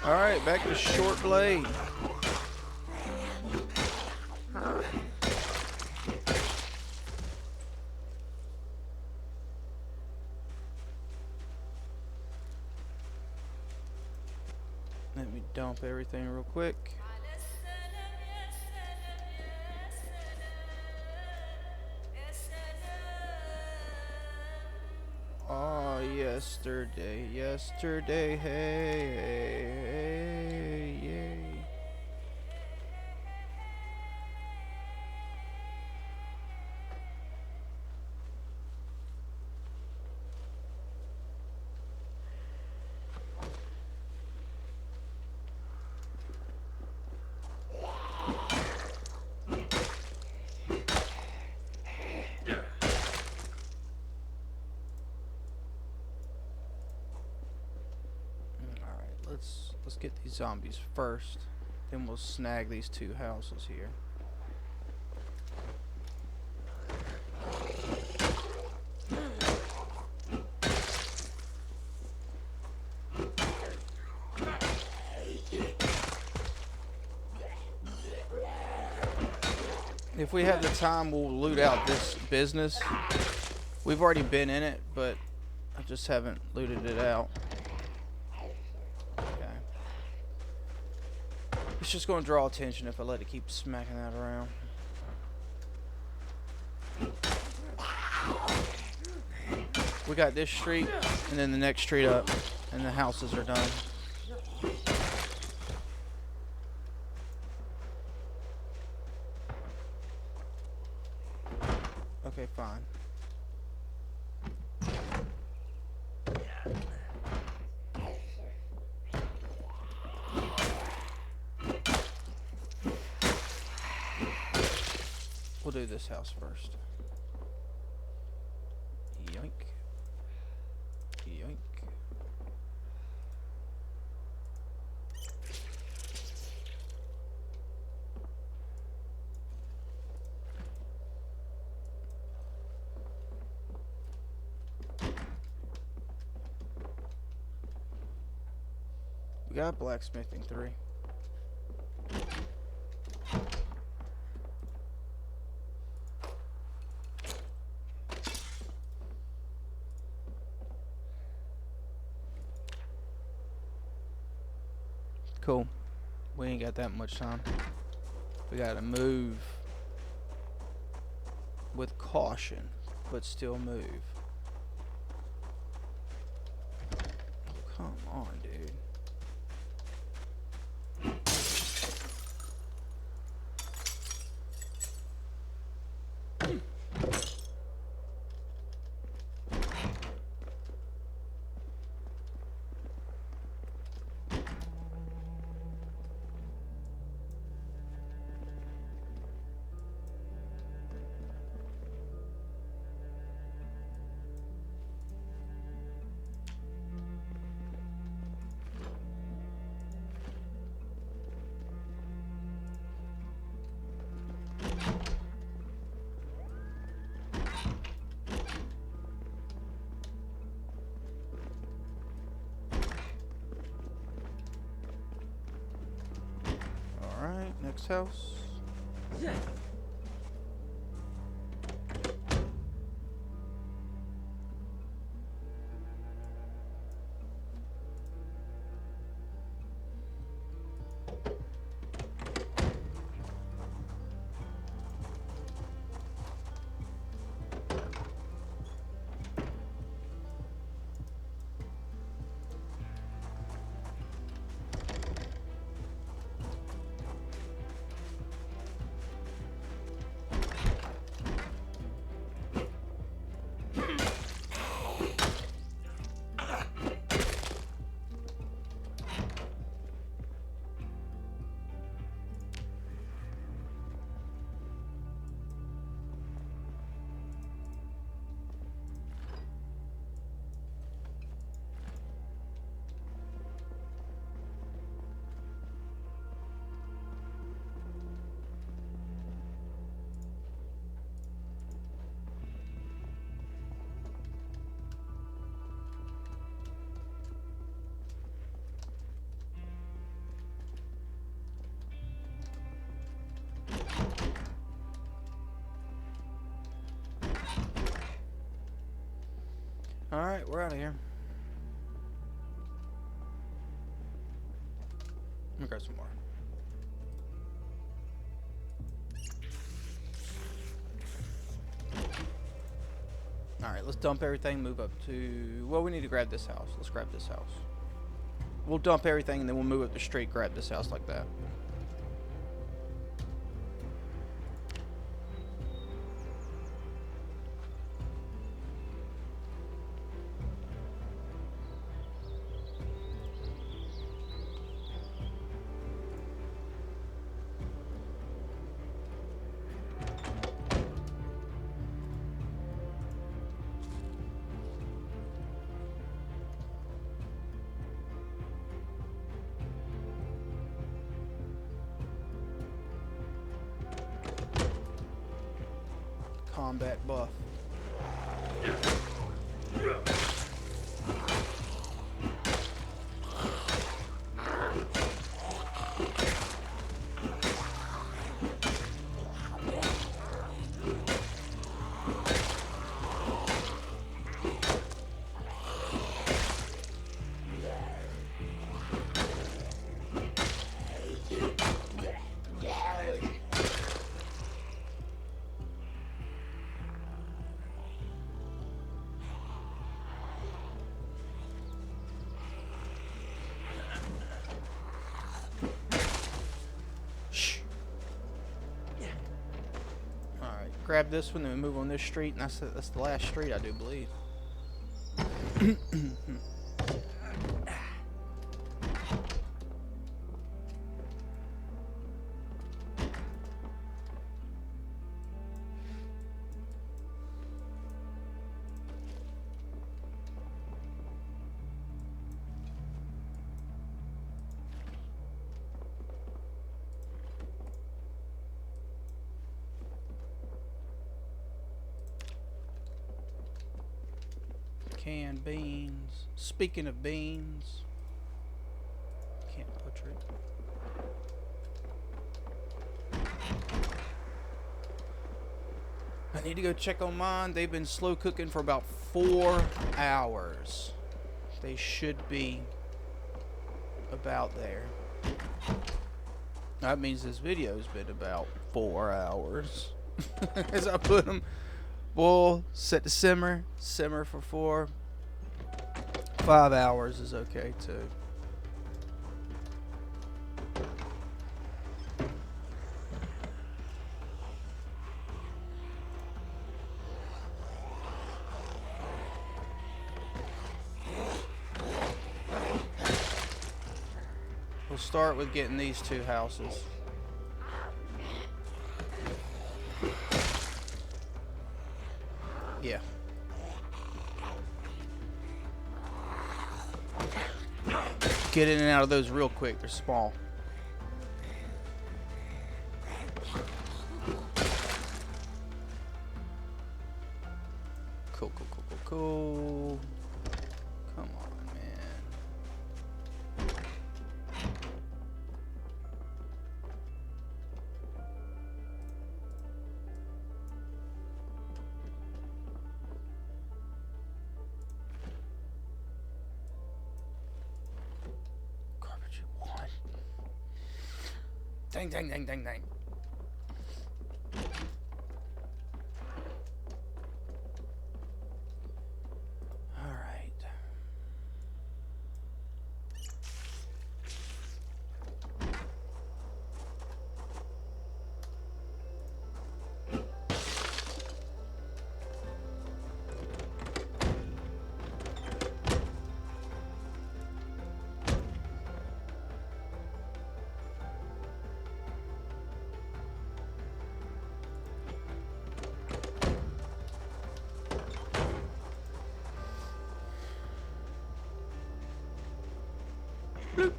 Alright, back to short blade. Let me dump everything real quick. Oh, yesterday, yesterday, hey, hey, hey, yay. Let's get these zombies first, then we'll snag these two houses here. If we have the time, we'll loot out this business. We've already been in it, but I just haven't looted it out. It's just going to draw attention if I let it keep smacking that around. We got this street, and then the next street up, and the houses are done. Okay, fine. We'll do this house first. Yoink. Yoink. We got blacksmithing 3. Cool. We ain't got that much time. We gotta move with caution, but still move. Come on, dude. Alright, next house. Alright, we're out of here. Let me grab some more. Alright, let's dump everything, move up to... Well, we need to grab this house. Let's grab this house. We'll dump everything and then we'll move up the street, grab this house like that. Combat buff. Grab this one and move on this street, and that's the last street, I do believe. Canned beans. Speaking of beans, can't butcher it. I need to go check on mine. They've been slow cooking for about 4 hours. They should be about there. That means this video's been about 4 hours. As I put them, boil, set to simmer, simmer for 4. 5 hours is okay too. We'll start with getting these 2 houses. Yeah. Get in and out of those real quick. They're small. Cool, cool, cool, cool, cool. Come on, man. Garbage 1. Dang, dang, dang, dang, dang. Bloop.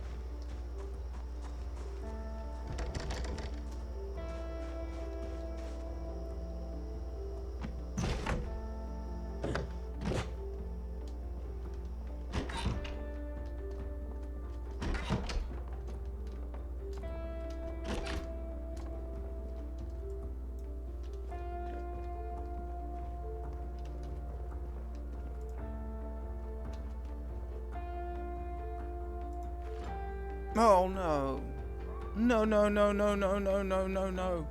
Oh no. No, no, no, no, no, no, no, no, no.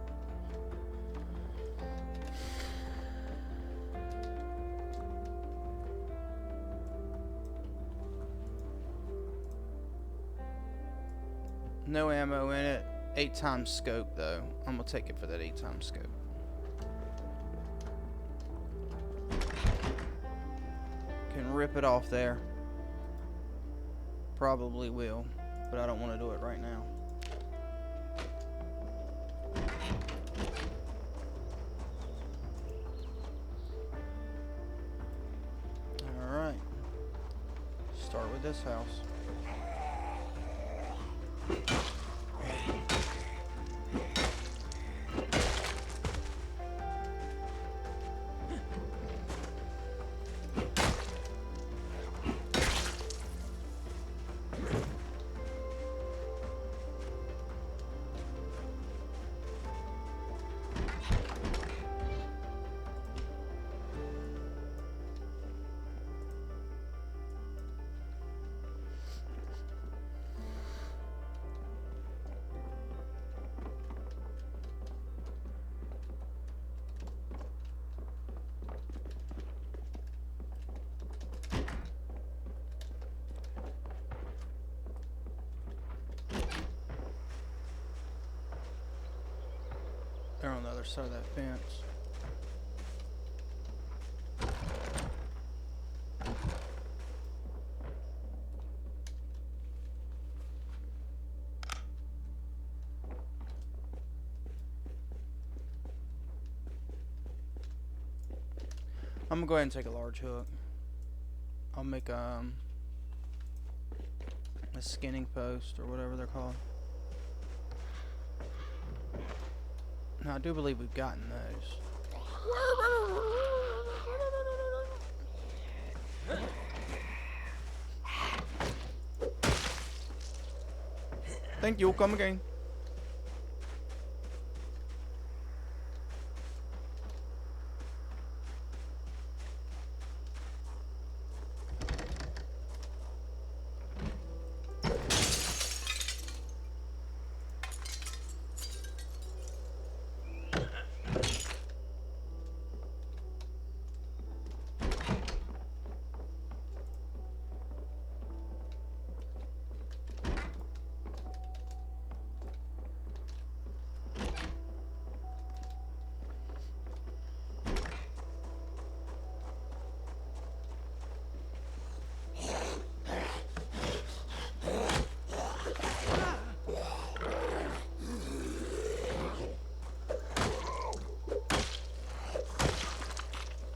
No ammo in it. 8 times scope though. I'm gonna take it for that 8 times scope. Can rip it off there. Probably will, but I don't want to do it right now. Alright. Start with this house. They're on the other side of that fence. I'm gonna go ahead and take a large hook. I'll make a skinning post or whatever they're called. Now I do believe we've gotten those. Thank you, come again.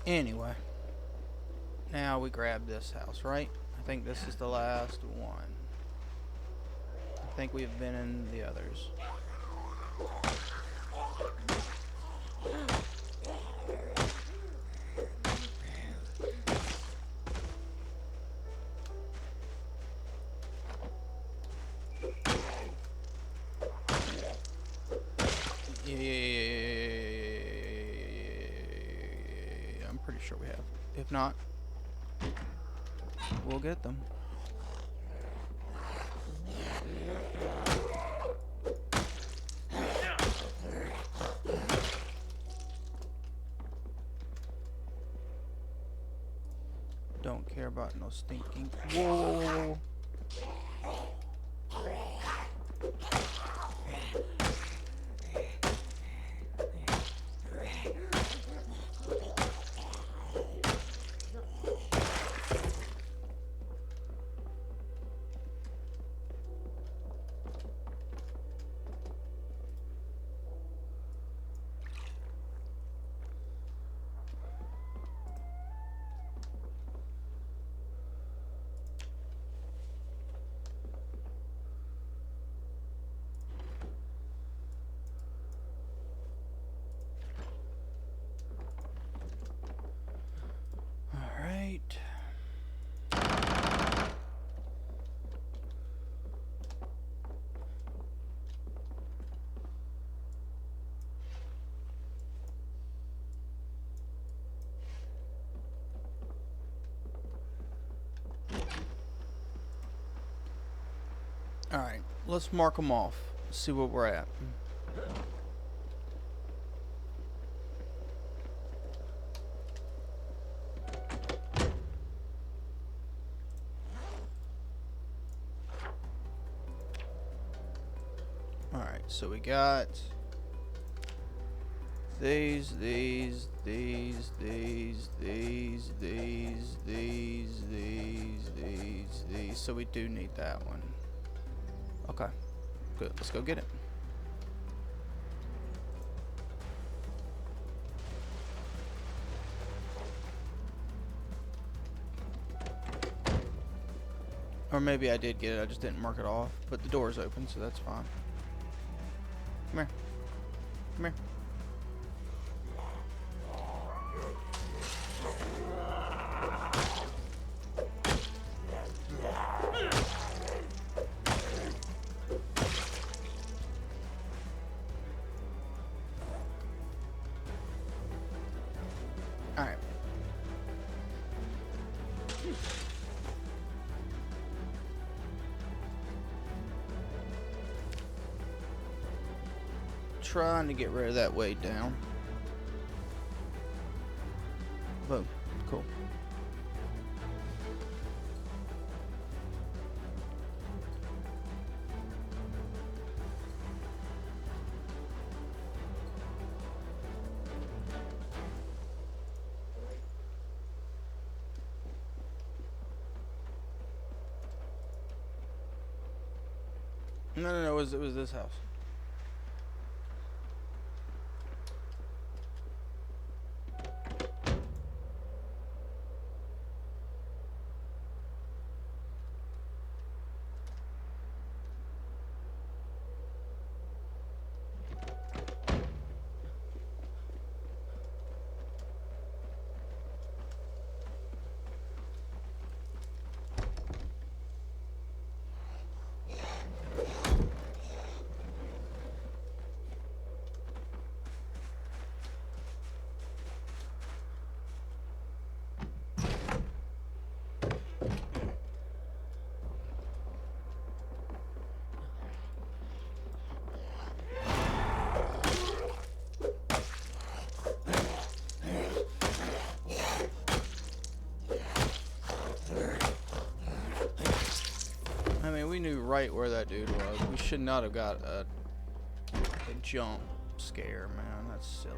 Anyway, now we grab this house, right? I think this is the last one. I think we've been in the others. Yeah, I'm pretty sure we have. If not, we'll get them. Don't care about no stinking. Whoa. Alright. Alright, let's mark them off. See where we're at. Alright, so we got these. So we do need that one. Okay, good. Let's go get it. Or maybe I did get it, I just didn't mark it off. But the door's open, so that's fine. Come here. Come here. Alright. Trying to get rid of that weight down. Boom. Cool. No, it was this house. I mean, we knew right where that dude was. We should not have got a jump scare, man. That's silly.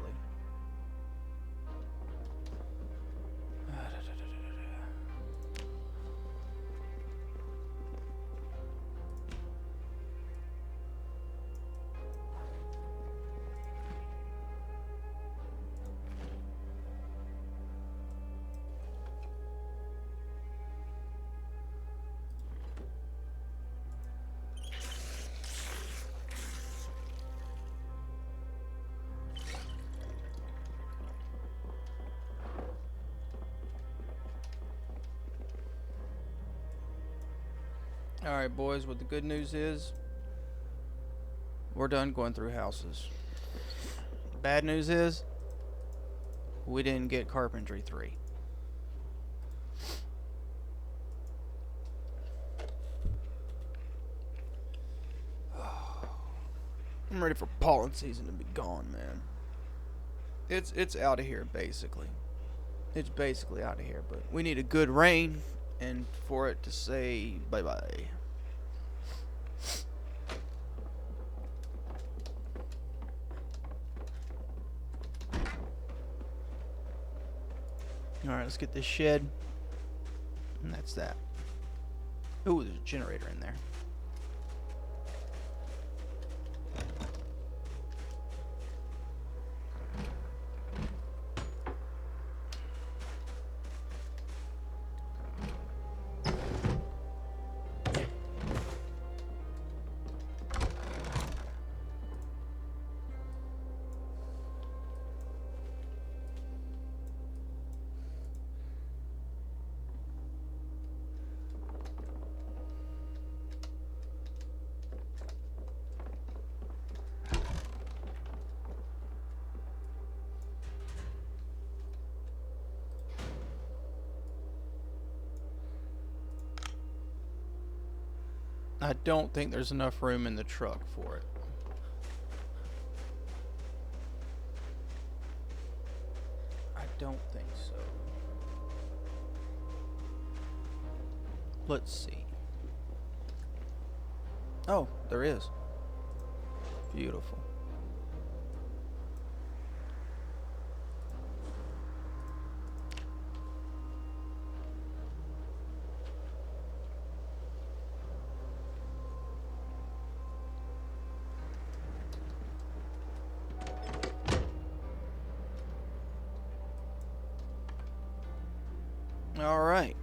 Alright, boys, what the good news is, we're done going through houses. Bad news is, we didn't get Carpentry 3. I'm ready for pollen season to be gone, man. It's out of here, basically. It's basically out of here, but we need a good rain, and for it to say bye-bye. Alright, let's get this shed. And that's that. Ooh, there's a generator in there. I don't think there's enough room in the truck for it. I don't think so. Let's see. Oh, there is. Beautiful. All right.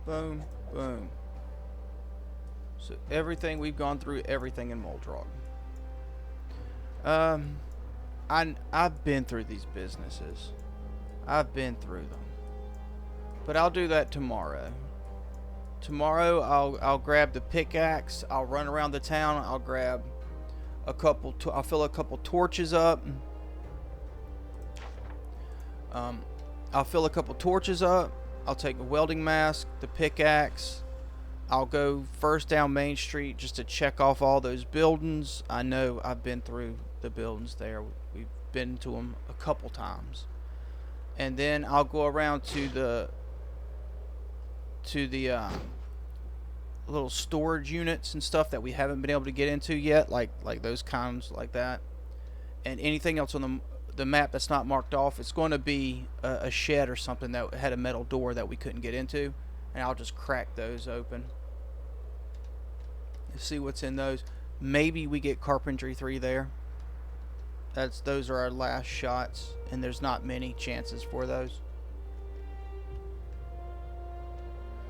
Boom, boom. So everything we've gone through, everything in Moldrog. I've been through these businesses. I've been through them. But I'll do that tomorrow. Tomorrow I'll grab the pickaxe. I'll run around the town. I'll grab a couple. I'll fill a couple torches up. I'll fill a couple torches up. I'll take the welding mask, the pickaxe. I'll go first down Main Street just to check off all those buildings. I know I've been through the buildings there. We've been to them a couple times. And then I'll go around to the little storage units and stuff that we haven't been able to get into yet, like those kinds like that. And anything else on the map that's not marked off, it's going to be a shed or something that had a metal door that we couldn't get into, and I'll just crack those open and see what's in those. Maybe we get Carpentry 3 there. Those are our last shots, and there's not many chances for those.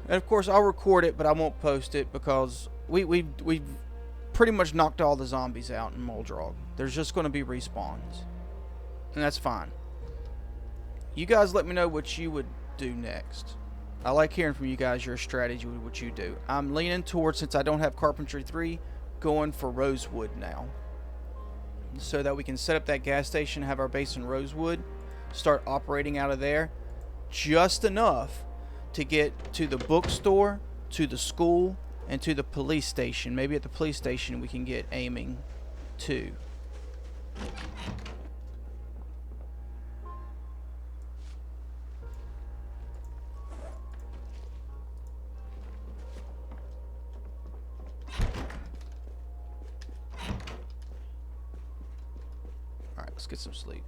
And of course I'll record it, but I won't post it because we've pretty much knocked all the zombies out in Moldrog. There's just going to be respawns, and that's fine. You guys let me know what you would do next. I like hearing from you guys your strategy with what you do. I'm leaning towards, since I don't have Carpentry 3, going for Rosewood now, so that we can set up that gas station, have our base in Rosewood, start operating out of there just enough to get to the bookstore, to the school, and to the police station. Maybe at the police station we can get aiming too. Alright, let's get some sleep.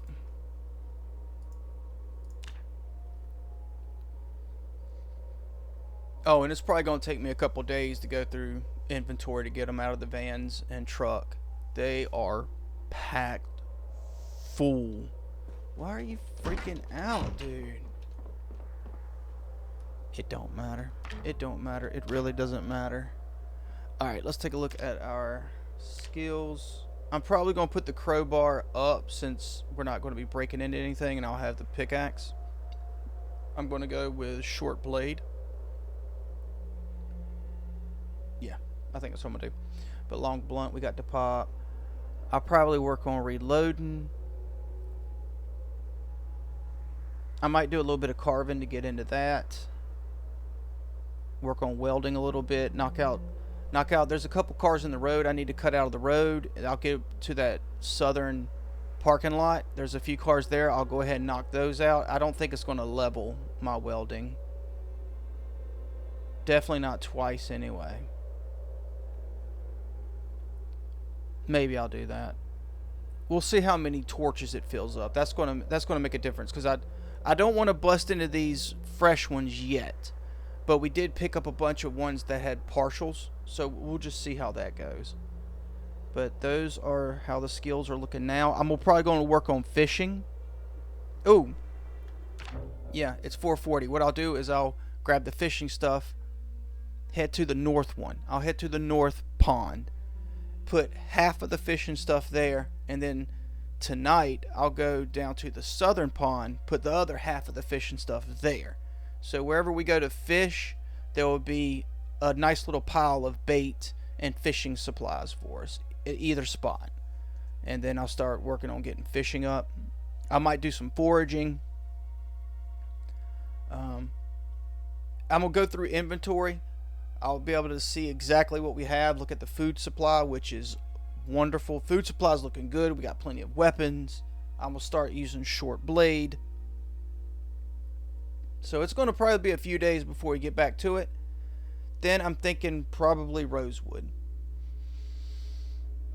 Oh, and it's probably going to take me a couple days to go through inventory to get them out of the vans and truck. They are packed full. Why are you freaking out, dude? It don't matter. It don't matter. It really doesn't matter. Alright, let's take a look at our skills. I'm probably going to put the crowbar up since we're not going to be breaking into anything, and I'll have the pickaxe. I'm going to go with short blade. Yeah, I think that's what I'm going to do. But long blunt, we got to pop. I'll probably work on reloading. I might do a little bit of carving to get into that. Work on welding a little bit. Knock out. There's a couple cars in the road I need to cut out of the road. I'll get to that southern parking lot. There's a few cars there. I'll go ahead and knock those out. I don't think it's going to level my welding. Definitely not twice anyway. Maybe I'll do that. We'll see how many torches it fills up. That's gonna make a difference, because I don't want to bust into these fresh ones yet. But we did pick up a bunch of ones that had partials, so we'll just see how that goes. But those are how the skills are looking now. I'm probably going to work on fishing. Oh, yeah, it's 4:40. What I'll do is I'll grab the fishing stuff, head to the north one. I'll head to the north pond, put half of the fishing stuff there, and then tonight I'll go down to the southern pond, put the other half of the fishing stuff there. So wherever we go to fish, there will be a nice little pile of bait and fishing supplies for us at either spot. And then I'll start working on getting fishing up. I might do some foraging. I'm going to go through inventory. I'll be able to see exactly what we have. Look at the food supply, which is wonderful. Food supply is looking good. We got plenty of weapons. I'm going to start using short blade. So it's going to probably be a few days before we get back to it. Then I'm thinking probably rosewood.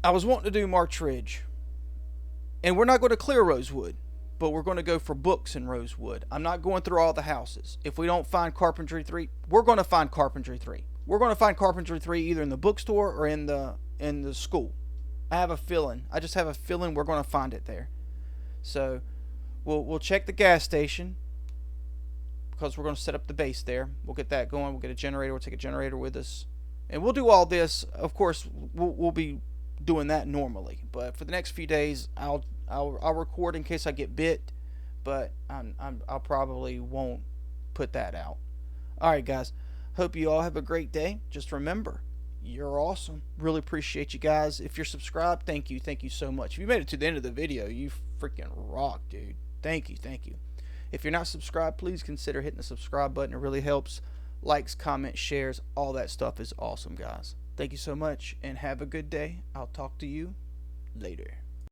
I was wanting to do March Ridge. And we're not going to clear rosewood, but we're going to go for books in rosewood. I'm not going through all the houses. If we don't find Carpentry 3, we're going to find Carpentry 3. We're going to find Carpentry 3 either in the bookstore or in the school. I have a feeling. I just have a feeling we're going to find it there. So we'll check the gas station, because we're going to set up the base there. We'll get that going. We'll get a generator. We'll take a generator with us. And we'll do all this. Of course, we'll be doing that normally. But for the next few days, I'll record in case I get bit. But I'll probably won't put that out. All right, guys. Hope you all have a great day. Just remember, you're awesome. Really appreciate you guys. If you're subscribed, thank you. Thank you so much. If you made it to the end of the video, you freaking rock, dude. Thank you. Thank you. If you're not subscribed, please consider hitting the subscribe button. It really helps. Likes, comments, shares, all that stuff is awesome, guys. Thank you so much, and have a good day. I'll talk to you later.